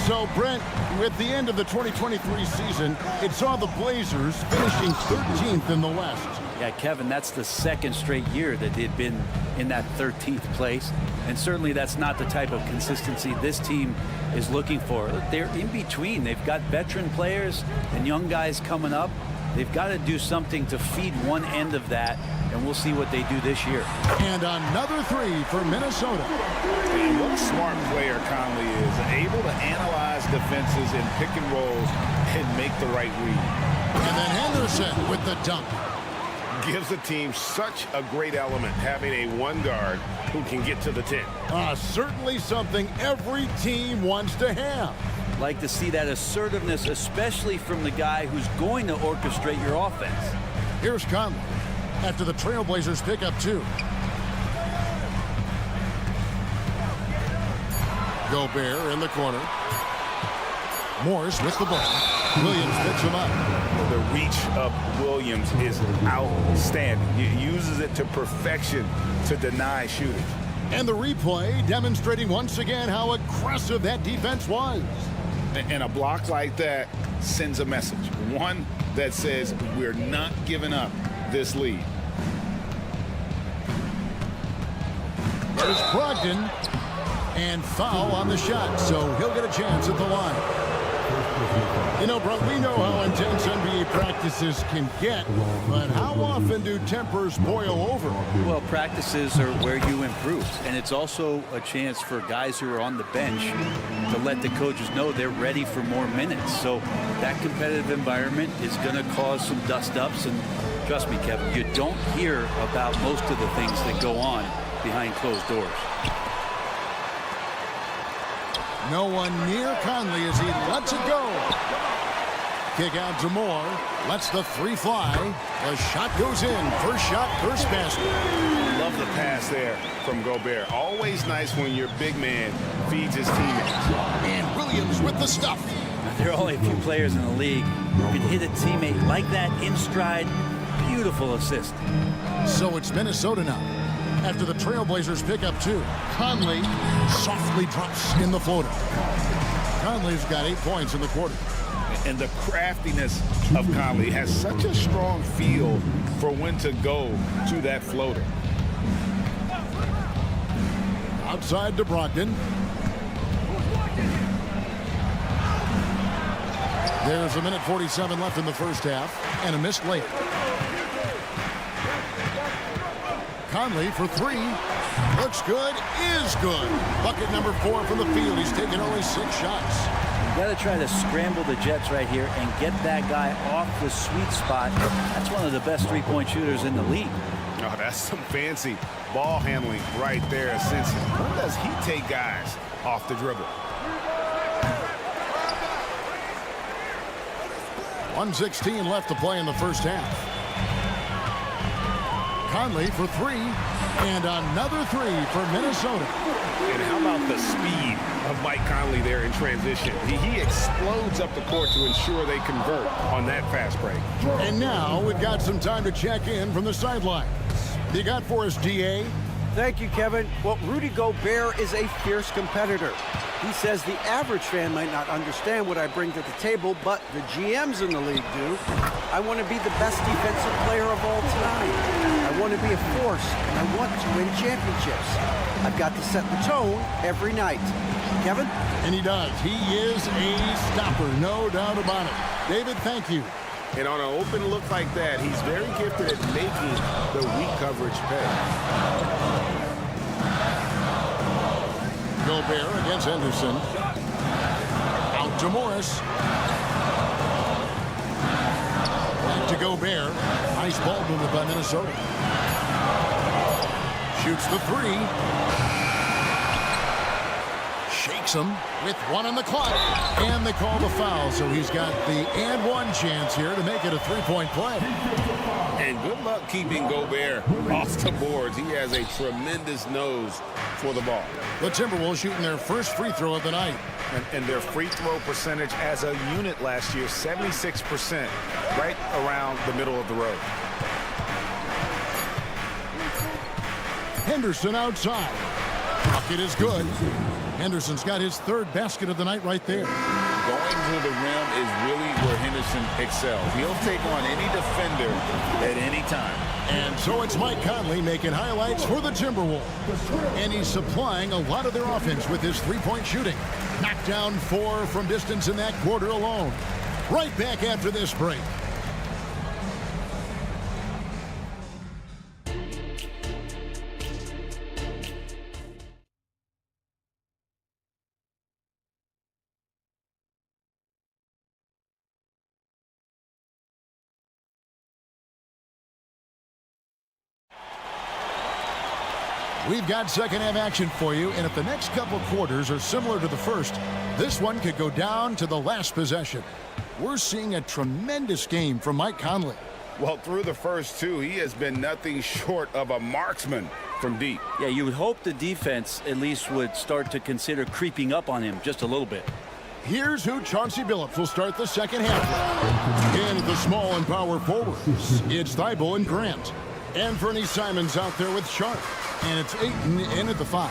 So, Brent, with the end of the 2023 season, it saw the Blazers finishing 13th in the West. Yeah, Kevin, that's the second straight year that they've been in that 13th place. And certainly that's not the type of consistency this team is looking for. They're in between. They've got veteran players and young guys coming up. They've got to do something to feed one end of that, and we'll see what they do this year. And another 3 for Minnesota. And what a smart player Conley is, able to analyze defenses in pick and rolls and make the right read. And then Henderson with the dunk. Gives the team such a great element, having a 1 guard who can get to the 10. Certainly something every team wants to have. Like to see that assertiveness, especially from the guy who's going to orchestrate your offense. Here's Conley after the Trailblazers pick up 2. Gobert in the corner. Morris with the ball. Williams picks him up. The reach of Williams is outstanding. He uses it to perfection to deny shooters. And the replay demonstrating once again how aggressive that defense was. And a block like that sends a message. One that says we're not giving up this lead. There's Brogdon. And foul on the shot, so he'll get a chance at the line. You know, bro, we know how intense NBA practices can get, but how often do tempers boil over? Well, practices are where you improve, and it's also a chance for guys who are on the bench to let the coaches know they're ready for more minutes. So that competitive environment is going to cause some dust-ups, and trust me, Kevin, you don't hear about most of the things that go on behind closed doors. No one near Conley as he lets it go. Kick out to Moore. Lets the 3 fly. The shot goes in. First shot, first basket. Love the pass there from Gobert. Always nice when your big man feeds his teammates. And Williams with the stuff. There are only a few players in the league who can hit a teammate like that in stride. Beautiful assist. So it's Minnesota now. After the Trailblazers pick up 2. Conley softly drops in the floater. Conley's got 8 points in the quarter. And the craftiness of Conley has such a strong feel for when to go to that floater. Outside to Brogdon. There's 1:47 left in the first half, and a missed layup. Conley for three. Looks good, is good. Bucket number 4 from the field. He's taken only 6 shots. You got to try to scramble the Jets right here and get that guy off the sweet spot. That's one of the best three-point shooters in the league. Oh, that's some fancy ball handling right there. Since when does he take guys off the dribble? 1:16 left to play in the first half. Conley for three, and another three for Minnesota. And how about the speed of Mike Conley there in transition? He explodes up the court to ensure they convert on that fast break. And now we've got some time to check in from the sidelines. You got for us, DA? Thank you, Kevin. Well, Rudy Gobert is a fierce competitor. He says the average fan might not understand what I bring to the table, but the GMs in the league do. I want to be the best defensive player of all time. I want to be a force, and I want to win championships. I've got to set the tone every night. Kevin? And he does. He is a stopper, no doubt about it. David, thank you. And on an open look like that, he's very gifted at making the weak coverage pay. Gobert against Henderson. Out to Morris. Back to Gobert. Nice ball movement by Minnesota. Shoots the three. Shakes him with 1 on the clock. And they call the foul, so he's got the and 1 chance here to make it a three-point play. And good luck keeping Gobert off the boards. He has a tremendous nose for the ball. The Timberwolves shooting their first free throw of the night. And their free throw percentage as a unit last year, 76%, right around the middle of the road. Henderson outside. Bucket is good. Henderson's got his 3rd basket of the night right there. Going to the rim is really where Henderson excels. He'll take on any defender at any time. And so it's Mike Conley making highlights for the Timberwolves. And he's supplying a lot of their offense with his three-point shooting. Knocked down 4 from distance in that quarter alone. Right back after this break. We've got second half action for you, and if the next couple quarters are similar to the first, this one could go down to the last possession. We're seeing a tremendous game from Mike Conley. Well, through the first 2, he has been nothing short of a marksman from deep. Yeah, you would hope the defense at least would start to consider creeping up on him just a little bit. Here's who Chauncey Billups will start the second half. And the small and power forwards, it's Thibault and Grant. And Fernie Simons out there with Sharp. And it's Ayton in at the 5.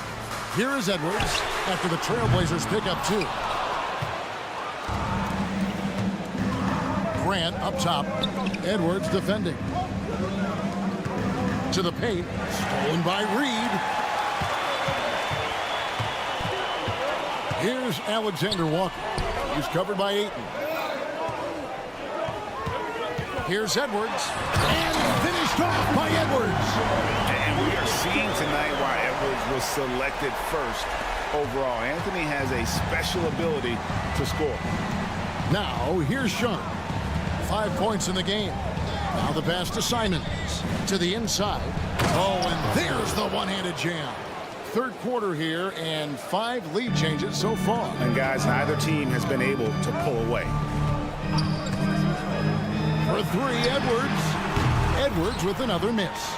Here is Edwards after the Trailblazers pick up 2. Grant up top. Edwards defending. To the paint. Stolen by Reed. Here's Alexander Walker. He's covered by Ayton. Here's Edwards. And finished off by Edwards. And we are seeing tonight why Edwards was selected first overall. Anthony has a special ability to score. Now, here's Sean. 5 points in the game. Now the pass to Simons. To the inside. Oh, and there's the one-handed jam. 3rd quarter here, and 5 lead changes so far. And guys, neither team has been able to pull away. For 3, Edwards. Edwards with another miss.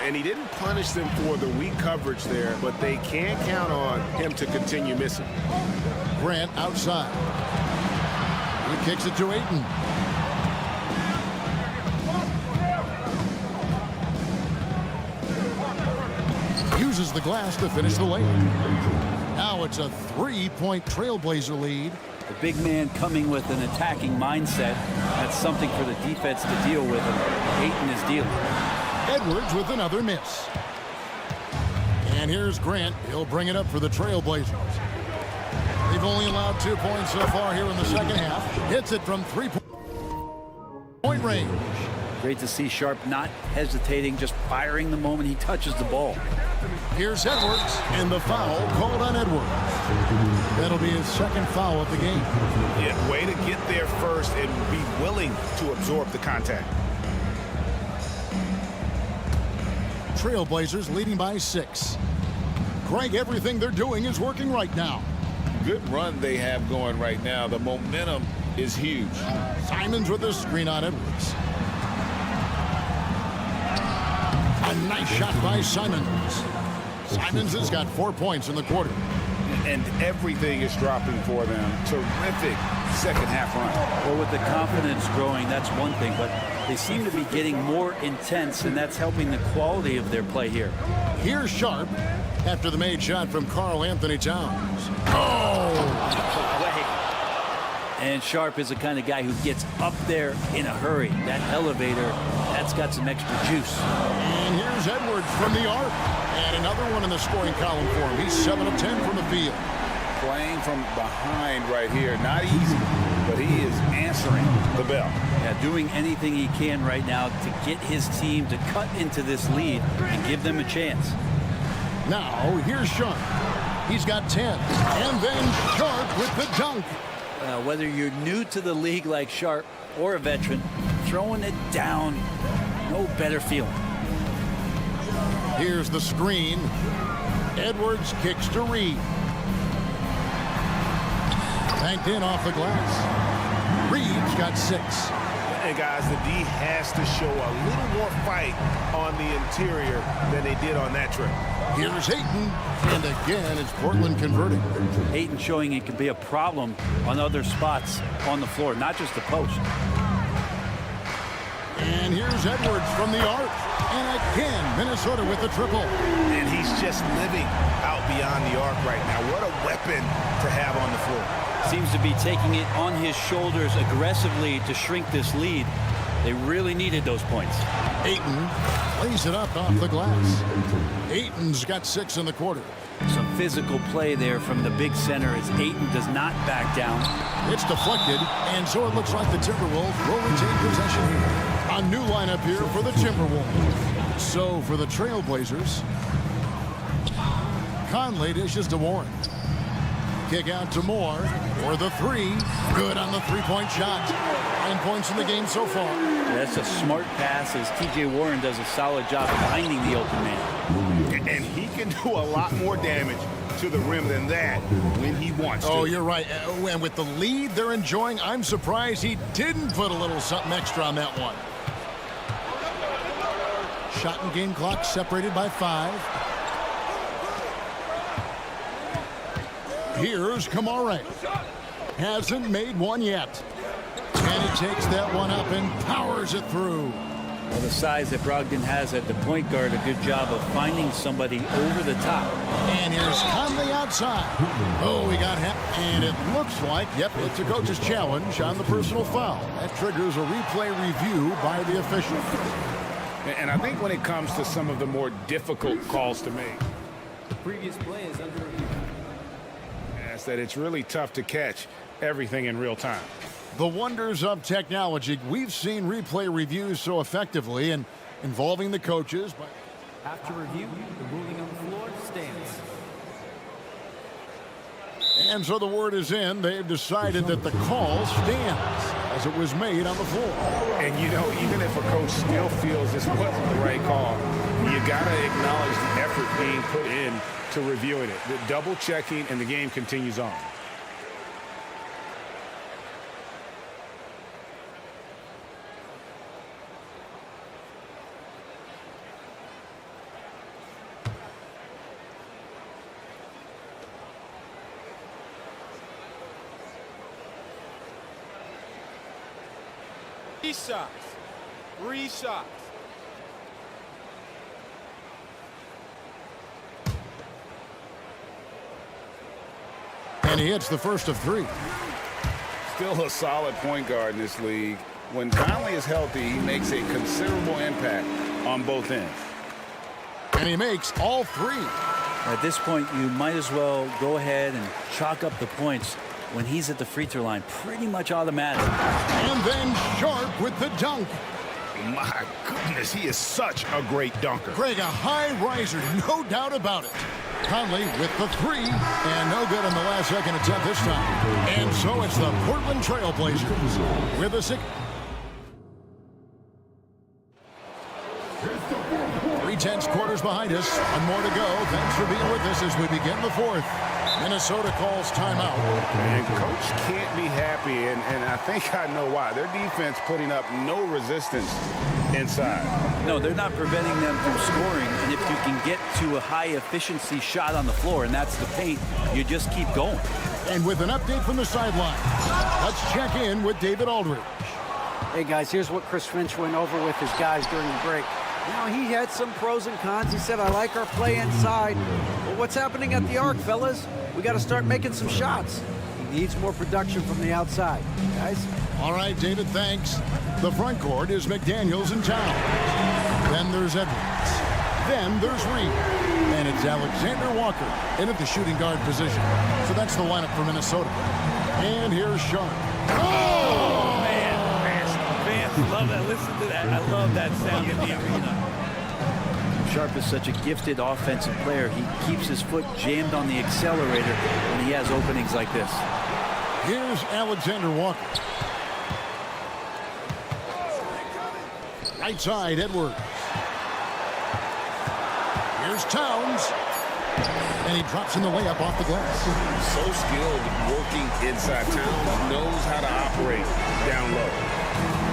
And he didn't punish them for the weak coverage there, but they can't count on him to continue missing. Grant outside. He kicks it to Ayton. Uses the glass to finish the layup. Now it's a 3-point Trailblazer lead. The big man coming with an attacking mindset. That's something for the defense to deal with, and Ayton is dealing. Edwards with another miss. And here's Grant. He'll bring it up for the Trailblazers. They've only allowed 2 points so far here in the second half. Hits it from 3-point range. Great to see Sharp not hesitating, just firing the moment he touches the ball. Here's Edwards, and the foul called on Edwards. That'll be his second foul of the game. Yeah, way to get there first and be willing to absorb the contact. Trailblazers leading by 6. Greg, everything they're doing is working right now. Good run they have going right now. The momentum is huge. Simons with a screen on Edwards. A nice shot by Simons. Simons has got 4 points in the quarter. And everything is dropping for them. Terrific second half run. Well, with the confidence growing, that's one thing, but they seem to be getting more intense, and that's helping the quality of their play here. Here's Sharp after the made shot from Karl Anthony Towns. Oh! And Sharp is the kind of guy who gets up there in a hurry. That elevator, that's got some extra juice. And here's Edwards from the arc. And another one in the scoring column for him. He's 7 of 10 from the field. Playing from behind right here. Not easy, but he is answering the bell. Yeah, doing anything he can right now to get his team to cut into this lead and give them a chance. Now, here's Sharp. He's got 10. And then Sharp with the dunk. Whether you're new to the league like Sharp or a veteran, throwing it down, no better feeling. Here's the screen. Edwards kicks to Reed. Banked in off the glass. Reed's got 6. And guys, the D has to show a little more fight on the interior than they did on that trip. Here's Ayton, and again it's Portland converting. Ayton showing it can be a problem on other spots on the floor, not just the post. And here's Edwards from the arc. And again, Minnesota with the triple. And he's just living out beyond the arc right now. What a weapon to have on the floor. Seems to be taking it on his shoulders aggressively to shrink this lead. They really needed those points. Ayton lays it up off the glass. Ayton's got 6 in the quarter. Some physical play there from the big center as Ayton does not back down. It's deflected, and so it looks like the Timberwolves will retain possession here. A new lineup here for the Timberwolves. So for the Trailblazers, Conley dishes to Warren. Kick out to Moore for the 3. Good on the three-point shot. 9 points in the game so far. That's a smart pass as T.J. Warren does a solid job finding the open man. And he can do a lot more damage to the rim than that when he wants to. Oh, you're right. And with the lead they're enjoying, I'm surprised he didn't put a little something extra on that one. Shot and game clock separated by 5. Here's Kamare. Hasn't made one yet. And he takes that one up and powers it through. Well, the size that Brogdon has at the point guard, a good job of finding somebody over the top. And here's Conley outside. Oh, we got him. And it looks like, yep, it's a coach's challenge on the personal foul. That triggers a replay review by the official. And I think when it comes to some of the more difficult calls to make, the previous play is under review. Yes, that it's really tough to catch everything in real time. The wonders of technology. We've seen replay reviews so effectively and involving the coaches. But after review, the ruling on the floor stands. And so the word is in. They've decided that the call stands as it was made on the floor. And, you know, even if a coach still feels this wasn't the right call, you got to acknowledge the effort being put in to reviewing it. The double checking, and the game continues on. Three shots. And he hits the first of 3. Still a solid point guard in this league. When Conley is healthy, he makes a considerable impact on both ends. And he makes all 3. At this point, you might as well go ahead and chalk up the points when he's at the free throw line. Pretty much automatic. And then Sharp with the dunk. My goodness, he is such a great dunker. Greg, a high riser, no doubt about it. Conley with the three, and no good on the last second attempt this time. And so it's the Portland Trail Blazers with a 3/10 quarters behind us. One more to go. Thanks for being with us as we begin the fourth. Minnesota calls timeout. And coach can't be happy, and I think I know why. Their defense putting up no resistance inside. No, they're not preventing them from scoring, and if you can get to a high-efficiency shot on the floor, and that's the paint, you just keep going. And with an update from the sideline, let's check in with David Aldridge. Hey, guys, here's what Chris Finch went over with his guys during the break. You know, he had some pros and cons. He said, I like our play inside. Well, what's happening at the arc, fellas? We got to start making some shots. He needs more production from the outside. Guys? All right, David, thanks. The front court is McDaniels and Towns. Then there's Edwards. Then there's Reed. And it's Alexander Walker in at the shooting guard position. So that's the lineup for Minnesota. And here's Sharp. Oh, man. Fans love that. Listen to that. I love that sound in the arena. Sharp is such a gifted offensive player. He keeps his foot jammed on the accelerator when he has openings like this. Here's Alexander Walker. Right side, Edwards. Here's Towns. And he drops in the layup off the glass. So skilled working inside. Towns knows how to operate down low.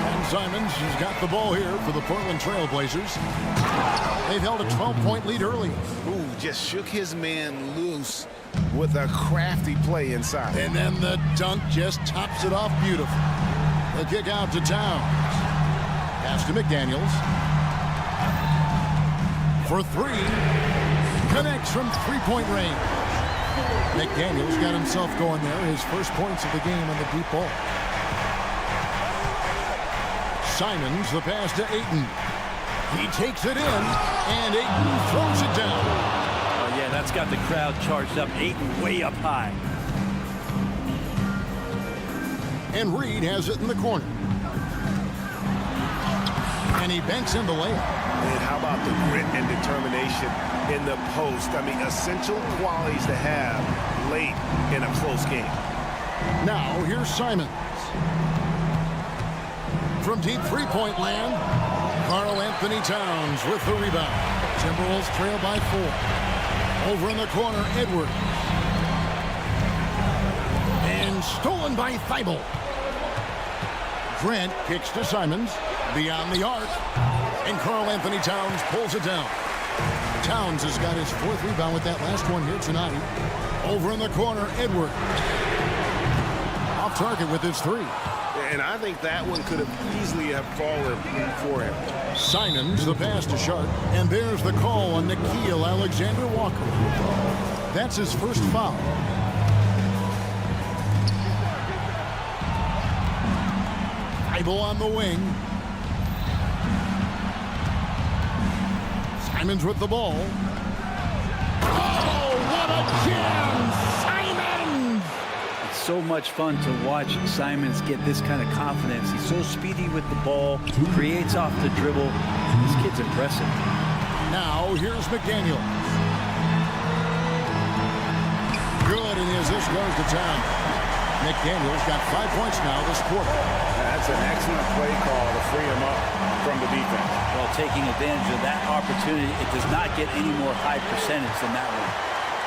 And Simons has got the ball here for the Portland Trail Blazers. They've held a 12-point lead early. Ooh, just shook his man loose with a crafty play inside. And then the dunk just tops it off beautiful. The kick out to Towns. Pass to McDaniels. For three. Connects from three-point range. McDaniels got himself going there. His first points of the game on the deep ball. Simons, the pass to Ayton. He takes it in, and Ayton throws it down. Oh, yeah, that's got the crowd charged up. Ayton way up high. And Reed has it in the corner. And he banks in the layup. And how about the grit and determination in the post? I mean, essential qualities to have late in a close game. Now, here's Simons. From deep three-point land, Karl Anthony Towns with the rebound. Timberwolves trail by 4. Over in the corner, Edwards. And stolen by Thibault. Grant kicks to Simons. Beyond the arc. And Karl Anthony Towns pulls it down. Towns has got his 4th rebound with that last one here tonight. Over in the corner, Edwards. Off target with his 3. And I think that one could have easily have fallen for him. Simons, the pass to Sharp. And there's the call on Nickeil Alexander-Walker. That's his first foul. Thibault on the wing. Simons with the ball. Oh, what a jam! Simons! It's so much fun to watch Simons get this kind of confidence. He's so speedy with the ball, creates off the dribble. This kid's impressive. Now, here's McDaniels. Good, and the assist goes to Town. McDaniels got 5 points now this quarter. That's an excellent play call to free him up from the defense. Well, taking advantage of that opportunity, it does not get any more high percentage than that one.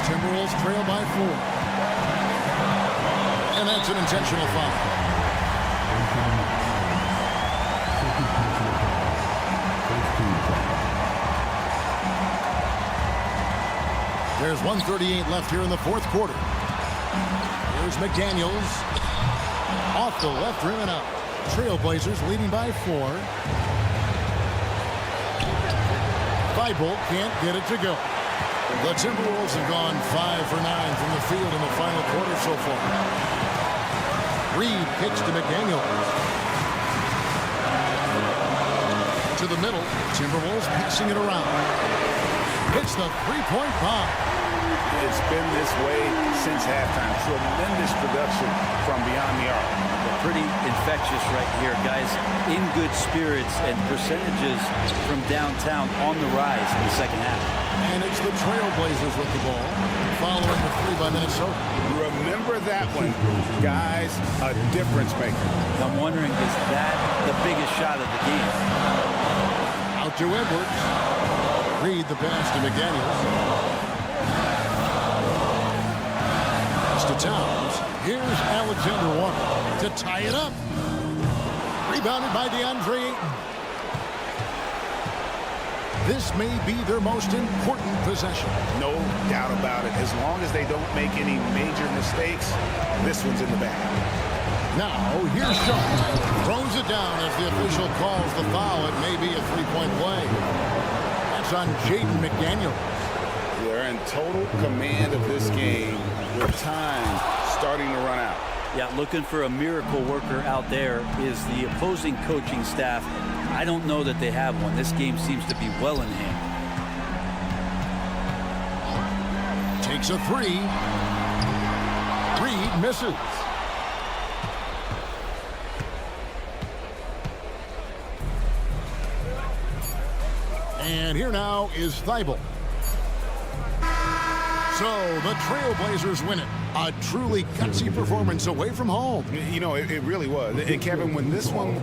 Timberwolves trail by 4. And that's an intentional foul. There's 1:38 left here in the 4th quarter. Here's McDaniels. Off the left rim and out. Trailblazers leading by 4. Thibault can't get it to go. The Timberwolves have gone 5 for 9 from the field in the final quarter so far. Reed kicks to McDaniels. To the middle. Timberwolves passing it around. Hits the three-point bomb. It's been this way since halftime. Tremendous production from beyond the arc. Pretty infectious right here. Guys in good spirits and percentages from downtown on the rise in the second half. And it's the Trailblazers with the ball, following the three by Minnesota. Remember that one, guys, a difference maker. I'm wondering, is that the biggest shot of the game? Out to Edwards. Reed the pass to McDaniels. It's to Towns. Here's Alexander Walker to tie it up. Rebounded by DeAndre Ayton. This may be their most important possession. No doubt about it. As long as they don't make any major mistakes, this one's in the bag. Now, here's Sean. Throws it down as the official calls the foul. It may be a three-point play. That's on Jaden McDaniels. They're in total command of this game with time starting to run out. Yeah, looking for a miracle worker out there is the opposing coaching staff. I don't know that they have one. This game seems to be well in hand. Takes a three. Reed misses. And here now is Thibault. So the Trailblazers win it. A truly gutsy performance away from home. You know, it really was. And Kevin, when this one...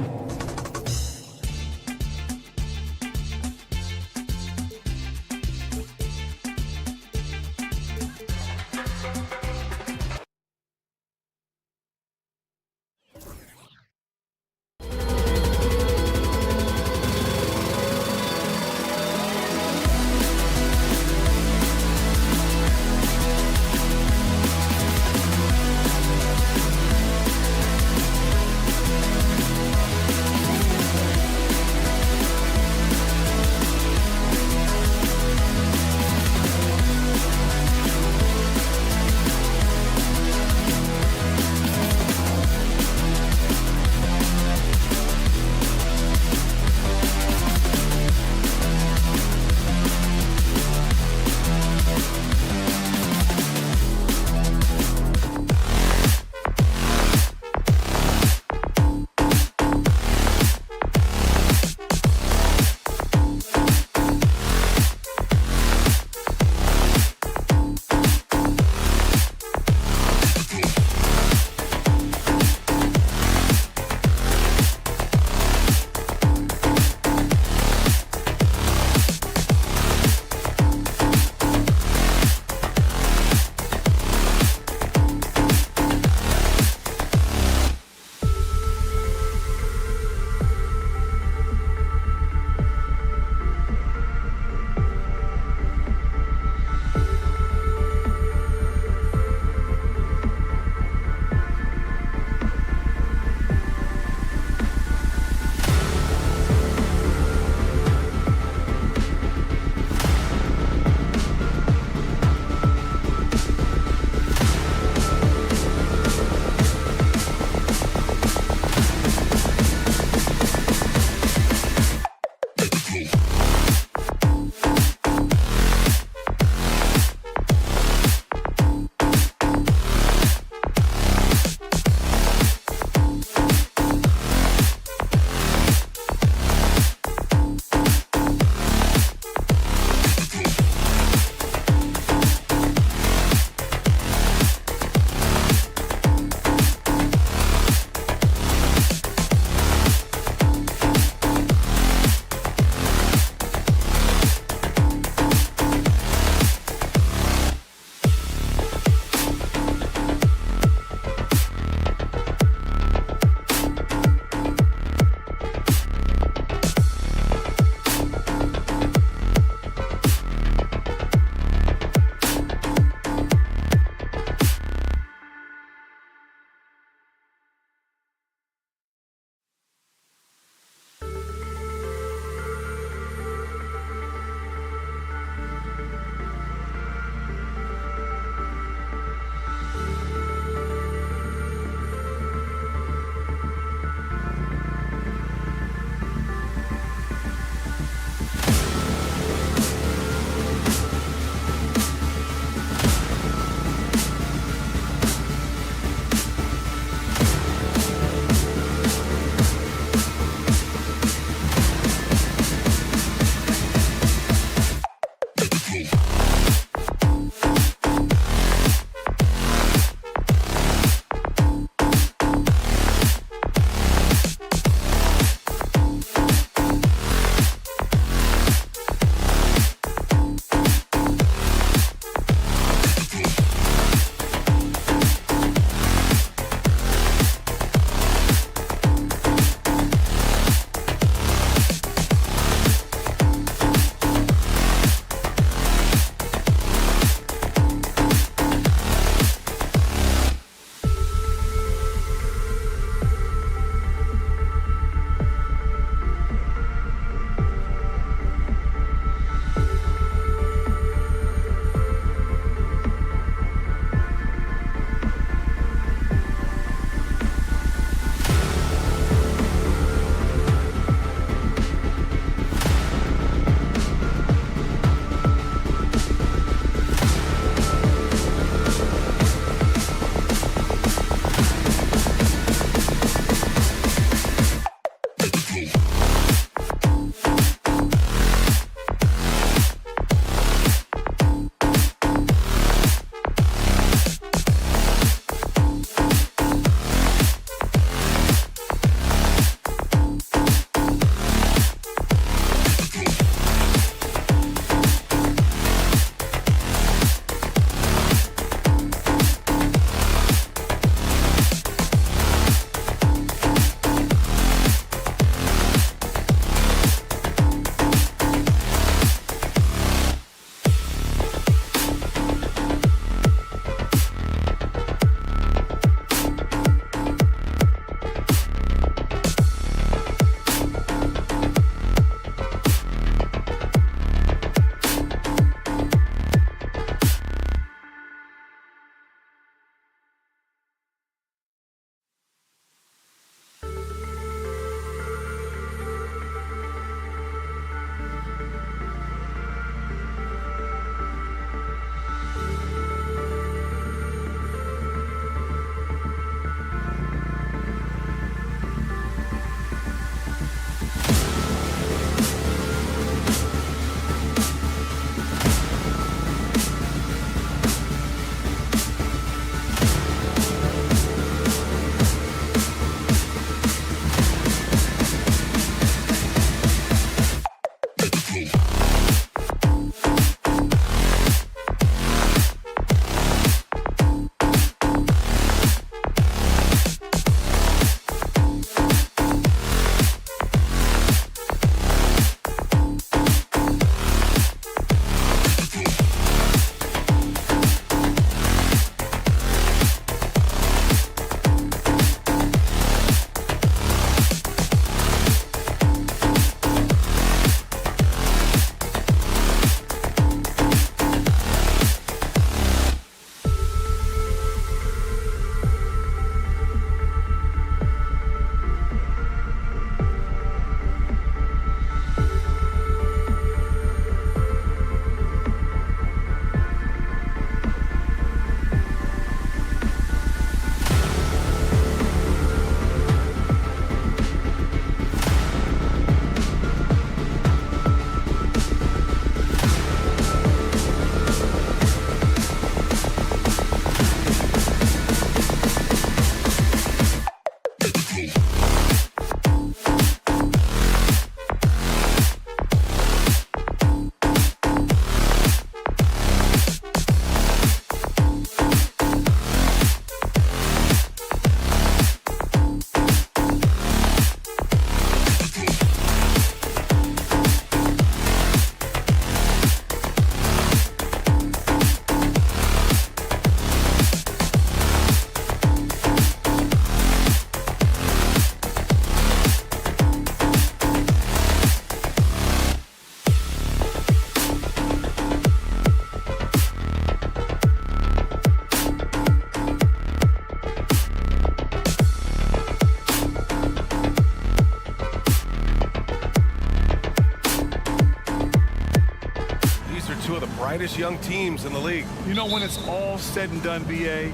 brightest young teams in the league. You know, when it's all said and done, BA,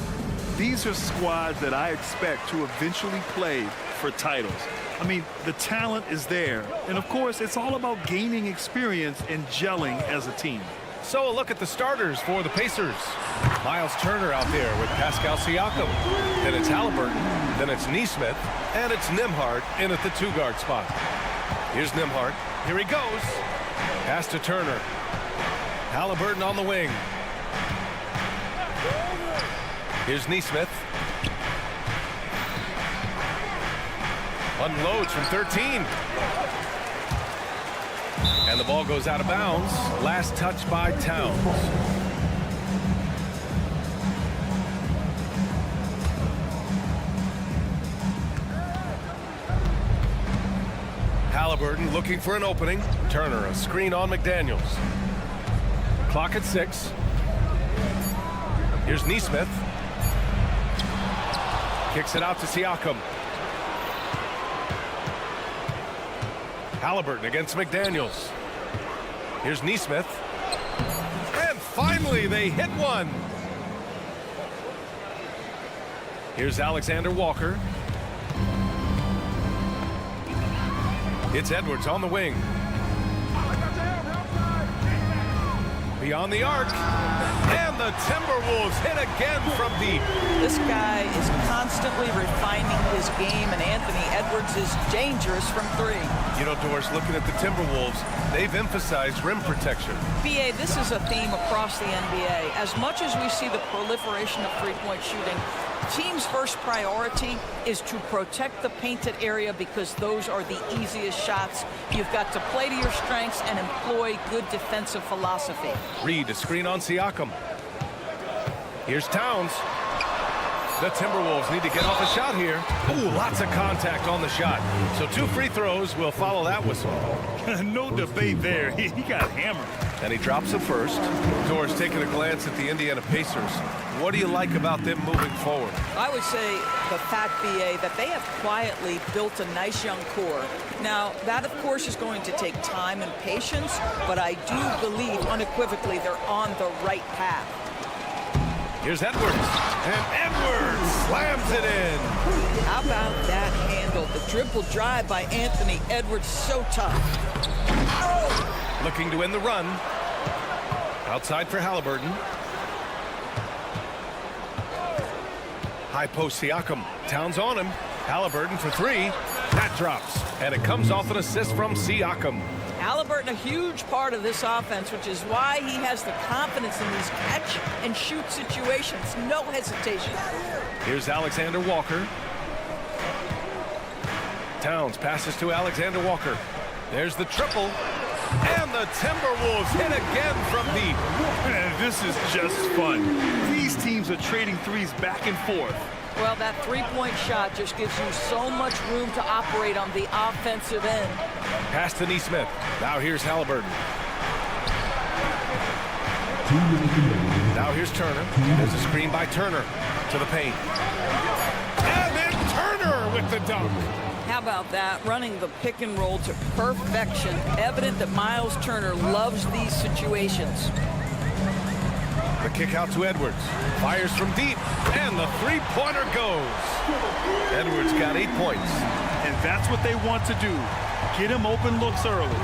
these are squads that I expect to eventually play for titles. I mean, the talent is there. And, of course, it's all about gaining experience and gelling as a team. So a look at the starters for the Pacers. Miles Turner out there with Pascal Siakam. Then it's Halliburton. Then it's Nesmith. And it's Nembhard in at the 2-guard spot. Here's Nembhard. Here he goes. Pass to Turner. Halliburton on the wing. Here's Nesmith. Unloads from 13. And the ball goes out of bounds. Last touch by Towns. Halliburton looking for an opening. Turner, a screen on McDaniels. Clock at 6. Here's Nesmith. Kicks it out to Siakam. Halliburton against McDaniels. Here's Nesmith. And finally they hit one. Here's Alexander Walker. It's Edwards on the wing. Beyond the arc. And the Timberwolves hit again from deep. This guy is constantly refining his game, and Anthony Edwards is dangerous from 3. You know, Doris, looking at the Timberwolves, they've emphasized rim protection. BA, this is a theme across the NBA. As much as we see the proliferation of three-point shooting, teams' first priority is to protect the painted area because those are the easiest shots. You've got to play to your strengths and employ good defensive philosophy. Reed, a screen on Siakam. Here's Towns. The Timberwolves need to get off a shot here. Ooh, lots of contact on the shot. So 2 free throws will follow that whistle. No debate there. He got hammered. And he drops it first. Doris, taking a glance at the Indiana Pacers. What do you like about them moving forward? I would say the fact, BA, that they have quietly built a nice young core. Now, that, of course, is going to take time and patience, but I do believe unequivocally they're on the right path. Here's Edwards. And Edwards slams it in. How about that handle? The dribble drive by Anthony Edwards, so tough. Looking to end the run. Outside for Halliburton. High post Siakam. Towns on him. Halliburton for 3. That drops. And it comes off an assist from Siakam. Halliburton, a huge part of this offense, which is why he has the confidence in these catch-and-shoot situations. No hesitation. Here's Alexander Walker. Towns passes to Alexander Walker. There's the triple. And the Timberwolves hit again from deep. Man, this is just fun. These teams are trading threes back and forth. Well, that three-point shot just gives you so much room to operate on the offensive end. Pass to Nesmith. Now here's Halliburton. Now here's Turner. There's a screen by Turner to the paint. And then Turner with the dunk. How about that? Running the pick and roll to perfection. Evident that Miles Turner loves these situations. The kick out to Edwards. Fires from deep. And the three-pointer goes. Edwards got 8 points. And that's what they want to do. Get him open looks early.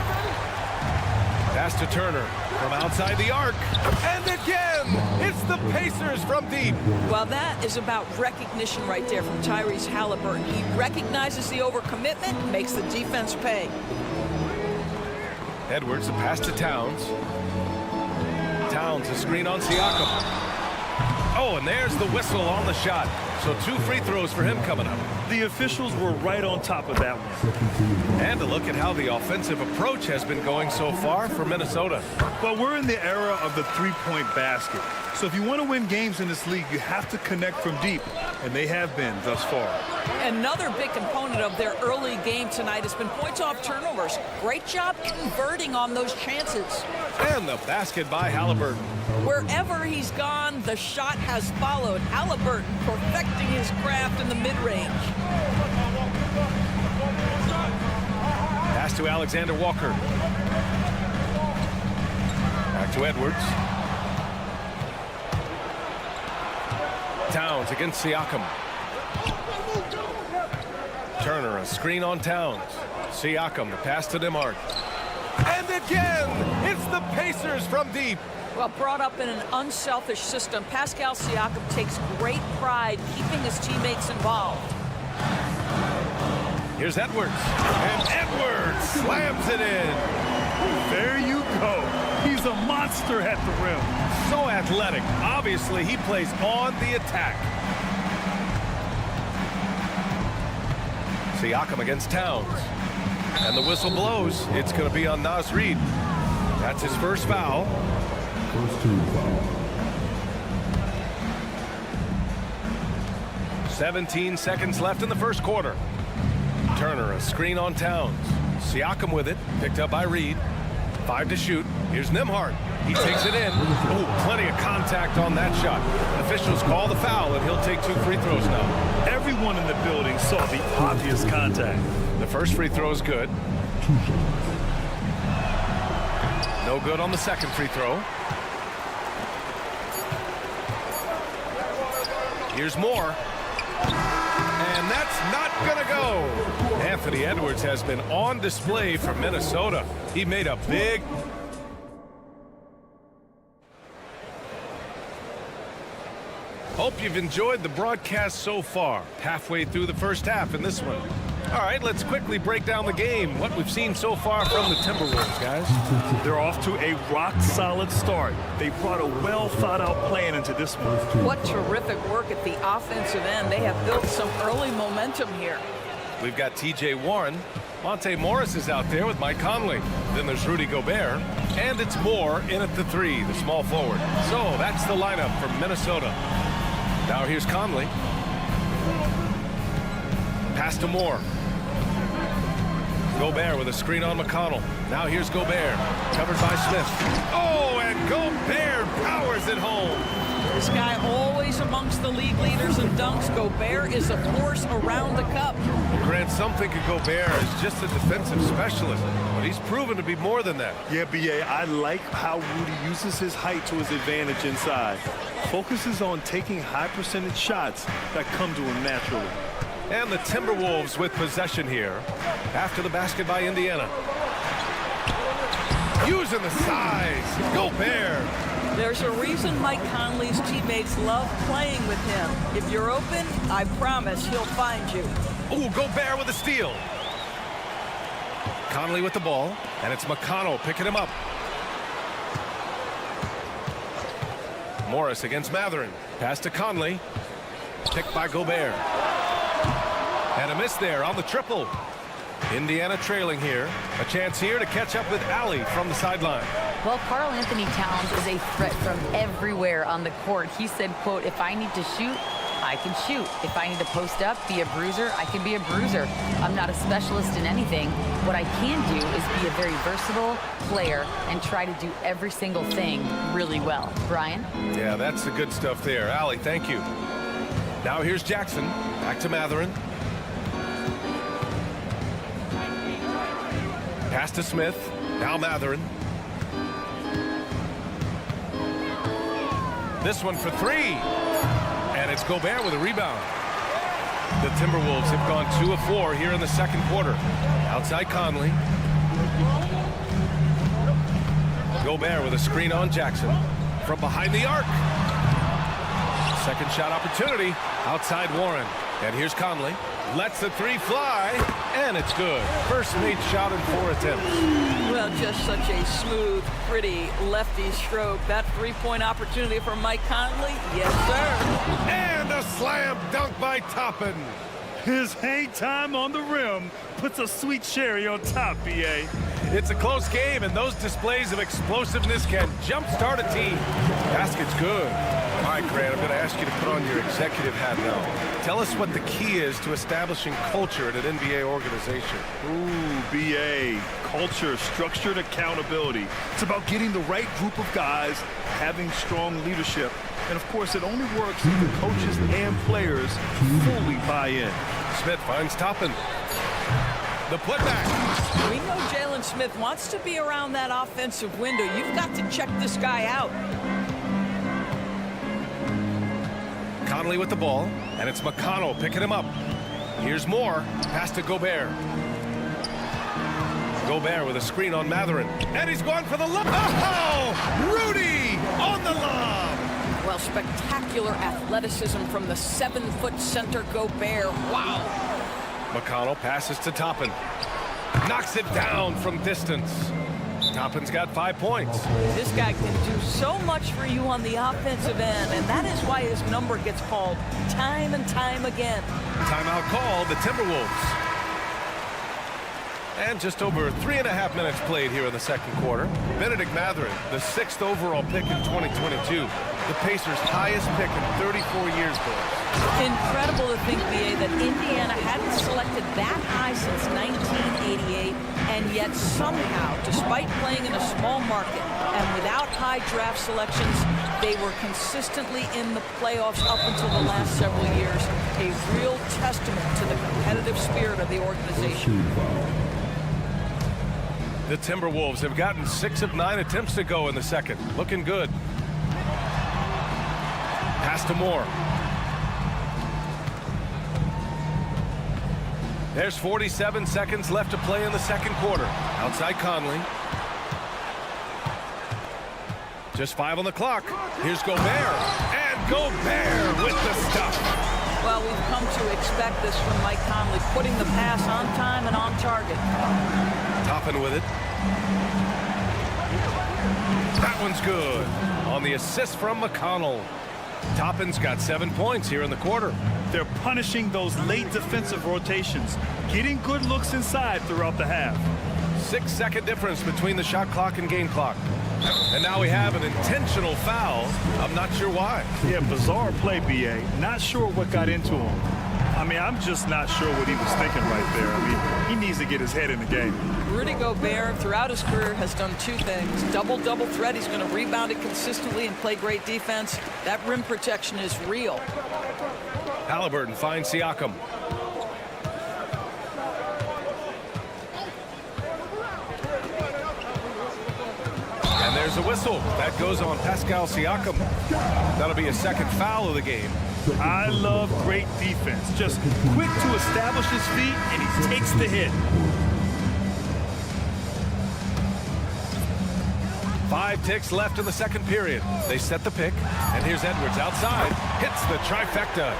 Pass to Turner from outside the arc. And again, it's the Pacers from deep. Well, that is about recognition right there from Tyrese Halliburton. He recognizes the overcommitment, makes the defense pay. Edwards, a pass to Towns. Towns, a screen on Siakam. Oh, and there's the whistle on the shot. So 2 free throws for him coming up. The officials were right on top of that one. And a look at how the offensive approach has been going so far for Minnesota. But we're in the era of the three-point basket. So if you want to win games in this league, you have to connect from deep. And they have been thus far. Another big component of their early game tonight has been points off turnovers. Great job converting on those chances. And the basket by Halliburton. Wherever he's gone, the shot has followed. Halliburton perfecting his craft in the mid-range. Pass to Alexander Walker. Back to Edwards. Towns against Siakam. Turner, a screen on Towns. Siakam, the pass to Nembhard. And again, it's the Pacers from deep. Well, brought up in an unselfish system, Pascal Siakam takes great pride keeping his teammates involved. Here's Edwards. And Edwards slams it in. There you go. He's a monster at the rim. So athletic. Obviously, he plays on the attack. Siakam against Towns. And the whistle blows. It's going to be on Naz Reid. That's his first foul. First team foul. 17 seconds left in the first quarter. Turner, a screen on Towns. Siakam with it, picked up by Reid. 5 to shoot. Here's Nembhard. He takes it in. Ooh, plenty of contact on that shot. Officials call the foul, and he'll take 2 free throws now. Everyone in the building saw the obvious contact. The first free throw is good. No good on the second free throw. Here's more. And that's not gonna go. Anthony Edwards has been on display for Minnesota. He made a big... Hope you've enjoyed the broadcast so far. Halfway through the first half in this one. All right, let's quickly break down the game. What we've seen so far from the Timberwolves, guys. They're off to a rock-solid start. They brought a well-thought-out plan into this one. What terrific work at the offensive end. They have built some early momentum here. We've got T.J. Warren. Monte Morris is out there with Mike Conley. Then there's Rudy Gobert. And it's Moore in at the 3, the small forward. So that's the lineup for Minnesota. Now here's Conley. Pass to Moore. Gobert with a screen on McConnell. Now here's Gobert, covered by Smith. Oh, and Gobert powers it home. This guy always amongst the league leaders in dunks. Gobert is a force around the cup. Grant, some think of Gobert as just a defensive specialist, but he's proven to be more than that. Yeah, B.A., I like how Rudy uses his height to his advantage inside. Focuses on taking high-percentage shots that come to him naturally. And the Timberwolves with possession here after the basket by Indiana. Using the size, Gobert. There's a reason Mike Conley's teammates love playing with him. If you're open, I promise he'll find you. Ooh, Gobert with a steal. Conley with the ball, and it's McConnell picking him up. Morris against Matherin. Pass to Conley. Picked by Gobert. And a miss there on the triple. Indiana trailing here. A chance here to catch up with Allie from the sideline. Well, Karl Anthony Towns is a threat from everywhere on the court. He said, quote, if I need to shoot, I can shoot. If I need to post up, be a bruiser, I can be a bruiser. I'm not a specialist in anything. What I can do is be a very versatile player and try to do every single thing really well. Brian? Yeah, that's the good stuff there. Allie, thank you. Now here's Jackson. Back to Matherin. Pass to Smith. Now Matherin. This one for 3. And it's Gobert with a rebound. The Timberwolves have gone 2 of 4 here in the second quarter. Outside Conley. Gobert with a screen on Jackson. From behind the arc. Second shot opportunity. Outside Warren. And here's Conley. Lets the 3 fly. And it's good. First made shot in 4 attempts. Well, just such a smooth, pretty lefty stroke. That three-point opportunity for Mike Conley. Yes, sir. And a slam dunk by Toppin. His hang time on the rim puts a sweet cherry on top, B.A. It's a close game, and those displays of explosiveness can jumpstart a team. Basket's good. All right, Grant, I'm going to ask you to put on your executive hat now. Tell us what the key is to establishing culture at an NBA organization. Ooh, B.A. Culture, structured accountability. It's about getting the right group of guys, having strong leadership. And, of course, it only works if the coaches and players fully buy in. Smith finds Toppin. The putback. We know Jalen Smith wants to be around that offensive window. You've got to check this guy out. Conley with the ball, and it's McConnell picking him up. Here's Moore. Pass to Gobert. Gobert with a screen on Matherin. And he's going for the lob. Oh! Rudy on the lob. Well, spectacular athleticism from the 7-foot center Gobert. Wow. McConnell passes to Toppin. Knocks it down from distance. Toppin's got 5 points. This guy can do so much for you on the offensive end, and that is why his number gets called time and time again. Timeout called, the Timberwolves. And just over 3.5 minutes played here in the second quarter. Benedict Matherin, the 6th overall pick in 2022. The Pacers' highest pick in 34 years, boys. Incredible to think, BA, that Indiana hadn't selected that high since 1988, and yet somehow, despite playing in a small market and without high draft selections, they were consistently in the playoffs up until the last several years. A real testament to the competitive spirit of the organization. The Timberwolves have gotten 6 of 9 attempts to go in the second. Looking good. Pass to Moore. There's 47 seconds left to play in the second quarter. Outside Conley. Just 5 on the clock. Here's Gobert. And Gobert with the stuff. Well, we've come to expect this from Mike Conley, putting the pass on time and on target. Toppin with it. That one's good. On the assist from McConnell. Toppin's got 7 points here in the quarter. They're punishing those late defensive rotations, getting good looks inside throughout the half. 6-second difference between the shot clock and game clock. And now we have an intentional foul. I'm not sure why. Yeah, bizarre play, BA. Not sure what got into him. I mean, I'm just not sure what he was thinking right there. I mean, he needs to get his head in the game. Rudy Gobert, throughout his career, has done 2 things. Double-double threat. He's going to rebound it consistently and play great defense. That rim protection is real. Halliburton finds Siakam. And there's a whistle. That goes on Pascal Siakam. That'll be a second foul of the game. I love great defense. Just quick to establish his feet, and he takes the hit. 5 ticks left in the second period. They set the pick, and here's Edwards outside. Hits the trifecta.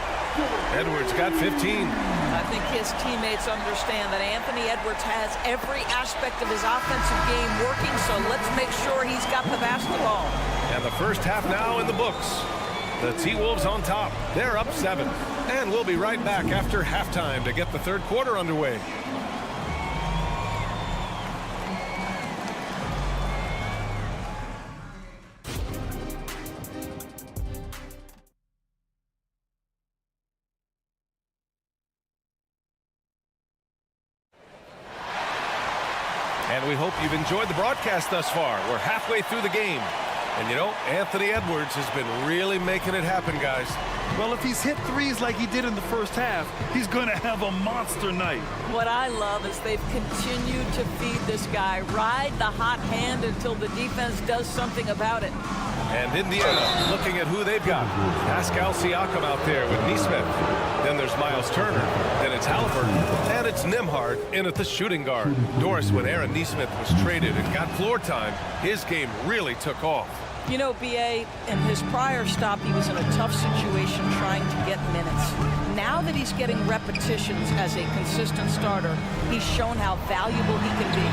Edwards got 15. I think his teammates understand that Anthony Edwards has every aspect of his offensive game working, so let's make sure he's got the basketball. And the first half now in the books. The T-Wolves on top. They're up 7. And we'll be right back after halftime to get the third quarter underway. And we hope you've enjoyed the broadcast thus far. We're halfway through the game. And you know, Anthony Edwards has been really making it happen, guys. Well, if he's hit threes like he did in the first half, he's going to have a monster night. What I love is they've continued to feed this guy, ride the hot hand until the defense does something about it. And Indiana looking at who they've got. Pascal Siakam out there with Nesmith. Then there's Miles Turner. Then it's Halliburton. And it's Nembhard in at the shooting guard. Doris, when Aaron Nesmith was traded and got floor time, his game really took off. You know, B.A., in his prior stop, he was in a tough situation trying to get minutes. Now that he's getting repetitions as a consistent starter, he's shown how valuable he can be.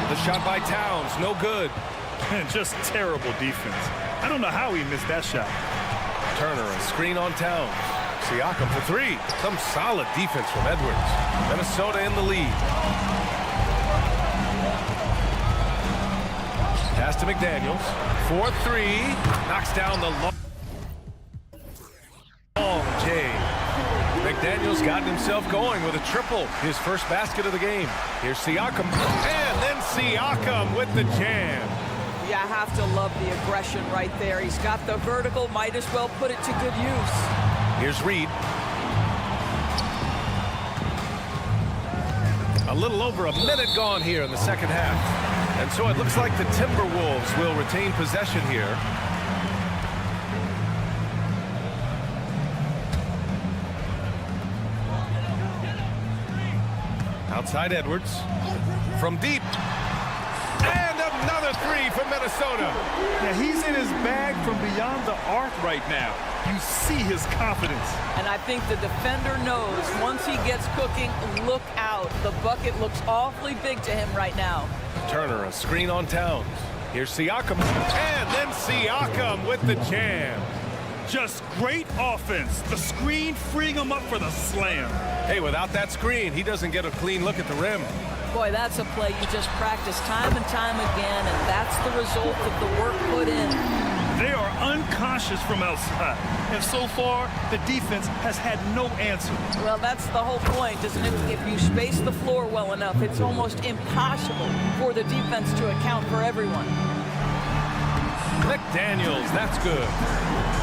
The shot by Towns, no good. Just terrible defense. I don't know how he missed that shot. Turner, a screen on Towns. Siakam for 3. Some solid defense from Edwards. Minnesota in the lead. Pass to McDaniels. 4-3. Knocks down the long J. McDaniels gotten himself going with a triple. His first basket of the game. Here's Siakam. And then Siakam with the jam. Yeah, I have to love the aggression right there. He's got the vertical, might as well put it to good use. Here's Reed. A little over a minute gone here in the second half. And so it looks like the Timberwolves will retain possession here. Outside Edwards. From deep. And another three from Minnesota. Yeah, he's in his bag from beyond the arc right now. You see his confidence. And I think the defender knows once he gets cooking, look out. The bucket looks awfully big to him right now. Turner, a screen on Towns. Here's Siakam. And then Siakam with the jam. Just great offense. The screen freeing him up for the slam. Hey, without that screen, he doesn't get a clean look at the rim. Boy, that's a play you just practice time and time again, and that's the result of the work put in. They are unconscious from outside, and so far, the defense has had no answer. Well, that's the whole point, isn't it? If you space the floor well enough, it's almost impossible for the defense to account for everyone. McDaniels, that's good.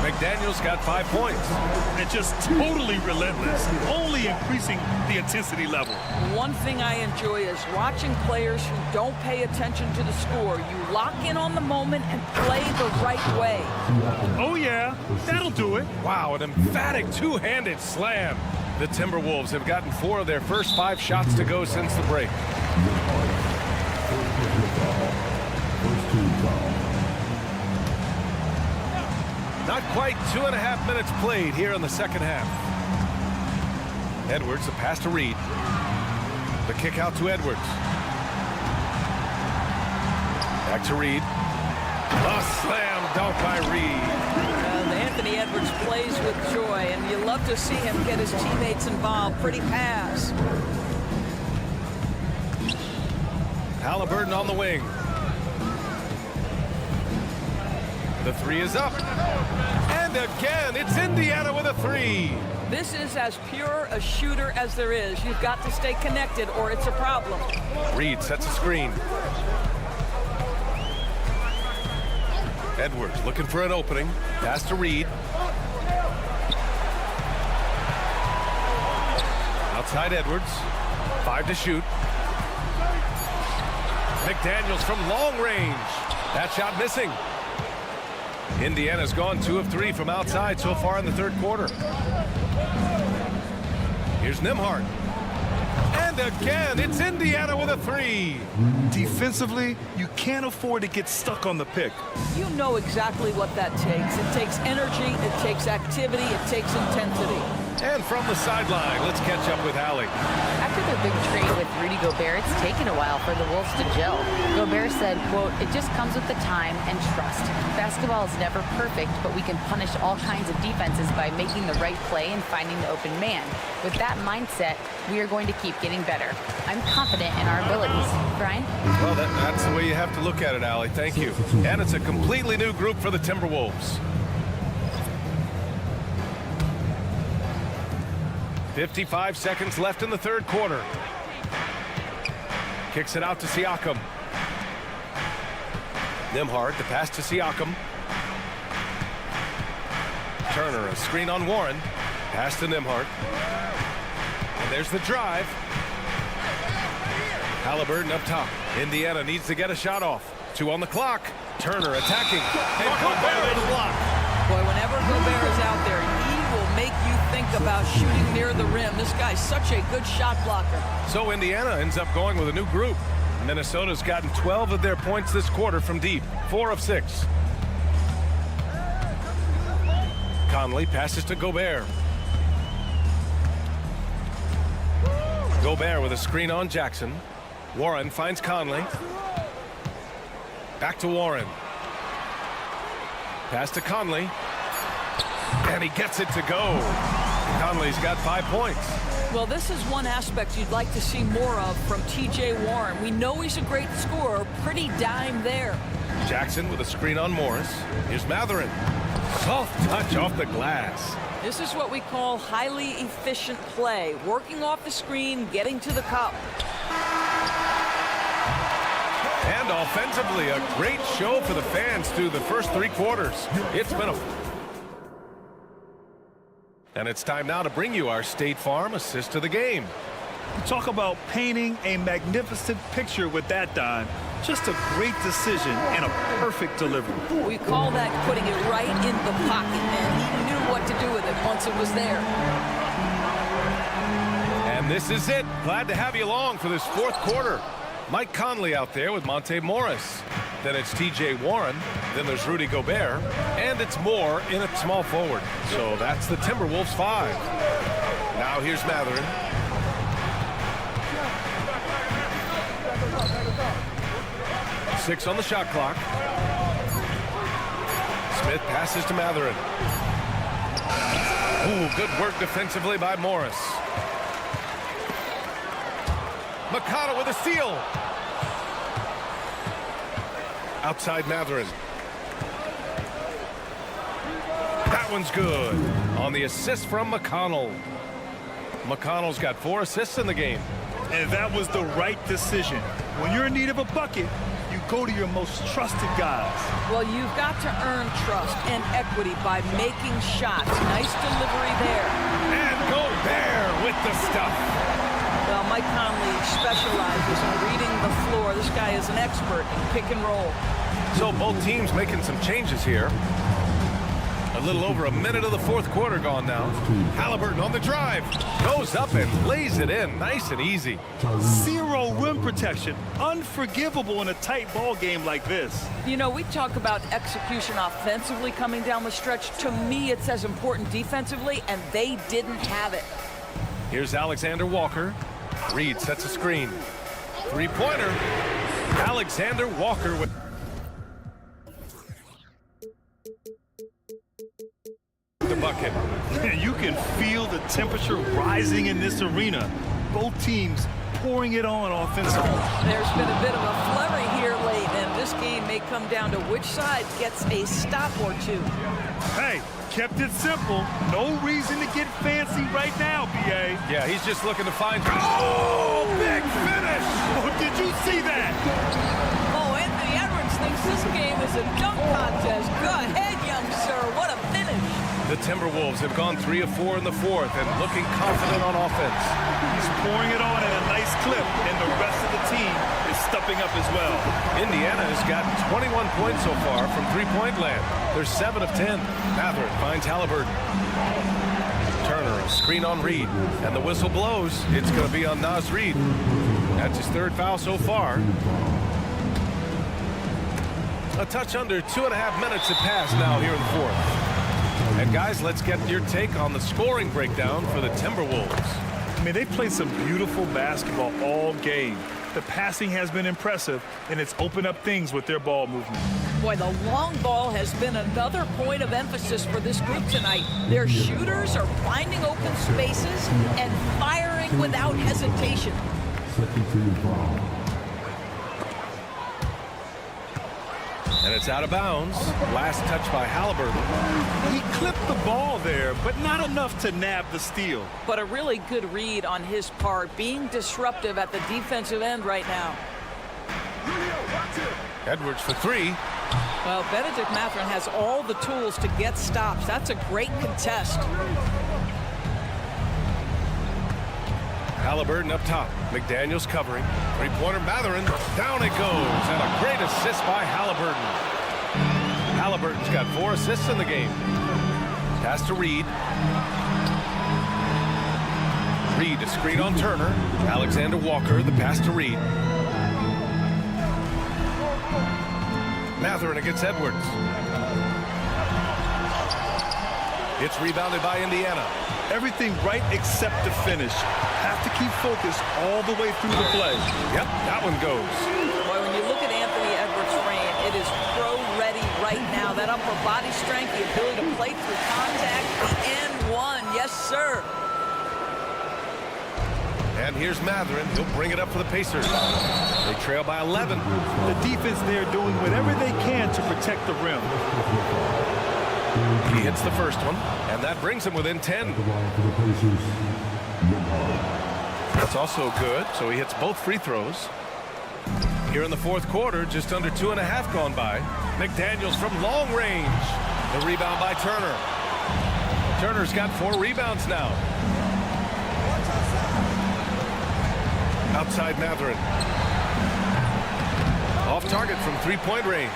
McDaniels got 5 points. And just totally relentless, only increasing the intensity level. One thing I enjoy is watching players who don't pay attention to the score. You lock in on the moment and play the right way. Oh, yeah, that'll do it. Wow, an emphatic two-handed slam. The Timberwolves have gotten 4 of their first 5 shots to go since the break. Not quite 2.5 minutes played here in the second half. Edwards, a pass to Reed. The kick out to Edwards. Back to Reed. A slam dunk by Reed. Anthony Edwards plays with joy, and you love to see him get his teammates involved. Pretty pass. Halliburton on the wing. The three is up. And again, it's Indiana with a three. This is as pure a shooter as there is. You've got to stay connected or it's a problem. Reed sets a screen. Edwards looking for an opening. Pass to Reed. Outside Edwards. 5 to shoot. McDaniels from long range. That shot missing. Indiana's gone 2 of 3 from outside so far in the third quarter. Here's Nembhard. And again, it's Indiana with a three. Defensively, you can't afford to get stuck on the pick. You know exactly what that takes. It takes energy, it takes activity, it takes intensity. And from the sideline, let's catch up with Allie. After their big trade with Rudy Gobert, it's taken a while for the Wolves to gel. Gobert said, quote, "It just comes with the time and trust. Basketball is never perfect, but we can punish all kinds of defenses by making the right play and finding the open man. With that mindset, we are going to keep getting better. I'm confident in our abilities." Brian? Well, that's the way you have to look at it, Allie. Thank you. And it's a completely new group for the Timberwolves. 55 seconds left in the third quarter. Kicks it out to Siakam. Nembhard, the pass to Siakam. Turner, a screen on Warren. Pass to Nembhard. And there's the drive. Halliburton up top. Indiana needs to get a shot off. 2 on the clock. Turner attacking. And Gobert with the block. Boy, whenever Gobert is out there, he will make you think about shooting near the rim. This guy's such a good shot blocker. So Indiana ends up going with a new group. Minnesota's gotten 12 of their points this quarter from deep. 4 of 6. Conley passes to Gobert. Gobert with a screen on Jackson. Warren finds Conley. Back to Warren. Pass to Conley. And he gets it to go. Conley's got 5 points. Well, this is one aspect you'd like to see more of from T.J. Warren. We know he's a great scorer. Pretty dime there. Jackson with a screen on Morris. Here's Matherin. Soft touch off the glass. This is what we call highly efficient play. Working off the screen, getting to the cup. And offensively, a great show for the fans through the first 3 quarters. It's been a... And it's time now to bring you our State Farm assist of the game. Talk about painting a magnificent picture with that dime. Just a great decision and a perfect delivery. We call that putting it right in the pocket, man. He knew what to do with it once it was there. And And this is it. Glad to have you along for this fourth quarter. Mike Conley out there with Monte Morris. Then it's T.J. Warren. Then there's Rudy Gobert. And it's Moore in at small forward. So that's the Timberwolves 5. Now here's Matherin. Six on the shot clock. Smith passes to Matherin. Ooh, good work defensively by Morris. McConnell with a steal. Outside Matherin. That one's good. On the assist from McConnell. McConnell's got 4 assists in the game. And that was the right decision. When you're in need of a bucket, you go to your most trusted guys. Well, you've got to earn trust and equity by making shots. Nice delivery there. And Gobert with the stuff. Well, Mike Conley specializes in reading the floor. This guy is an expert in pick and roll. So both teams making some changes here. A little over a minute of the fourth quarter gone now. Halliburton on the drive. Goes up and lays it in. Nice and easy. 0 rim protection. Unforgivable in a tight ball game like this. You know, we talk about execution offensively coming down the stretch. To me, it's as important defensively, and they didn't have it. Here's Alexander Walker. Reed sets a screen. Three-pointer. Alexander Walker with the bucket. You can feel the temperature rising in this arena. Both teams pouring it on offensively. There's been a bit of a flurry here late, and this game may come down to which side gets a stop or two. Hey, kept it simple. No reason to get fancy right now, B.A. Yeah, he's just looking to find... Oh, big finish! Oh, did you see that? Oh, Anthony Edwards thinks this game is a dunk contest. Go ahead, young sir. What a finish. The Timberwolves have gone 3 of 4 in the fourth and looking confident on offense. He's pouring it on at a nice clip, and the rest of the team is stepping up as well. Indiana has got 21 points so far from three-point land. They're 7 of 10. Matherin finds Halliburton. Turner, a screen on Reed, and the whistle blows. It's going to be on Naz Reed. That's his 3rd foul so far. A touch under 2.5 minutes have passed now here in the fourth. And guys, let's get your take on the scoring breakdown for the Timberwolves. I mean, they played some beautiful basketball all game. The passing has been impressive, and it's opened up things with their ball movement. Boy, the long ball has been another point of emphasis for this group tonight. Their shooters are finding open spaces and firing without hesitation. Second team foul. And it's out of bounds. Last touch by Halliburton. He clipped the ball there, but not enough to nab the steal. But a really good read on his part, being disruptive at the defensive end right now. Edwards for 3. Well, Benedict Matherin has all the tools to get stops. That's a great contest. Halliburton up top. McDaniels covering. Three-pointer Matherin. Down it goes. And a great assist by Halliburton. Halliburton's got 4 assists in the game. Pass to Reed. Reed, a screen on Turner. Alexander Walker, the pass to Reed. Matherin against Edwards. It's rebounded by Indiana. Everything right except the finish. Have to keep focused all the way through the play. Yep, that one goes. Boy, when you look at Anthony Edwards' frame, it is pro-ready right now. That upper body strength, the ability to play through contact, the N1, yes, sir. And here's Matherin. He'll bring it up for the Pacers. They trail by 11. The defense there doing whatever they can to protect the rim. He hits the first one, and that brings him within 10. That's also good, so he hits both free throws. Here in the fourth quarter, just under 2.5 gone by. McDaniels from long range. The rebound by Turner. Turner's got 4 rebounds now. Outside Matherin. Off target from 3-point range.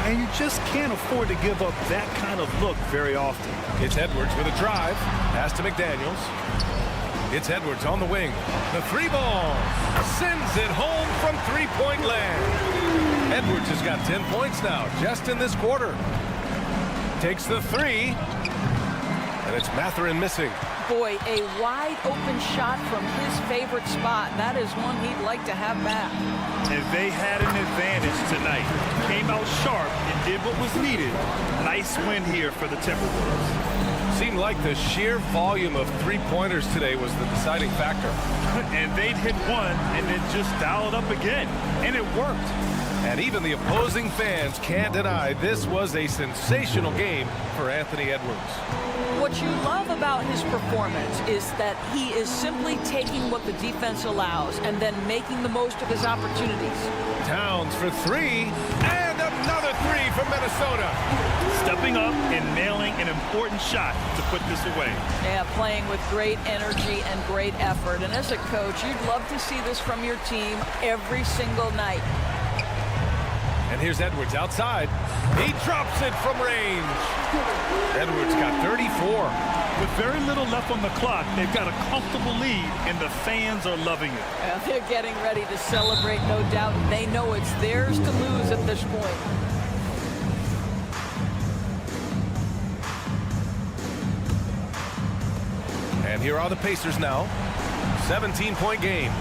And you just can't afford to give up that kind of look very often. It's Edwards with a drive. Pass to McDaniels. It's Edwards on the wing. The three ball. Sends it home from three-point land. Edwards has got 10 points now, just in this quarter. Takes the three. And it's Mathurin missing. Boy, a wide open shot from his favorite spot. That is one he'd like to have back. And they had an advantage tonight. Came out sharp and did what was needed. Nice win here for the Timberwolves. Seemed like the sheer volume of three-pointers today was the deciding factor. And they'd hit one and then just dial it up again. And it worked. And even the opposing fans can't deny this was a sensational game for Anthony Edwards. What you love about his performance is that he is simply taking what the defense allows and then making the most of his opportunities. Towns for three, and another three from Minnesota. Stepping up and nailing an important shot to put this away. Yeah, playing with great energy and great effort. And as a coach, you'd love to see this from your team every single night. And here's Edwards outside. He drops it from range. Edwards got 34. With very little left on the clock, they've got a comfortable lead, and the fans are loving it. Yeah, they're getting ready to celebrate, no doubt. They know it's theirs to lose at this point. And here are the Pacers now. 17-point game.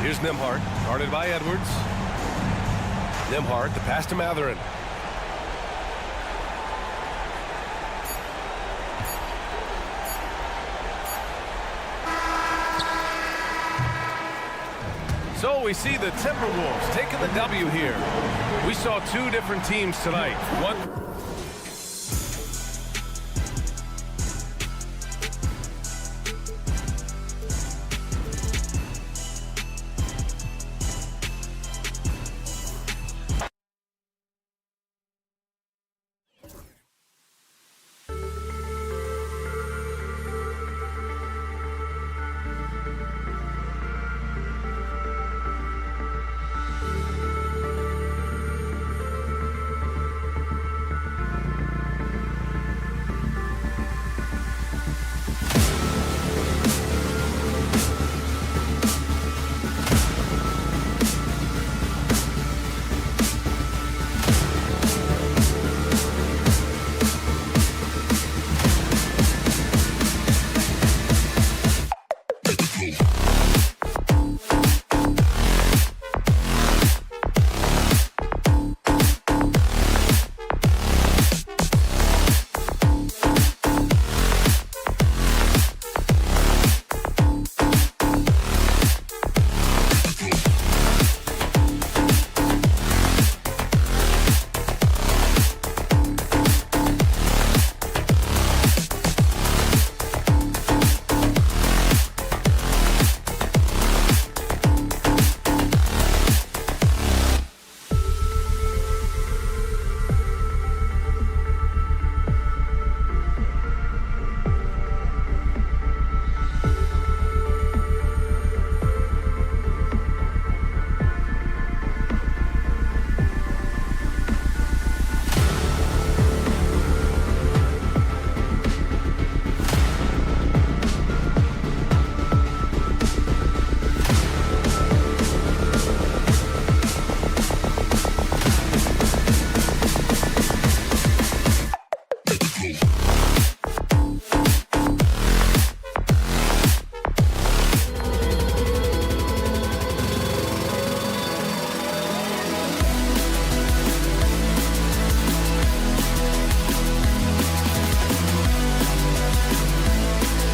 Here's Nembhard, guarded by Edwards. Nembhard, the pass to Mathurin. So we see the Timberwolves taking the W here. We saw two different teams tonight. One